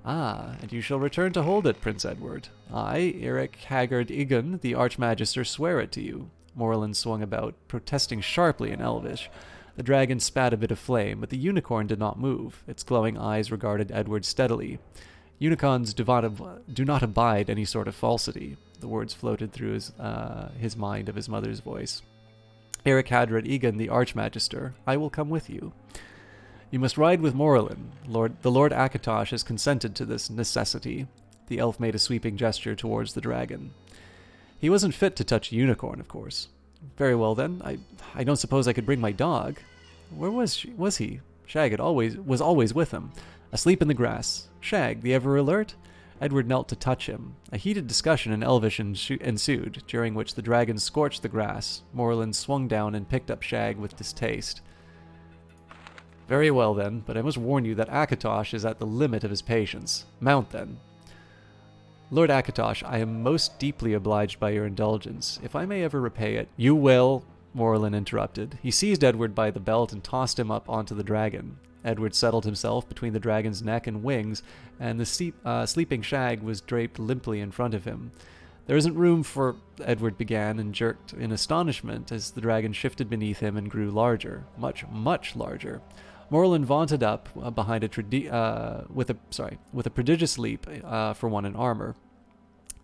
"Ah, and you shall return to hold it, Prince Edward. I, Eric Haggard Egan, the Archmagister, swear it to you." Morlin swung about, protesting sharply in Elvish. The dragon spat a bit of flame, but the unicorn did not move. Its glowing eyes regarded Edward steadily. "Unicorns do not abide any sort of falsity." The words floated through his mind of his mother's voice. "Eric Hadred Egan, the Archmagister, I will come with you." "You must ride with Morlin. The Lord Akatosh has consented to this necessity." The elf made a sweeping gesture towards the dragon. "He wasn't fit to touch a unicorn, of course." "Very well, then. I don't suppose I could bring my dog." "Where was he?" Shag was always with him. "Asleep in the grass. Shag, the ever alert?" Edward knelt to touch him. A heated discussion in Elvish ensued, during which the dragon scorched the grass. Morland swung down and picked up Shag with distaste. Very well then, but I must warn you that Akatosh is at the limit of his patience. Mount then. Lord Akatosh, I am most deeply obliged by your indulgence. If I may ever repay it, you will, Morland interrupted. He seized Edward by the belt and tossed him up onto the dragon. Edward settled himself between the dragon's neck and wings, and the sleeping Shag was draped limply in front of him. There isn't room for... Edward began and jerked in astonishment as the dragon shifted beneath him and grew larger. Much, much larger. Morland vaunted up behind with a prodigious leap for one in armor.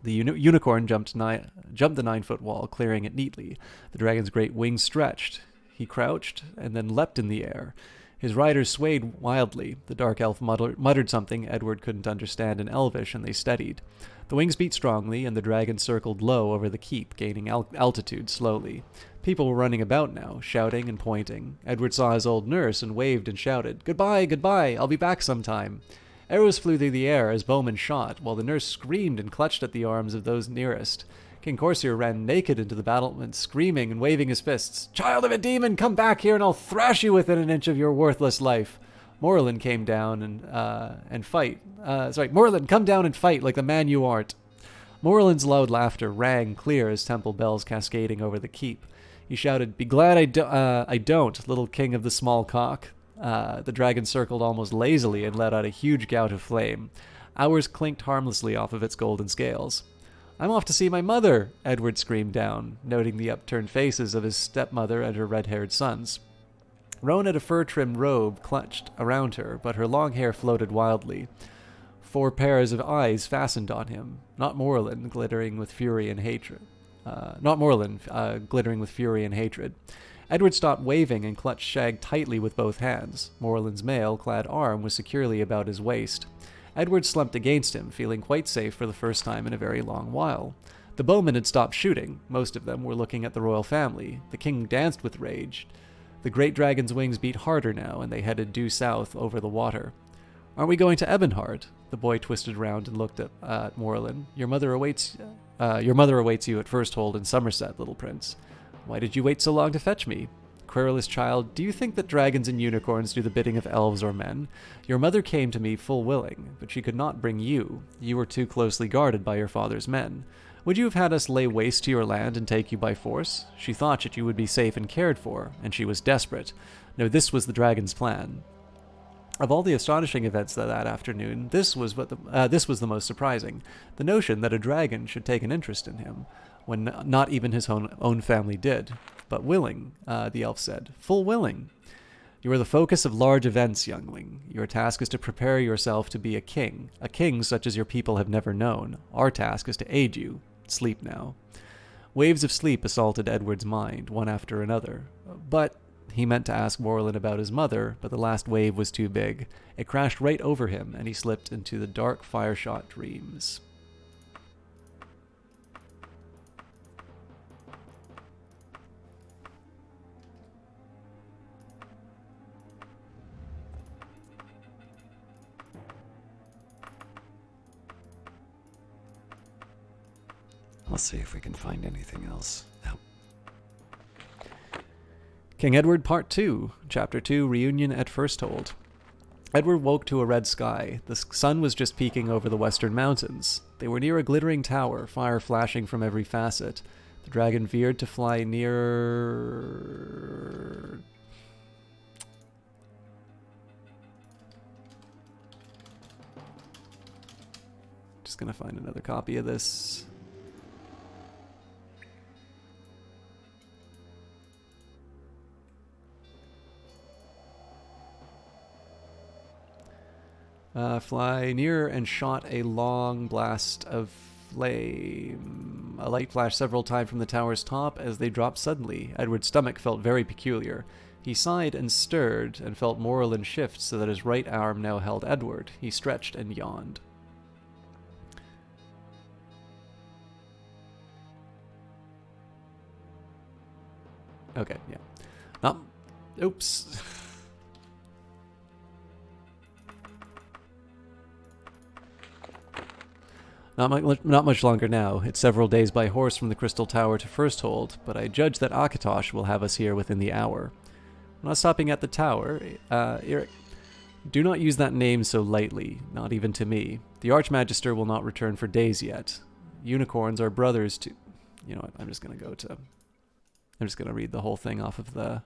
The unicorn jumped the 9-foot wall, clearing it neatly. The dragon's great wings stretched. He crouched and then leapt in the air. His riders swayed wildly. The dark elf muttered something Edward couldn't understand in Elvish, and they steadied. The wings beat strongly, and the dragon circled low over the keep, gaining altitude slowly. People were running about now, shouting and pointing. Edward saw his old nurse and waved and shouted, "Goodbye, goodbye, I'll be back sometime." Arrows flew through the air as bowmen shot, while the nurse screamed and clutched at the arms of those nearest. King Corsair ran naked into the battlement, screaming and waving his fists. "Child of a demon, come back here and I'll thrash you within an inch of your worthless life." Morland came down and fight. Morland, come down and fight like the man you aren't. Morland's loud laughter rang clear as temple bells cascading over the keep. He shouted, "Be glad I don't, little king of the small cock." The dragon circled almost lazily and let out a huge gout of flame. Hours clinked harmlessly off of its golden scales. "I'm off to see my mother," Edward screamed down, noting the upturned faces of his stepmother and her red-haired sons. Roan had a fur-trimmed robe clutched around her, but her long hair floated wildly. 4 pairs of eyes fastened on him, not Morland, glittering with fury and hatred. Edward stopped waving and clutched Shag tightly with both hands. Morland's mail-clad arm was securely about his waist. Edward slumped against him, feeling quite safe for the first time in a very long while. The bowmen had stopped shooting. Most of them were looking at the royal family. The king danced with rage. The great dragon's wings beat harder now, and they headed due south over the water. "Aren't we going to Ebonheart?" The boy twisted round and looked at Morland. Your mother awaits you at Firsthold in Somerset, little prince." "Why did you wait so long to fetch me?" "Querulous child, do you think that dragons and unicorns do the bidding of elves or men? Your mother came to me full willing, but she could not bring you. You were too closely guarded by your father's men. Would you have had us lay waste to your land and take you by force? She thought that you would be safe and cared for, and she was desperate. No, this was the dragon's plan." Of all the astonishing events that afternoon, this was the most surprising. The notion that a dragon should take an interest in him, when not even his own family did. "But willing," the elf said. "Full willing. You are the focus of large events, youngling. Your task is to prepare yourself to be a king such as your people have never known. Our task is to aid you. Sleep now." Waves of sleep assaulted Edward's mind, one after another. But he meant to ask Morland about his mother, but the last wave was too big. It crashed right over him, and he slipped into the dark, fire-shot dreams. Let's see if we can find anything else. Oh. King Edward Part 2, Chapter 2, Reunion at Firsthold. Edward woke to a red sky. The sun was just peeking over the western mountains. They were near a glittering tower, fire flashing from every facet. The dragon veered to fly near... Just gonna find another copy of this. Fly near and shot a long blast of flame. A light flashed several times from the tower's top as they dropped suddenly. Edward's stomach felt very peculiar. He sighed and stirred and felt Morland shift so that his right arm now held Edward. He stretched and yawned. Okay, yeah. Oops. Not much longer now. It's several days by horse from the Crystal Tower to Firsthold, but I judge that Akatosh will have us here within the hour. I'm not stopping at the tower. Eric, do not use that name so lightly, not even to me. The Archmagister will not return for days yet. Unicorns are brothers to... You know what, I'm just going to read the whole thing off of the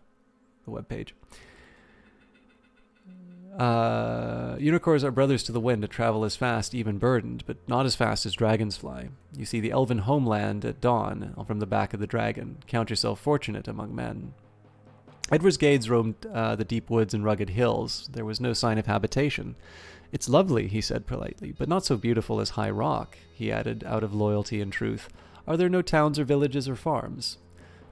webpage. Unicorns are brothers to the wind to travel as fast, even burdened, but not as fast as dragons fly. You see the elven homeland at dawn from the back of the dragon. Count yourself fortunate among men. Edward's gaze roamed the deep woods and rugged hills. There was no sign of habitation. It's lovely, he said politely, but not so beautiful as High Rock, he added out of loyalty and truth. Are there no towns or villages or farms?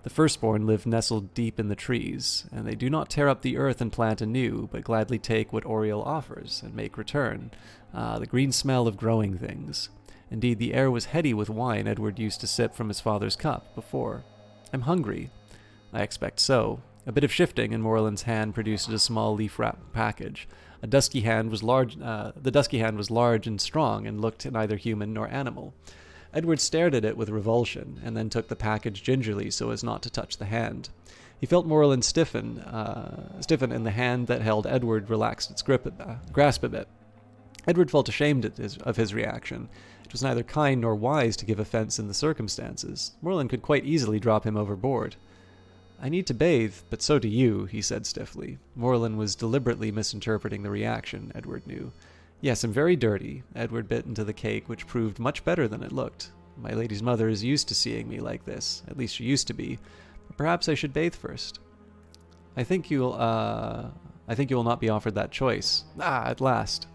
The firstborn live nestled deep in the trees, and they do not tear up the earth and plant anew, but gladly take what Oriel offers and make return, the green smell of growing things. Indeed, the air was heady with wine Edward used to sip from his father's cup before. I'm hungry. I expect so. A bit of shifting, and Morland's hand produced a small leaf-wrapped package. The dusky hand was large and strong, and looked neither human nor animal. Edward stared at it with revulsion, and then took the package gingerly so as not to touch the hand. He felt Morland stiffen, and the hand that held Edward relaxed its grasp a bit. Edward felt ashamed of his reaction. It was neither kind nor wise to give offense in the circumstances. Morland could quite easily drop him overboard. I need to bathe, but so do you, he said stiffly. Morland was deliberately misinterpreting the reaction, Edward knew. Yes, I'm very dirty. Edward bit into the cake, which proved much better than it looked. My lady's mother is used to seeing me like this. At least she used to be. But perhaps I should bathe first. I think you will not be offered that choice. At last.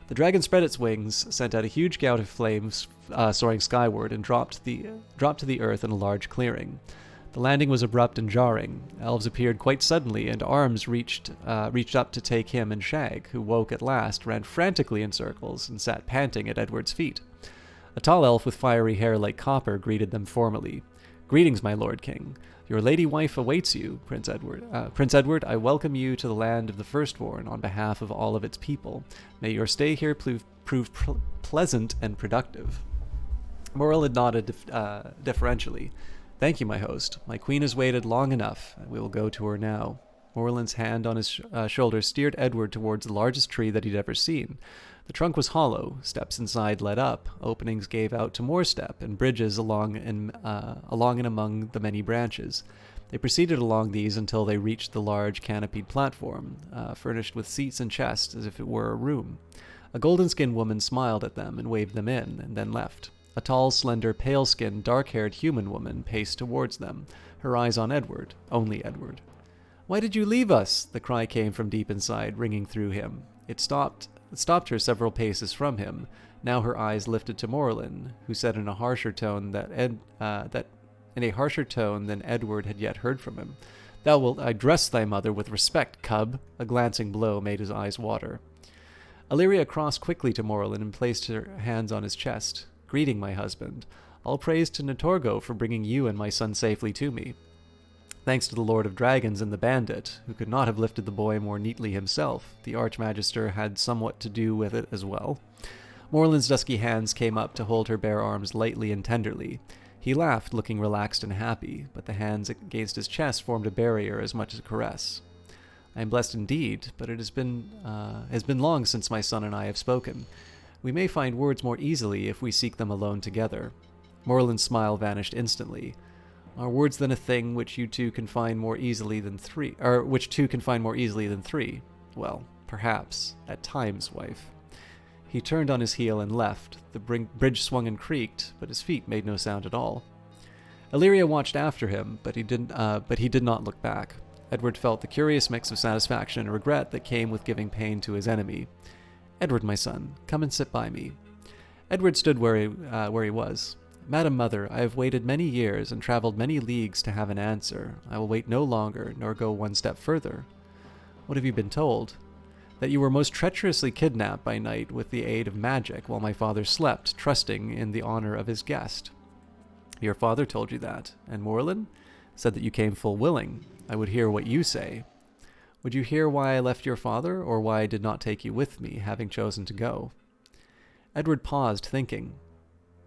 The dragon spread its wings, sent out a huge gout of flames soaring skyward, and dropped to the earth in a large clearing. The landing was abrupt and jarring. Elves appeared quite suddenly, and arms reached up to take him and Shag, who woke at last, ran frantically in circles, and sat panting at Edward's feet. A tall elf with fiery hair like copper greeted them formally. Greetings, my lord king. Your lady wife awaits you, Prince Edward. Prince Edward, I welcome you to the land of the firstborn on behalf of all of its people. May your stay here prove pleasant and productive. Morland nodded deferentially. Thank you, my host. My queen has waited long enough, and we will go to her now. Morland's hand on his shoulder steered Edward towards the largest tree that he'd ever seen. The trunk was hollow. Steps inside led up. Openings gave out to more step, and bridges along and among the many branches. They proceeded along these until they reached the large canopied platform, furnished with seats and chests as if it were a room. A golden-skinned woman smiled at them and waved them in, and then left. A tall, slender, pale-skinned, dark-haired human woman paced towards them, her eyes on Edward, only Edward. Why did you leave us? The cry came from deep inside, ringing through him. It stopped her several paces from him. Now her eyes lifted to Morland, who said in a harsher tone than Edward had yet heard from him, "Thou wilt address thy mother with respect, cub." A glancing blow made his eyes water. Illyria crossed quickly to Morland and placed her hands on his chest. Greeting, my husband. All praise to Netorgo for bringing you and my son safely to me. Thanks to the Lord of Dragons and the bandit, who could not have lifted the boy more neatly himself. The Archmagister had somewhat to do with it as well. Morland's dusky hands came up to hold her bare arms lightly and tenderly. He laughed, looking relaxed and happy, but the hands against his chest formed a barrier as much as a caress. I am blessed indeed, but it has been long since my son and I have spoken. We may find words more easily if we seek them alone together. Morland's smile vanished instantly. Are words then a thing which you two can find more easily than three? Or which two can find more easily than three? Well, perhaps. At times, wife. He turned on his heel and left. The bridge swung and creaked, but his feet made no sound at all. Illyria watched after him, but he did not look back. Edward felt the curious mix of satisfaction and regret that came with giving pain to his enemy. Edward, my son, come and sit by me. Edward stood where he was. Madam Mother, I have waited many years and traveled many leagues to have an answer. I will wait no longer, nor go one step further. What have you been told? That you were most treacherously kidnapped by night with the aid of magic while my father slept, trusting in the honor of his guest. Your father told you that, and Morland said that you came full willing. I would hear what you say. Would you hear why I left your father, or why I did not take you with me, having chosen to go? Edward paused, thinking.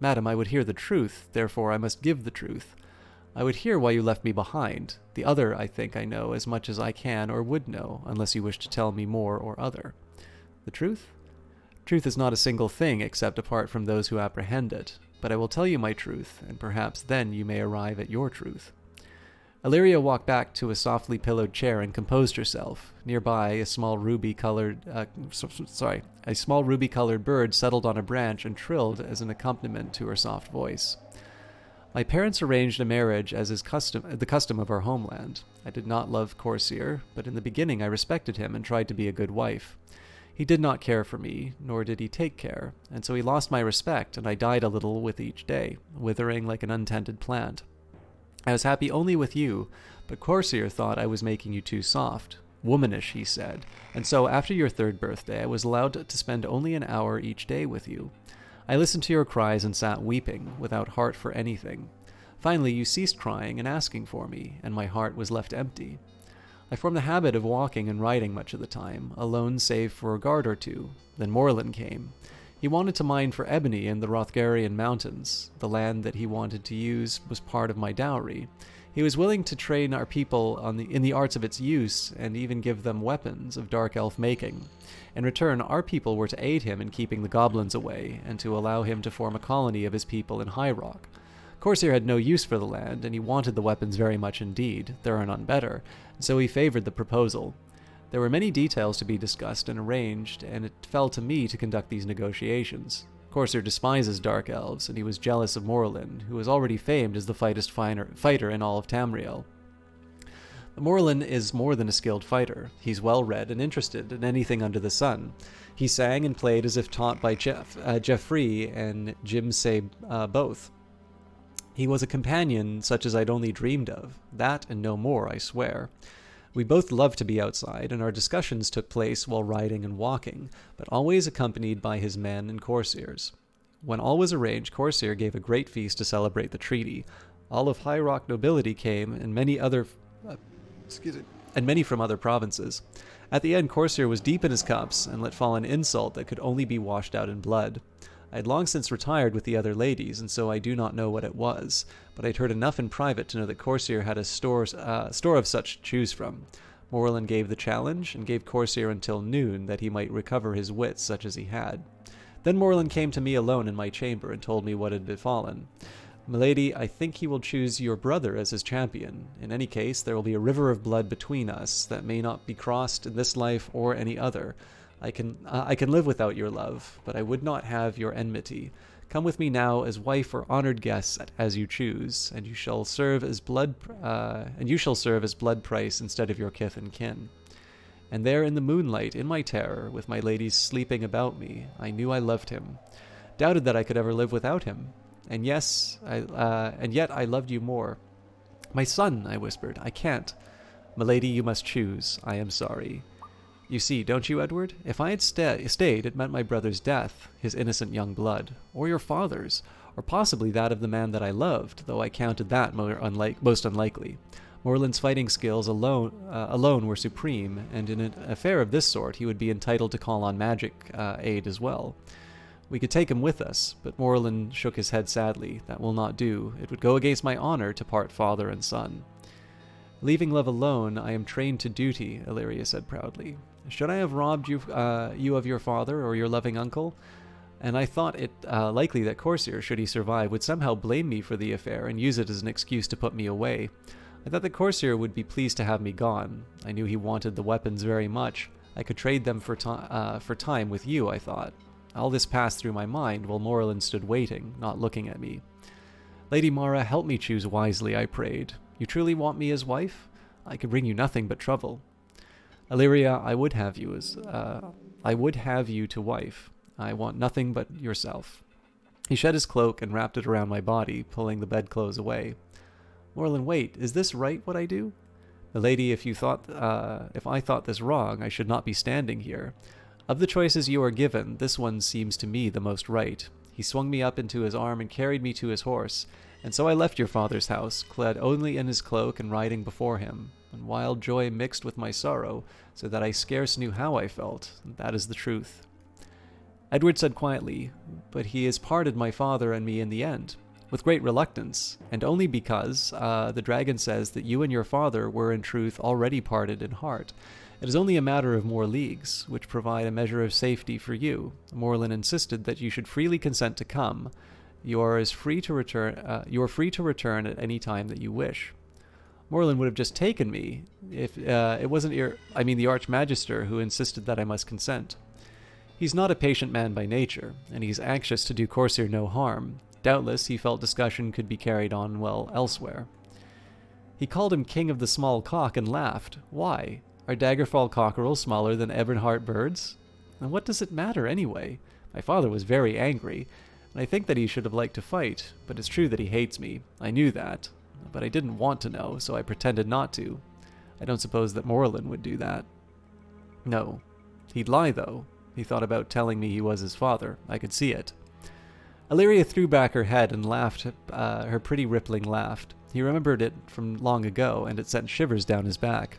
Madam, I would hear the truth, therefore I must give the truth. I would hear why you left me behind. The other, I think I know as much as I can or would know, unless you wish to tell me more or other. The truth? Truth is not a single thing except apart from those who apprehend it, but I will tell you my truth, and perhaps then you may arrive at your truth. Illyria walked back to a softly pillowed chair and composed herself. Nearby, a small ruby-colored bird settled on a branch and trilled as an accompaniment to her soft voice. My parents arranged a marriage as is the custom of our homeland. I did not love Corsair, but in the beginning I respected him and tried to be a good wife. He did not care for me, nor did he take care, and so he lost my respect, and I died a little with each day, withering like an untended plant. I was happy only with you, but Corsair thought I was making you too soft. Womanish, he said, and so after your 3rd birthday I was allowed to spend only an hour each day with you. I listened to your cries and sat weeping, without heart for anything. Finally you ceased crying and asking for me, and my heart was left empty. I formed the habit of walking and riding much of the time, alone save for a guard or two. Then Morlin came. He wanted to mine for ebony in the Rothgarian mountains. The land that he wanted to use was part of my dowry. He was willing to train our people in the arts of its use, and even give them weapons of dark elf making. In return, our people were to aid him in keeping the goblins away, and to allow him to form a colony of his people in High Rock. Corsair had no use for the land, and he wanted the weapons very much indeed. There are none better, and so he favored the proposal. There were many details to be discussed and arranged, and it fell to me to conduct these negotiations. Corsair despises dark elves, and he was jealous of Morlin, who was already famed as the fightest fighter in all of Tamriel. But Morlin is more than a skilled fighter. He's well-read and interested in anything under the sun. He sang and played as if taught by Geoffrey and Jim Say both. He was a companion such as I'd only dreamed of. That and no more, I swear. We both loved to be outside, and our discussions took place while riding and walking, but always accompanied by his men and Corsairs. When all was arranged, Corsair gave a great feast to celebrate the treaty. All of High Rock nobility came, and many from other provinces. At the end, Corsair was deep in his cups, and let fall an insult that could only be washed out in blood. I had long since retired with the other ladies, and so I do not know what it was, but I'd heard enough in private to know that Corsair had a store of such to choose from. Morlin gave the challenge, and gave Corsair until noon, that he might recover his wits such as he had. Then Morlin came to me alone in my chamber, and told me what had befallen. Milady, I think he will choose your brother as his champion. In any case, there will be a river of blood between us, that may not be crossed in this life or any other. I can live without your love, but I would not have your enmity. Come with me now as wife or honored guest, as you choose, and you shall serve as blood price instead of your kith and kin. And there in the moonlight, in my terror, with my ladies sleeping about me, I knew I loved him, doubted that I could ever live without him, and yet I loved you more. My son, I whispered, I can't. Milady, you must choose. I am sorry. You see, don't you, Edward? If I had stayed, it meant my brother's death, his innocent young blood, or your father's, or possibly that of the man that I loved, though I counted that most unlikely. Morlin's fighting skills alone were supreme, and in an affair of this sort he would be entitled to call on magic aid as well. We could take him with us, but Morlin shook his head sadly. That will not do. It would go against my honor to part father and son. Leaving love alone, I am trained to duty, Illyria said proudly. Should I have robbed you of your father or your loving uncle? And I thought it likely that Corsair, should he survive, would somehow blame me for the affair and use it as an excuse to put me away. I thought that Corsair would be pleased to have me gone. I knew he wanted the weapons very much. I could trade them for time with you, I thought. All this passed through my mind while Morlin stood waiting, not looking at me. Lady Mara, help me choose wisely, I prayed. You truly want me as wife? I could bring you nothing but trouble. Illyria, I would have you to wife. I want nothing but yourself. He shed his cloak and wrapped it around my body, pulling the bedclothes away. Morlin, wait, is this right what I do? Milady, if I thought this wrong, I should not be standing here. Of the choices you are given, this one seems to me the most right. He swung me up into his arm and carried me to his horse, and so I left your father's house, clad only in his cloak and riding before him, and wild joy mixed with my sorrow, so that I scarce knew how I felt, and that is the truth. Edward said quietly, "But he has parted my father and me in the end, with great reluctance, and only because the dragon says that you and your father were in truth already parted in heart. It is only a matter of more leagues, which provide a measure of safety for you. Morlin insisted that you should freely consent to come. You are free to return. You are free to return at any time that you wish." Morlin would have just taken me if it wasn't the Archmagister who insisted that I must consent. He's not a patient man by nature, and he's anxious to do Corsair no harm. Doubtless, he felt discussion could be carried on well elsewhere. He called him King of the Small Cock and laughed. Why? Are Daggerfall cockerels smaller than Ebonheart birds? And what does it matter anyway? My father was very angry, and I think that he should have liked to fight, but it's true that he hates me. I knew that, but I didn't want to know, so I pretended not to. I don't suppose that Morlin would do that. No. He'd lie, though. He thought about telling me he was his father. I could see it. Illyria threw back her head and laughed, her pretty rippling laugh. He remembered it from long ago, and it sent shivers down his back.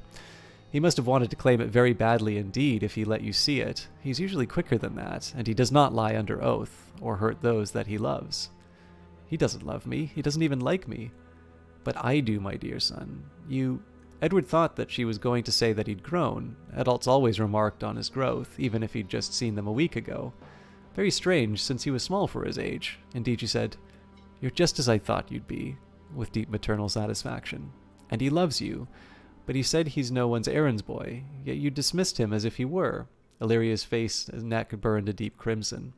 He must have wanted to claim it very badly indeed if he let you see it. He's usually quicker than that, and he does not lie under oath, or hurt those that he loves. He doesn't love me. He doesn't even like me. But I do, my dear son. Edward thought that she was going to say that he'd grown. Adults always remarked on his growth, even if he'd just seen them a week ago. Very strange, since he was small for his age. Indeed, she said, "You're just as I thought you'd be," with deep maternal satisfaction. "And he loves you. But he said he's no one's errands boy, yet you dismissed him as if he were." Illyria's face and neck burned a deep crimson.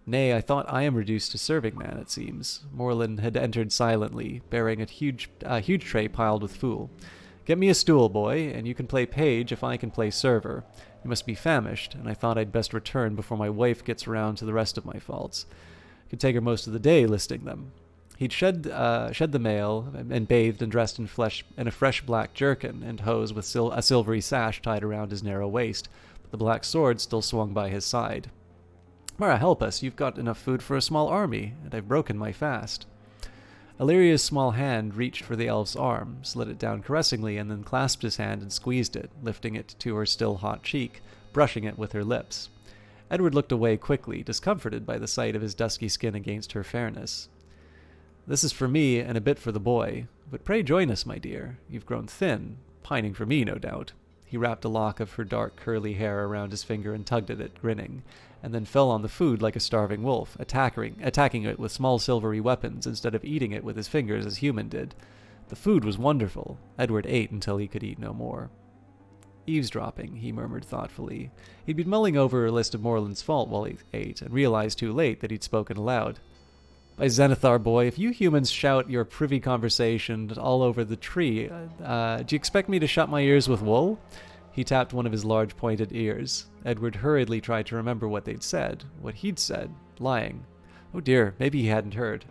"Nay, I thought I am reduced to serving man, it seems." Morlin had entered silently, bearing a huge tray piled with food. "Get me a stool, boy, and you can play page if I can play server. You must be famished, and I thought I'd best return before my wife gets around to the rest of my faults. Could take her most of the day listing them." He'd shed the mail and bathed and dressed in a fresh black jerkin and hose with a silvery sash tied around his narrow waist, but the black sword still swung by his side. "Mara, help us. You've got enough food for a small army, and I've broken my fast." Illyria's small hand reached for the elf's arm, slid it down caressingly, and then clasped his hand and squeezed it, lifting it to her still hot cheek, brushing it with her lips. Edward looked away quickly, discomforted by the sight of his dusky skin against her fairness. "This is for me and a bit for the boy, but pray join us, my dear. You've grown thin, pining for me, no doubt." He wrapped a lock of her dark curly hair around his finger and tugged at it, grinning, and then fell on the food like a starving wolf, attacking it with small silvery weapons instead of eating it with his fingers as human did. The food was wonderful. Edward ate until he could eat no more. "Eavesdropping," he murmured thoughtfully. He'd been mulling over a list of Morlin's fault while he ate, and realized too late that he'd spoken aloud. "By Zenithar, boy, if you humans shout your privy conversation all over the tree, do you expect me to shut my ears with wool?" He tapped one of his large pointed ears. Edward hurriedly tried to remember what they'd said, what he'd said, lying. Oh dear, maybe he hadn't heard.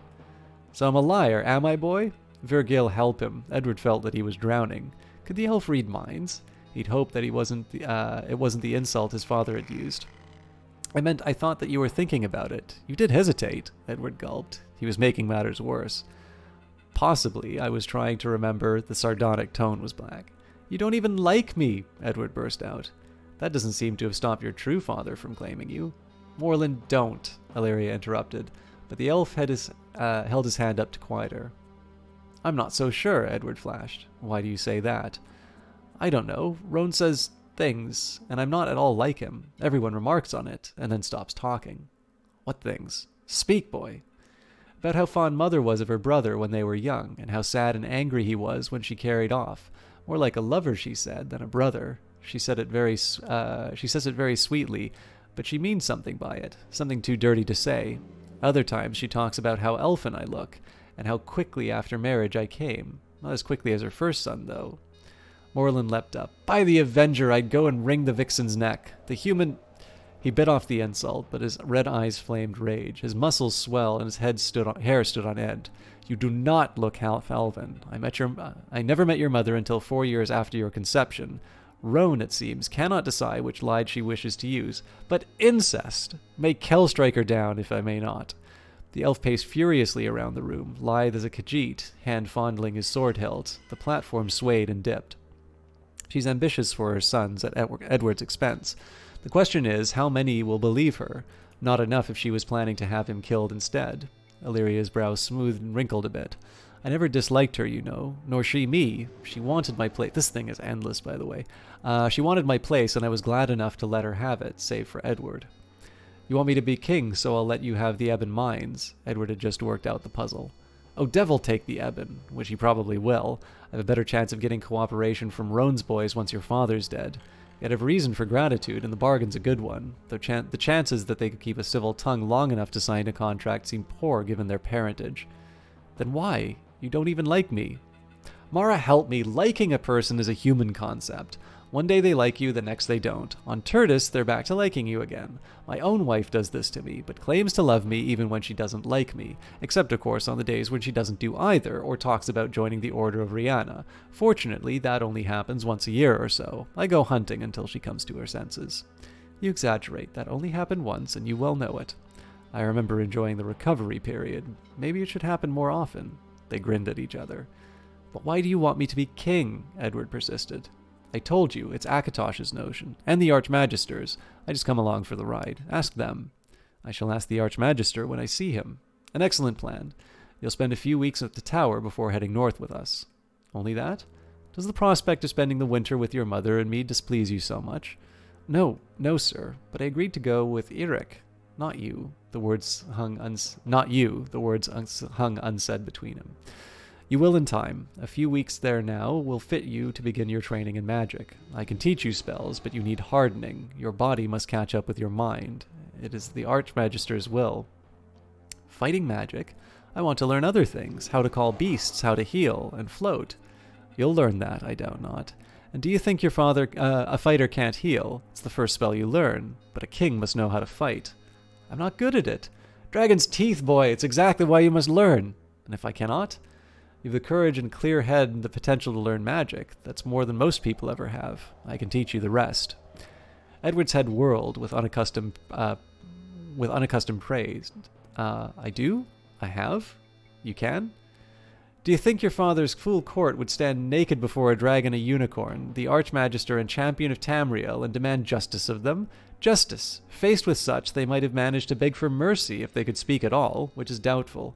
"So I'm a liar, am I, boy?" Virgil help him. Edward felt that he was drowning. Could the elf read minds? He'd hoped that it wasn't the insult his father had used. I thought that you were thinking about it. You did hesitate," Edward gulped. He was making matters worse. "Possibly I was trying to remember." The sardonic tone was black. "You don't even like me," Edward burst out. "That doesn't seem to have stopped your true father from claiming you." "Morlin, don't," Illyria interrupted, but the elf held his hand up to quiet her. "I'm not so sure," Edward flashed. "Why do you say that?" "I don't know. Roan says things, and I'm not at all like him. Everyone remarks on it, and then stops talking." "What things? Speak, boy." "About how fond Mother was of her brother when they were young, and how sad and angry he was when she carried off. More like a lover, she said, than a brother. She says it very sweetly, but she means something by it, something too dirty to say. Other times she talks about how elfin I look, and how quickly after marriage I came. Not as quickly as her first son, though." Morlin leapt up. "By the Avenger, I'd go and wring the vixen's neck. The human—" He bit off the insult, but his red eyes flamed rage. His muscles swelled, and his hair stood on end. "You do not look half elven. I never met your mother until 4 years after your conception. Roan, it seems, cannot decide which lie she wishes to use. But incest! May Kel strike her down, if I may not." The elf paced furiously around the room, lithe as a Khajiit, hand fondling his sword hilt. The platform swayed and dipped. "She's ambitious for her sons at Edward's expense. The question is, how many will believe her? Not enough if she was planning to have him killed instead. Illyria's brow smoothed and wrinkled a bit. I never disliked her, you know, nor she me. She wanted my place. This thing is endless, by the way. She wanted my place, and I was glad enough to let her have it, save for Edward. You want me to be king, so I'll let you have the Ebon mines. Edward had just worked out the puzzle. Oh, devil take the Ebon, which he probably will. I have a better chance of getting cooperation from Roan's boys once your father's dead. Yet have reason for gratitude, and the bargain's a good one, though the chances that they could keep a civil tongue long enough to sign a contract seem poor given their parentage. Then why? You don't even like me. Mara, help me. Liking a person is a human concept. One day they like you, the next they don't. On Tertis, they're back to liking you again. My own wife does this to me, but claims to love me even when she doesn't like me, except of course on the days when she doesn't do either, or talks about joining the Order of Rihanna. Fortunately, that only happens once a year or so. I go hunting until she comes to her senses. You exaggerate. That only happened once, and you well know it. I remember enjoying the recovery period. Maybe it should happen more often. They grinned at each other. But why do you want me to be king? Edward persisted. I told you, it's Akatosh's notion, and the Archmagister's. I just come along for the ride. Ask them. I shall ask the Archmagister when I see him. An excellent plan. You'll spend a few weeks at the tower before heading north with us. Only that? Does the prospect of spending the winter with your mother and me displease you so much? No, sir, but I agreed to go with Eric. Not you. The words hung unsaid between him. You will in time. A few weeks there now will fit you to begin your training in magic. I can teach you spells, but you need hardening. Your body must catch up with your mind. It is the Archmagister's will. Fighting magic? I want to learn other things. How to call beasts, how to heal, and float. You'll learn that, I doubt not. And do you think your father, a fighter can't heal? It's the first spell you learn, but a king must know how to fight. I'm not good at it. Dragon's teeth, boy, it's exactly why you must learn. And if I cannot? You've the courage and clear head and the potential to learn magic. That's more than most people ever have. I can teach you the rest. Edward's head whirled with unaccustomed praise. I do? I have? You can? Do you think your father's fool court would stand naked before a dragon, a unicorn, the Archmagister and champion of Tamriel, and demand justice of them? Justice! Faced with such, they might have managed to beg for mercy if they could speak at all, which is doubtful.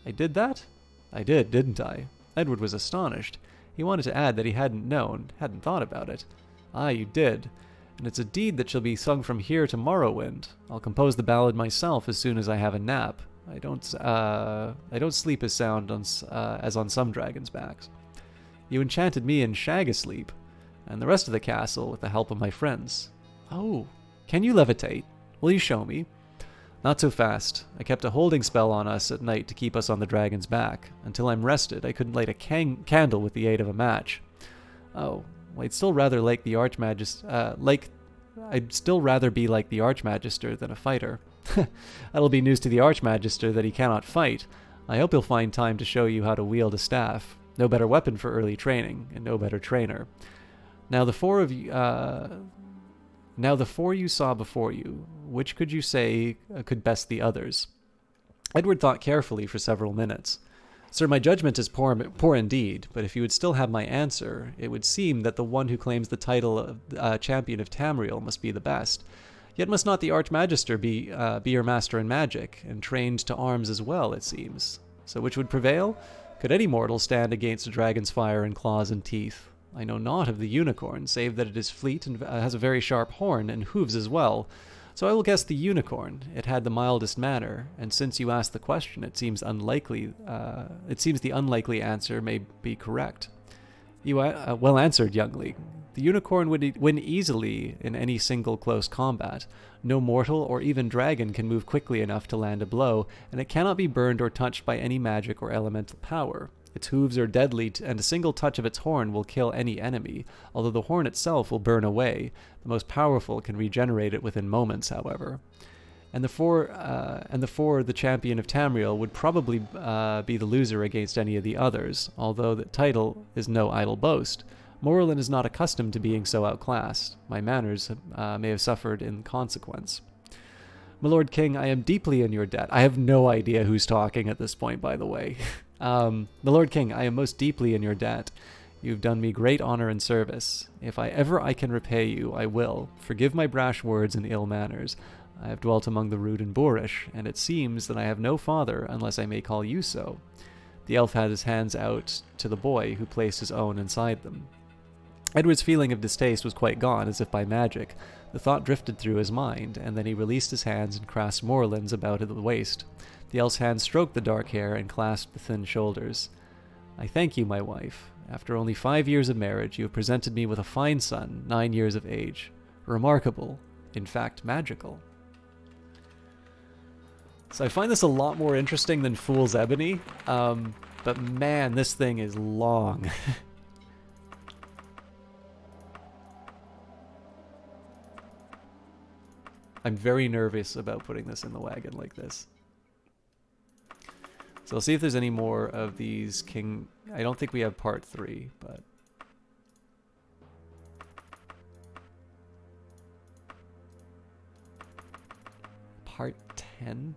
I did that? I did, didn't I? Edward was astonished. He wanted to add that he hadn't known, hadn't thought about it. Ah, you did. And it's a deed that shall be sung from here to Morrowind. I'll compose the ballad myself as soon as I have a nap. I don't sleep as sound as on some dragons' backs. You enchanted me in shag asleep, and the rest of the castle with the help of my friends. Oh, can you levitate? Will you show me? Not so fast. I kept a holding spell on us at night to keep us on the dragon's back. Until I'm rested, I couldn't light a candle with the aid of a match. Oh, well, I'd still rather I'd still rather be like the Archmagister than a fighter. That'll be news to the Archmagister that he cannot fight. I hope he'll find time to show you how to wield a staff. No better weapon for early training, and no better trainer. Now the four you saw before you, which could you say could best the others? Edward thought carefully for several minutes. Sir, my judgment is poor indeed, but if you would still have my answer, it would seem that the one who claims the title of champion of Tamriel must be the best. Yet must not the Archmagister be your master in magic, and trained to arms as well, it seems? So which would prevail? Could any mortal stand against a dragon's fire and claws and teeth? I know naught of the unicorn, save that it is fleet and has a very sharp horn, and hooves as well. So I will guess the unicorn. It had the mildest manner, and since you asked the question, it seems the unlikely answer may be correct. You well answered, youngling. The unicorn would win easily in any single close combat. No mortal or even dragon can move quickly enough to land a blow, and it cannot be burned or touched by any magic or elemental power. Its hooves are deadly, and a single touch of its horn will kill any enemy, although the horn itself will burn away. The most powerful can regenerate it within moments, however. And the champion of Tamriel would probably be the loser against any of the others, although the title is no idle boast. Morrowind is not accustomed to being so outclassed. My manners may have suffered in consequence. My Lord King, I am deeply in your debt. I have no idea who's talking at this point, by the way. My Lord King, I am most deeply in your debt. You've done me great honor and service. If I can repay you, I will. Forgive my brash words and ill manners. I have dwelt among the rude and boorish, and it seems that I have no father unless I may call you so. The elf had his hands out to the boy, who placed his own inside them. Edward's feeling of distaste was quite gone, as if by magic. The thought drifted through his mind, and then he released his hands and grasped Moreland's about the waist. The elf's hand stroked the dark hair and clasped the thin shoulders. I thank you, my wife. After only 5 years of marriage, you have presented me with a fine son, 9 years of age. Remarkable. In fact, magical. So I find this a lot more interesting than Fool's Ebony, but man, this thing is long. I'm very nervous about putting this in the wagon like this. So I'll see if there's any more of these king... I don't think we have part 3, but... Part 10?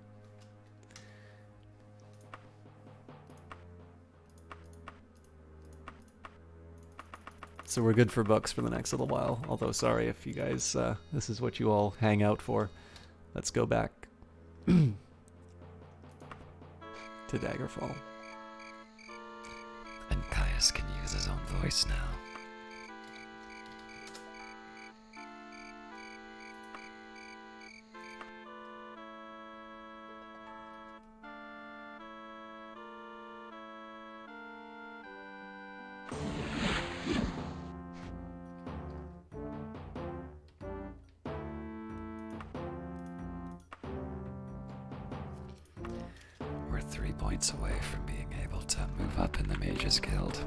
So we're good for books for the next little while. Although, sorry if you guys, this is what you all hang out for. Let's go back to Daggerfall. And Caius can use his own voice now. We're 3 points away from being able to move up in the Mages Guild.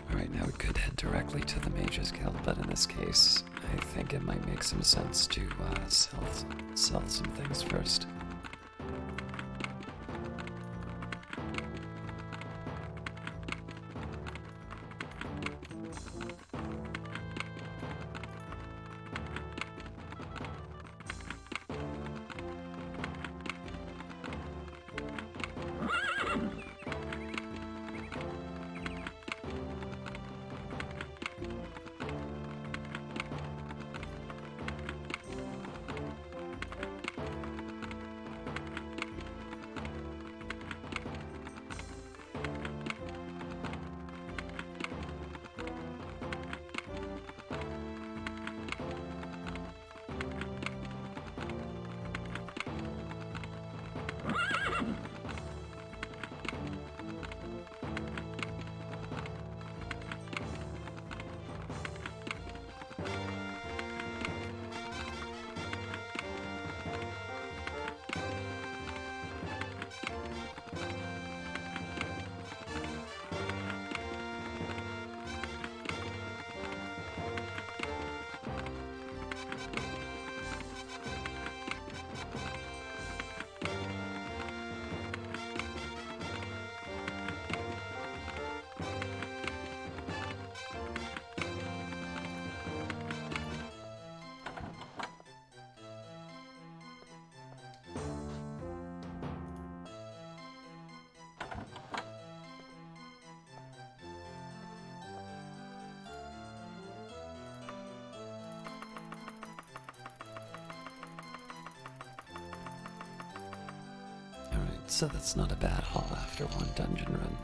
Alright, now we could head directly to the Mages Guild, but in this case, I think it might make some sense to sell some things first. So that's not a bad haul after one dungeon run.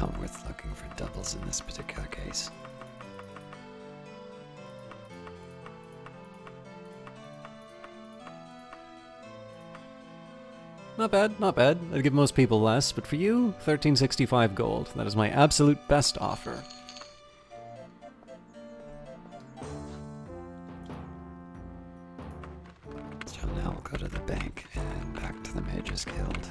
not worth looking for doubles in this particular case. Not bad, not bad. I'd give most people less, but for you, 1365 gold. That is my absolute best offer. So now we'll go to the bank and back to the Mages Guild.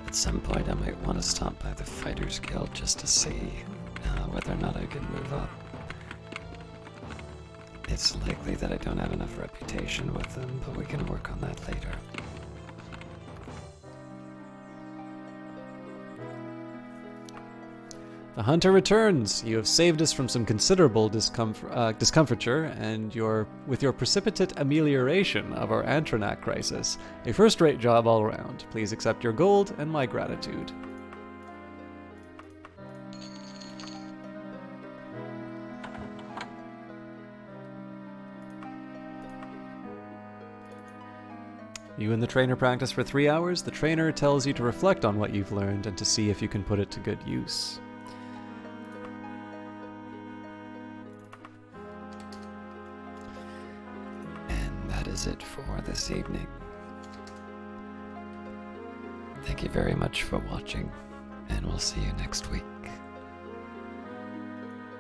At some point I might want to stop by the Fighters Guild just to see whether or not I can move up. It's likely that I don't have enough reputation with them, but we can work on that later. The hunter returns. You have saved us from some considerable discomfiture, and with your precipitate amelioration of our Antronac crisis. A first-rate job all around. Please accept your gold and my gratitude. You and the trainer practice for 3 hours. The trainer tells you to reflect on what you've learned and to see if you can put it to good use. Is it for this evening. Thank you very much for watching, and we'll see you next week.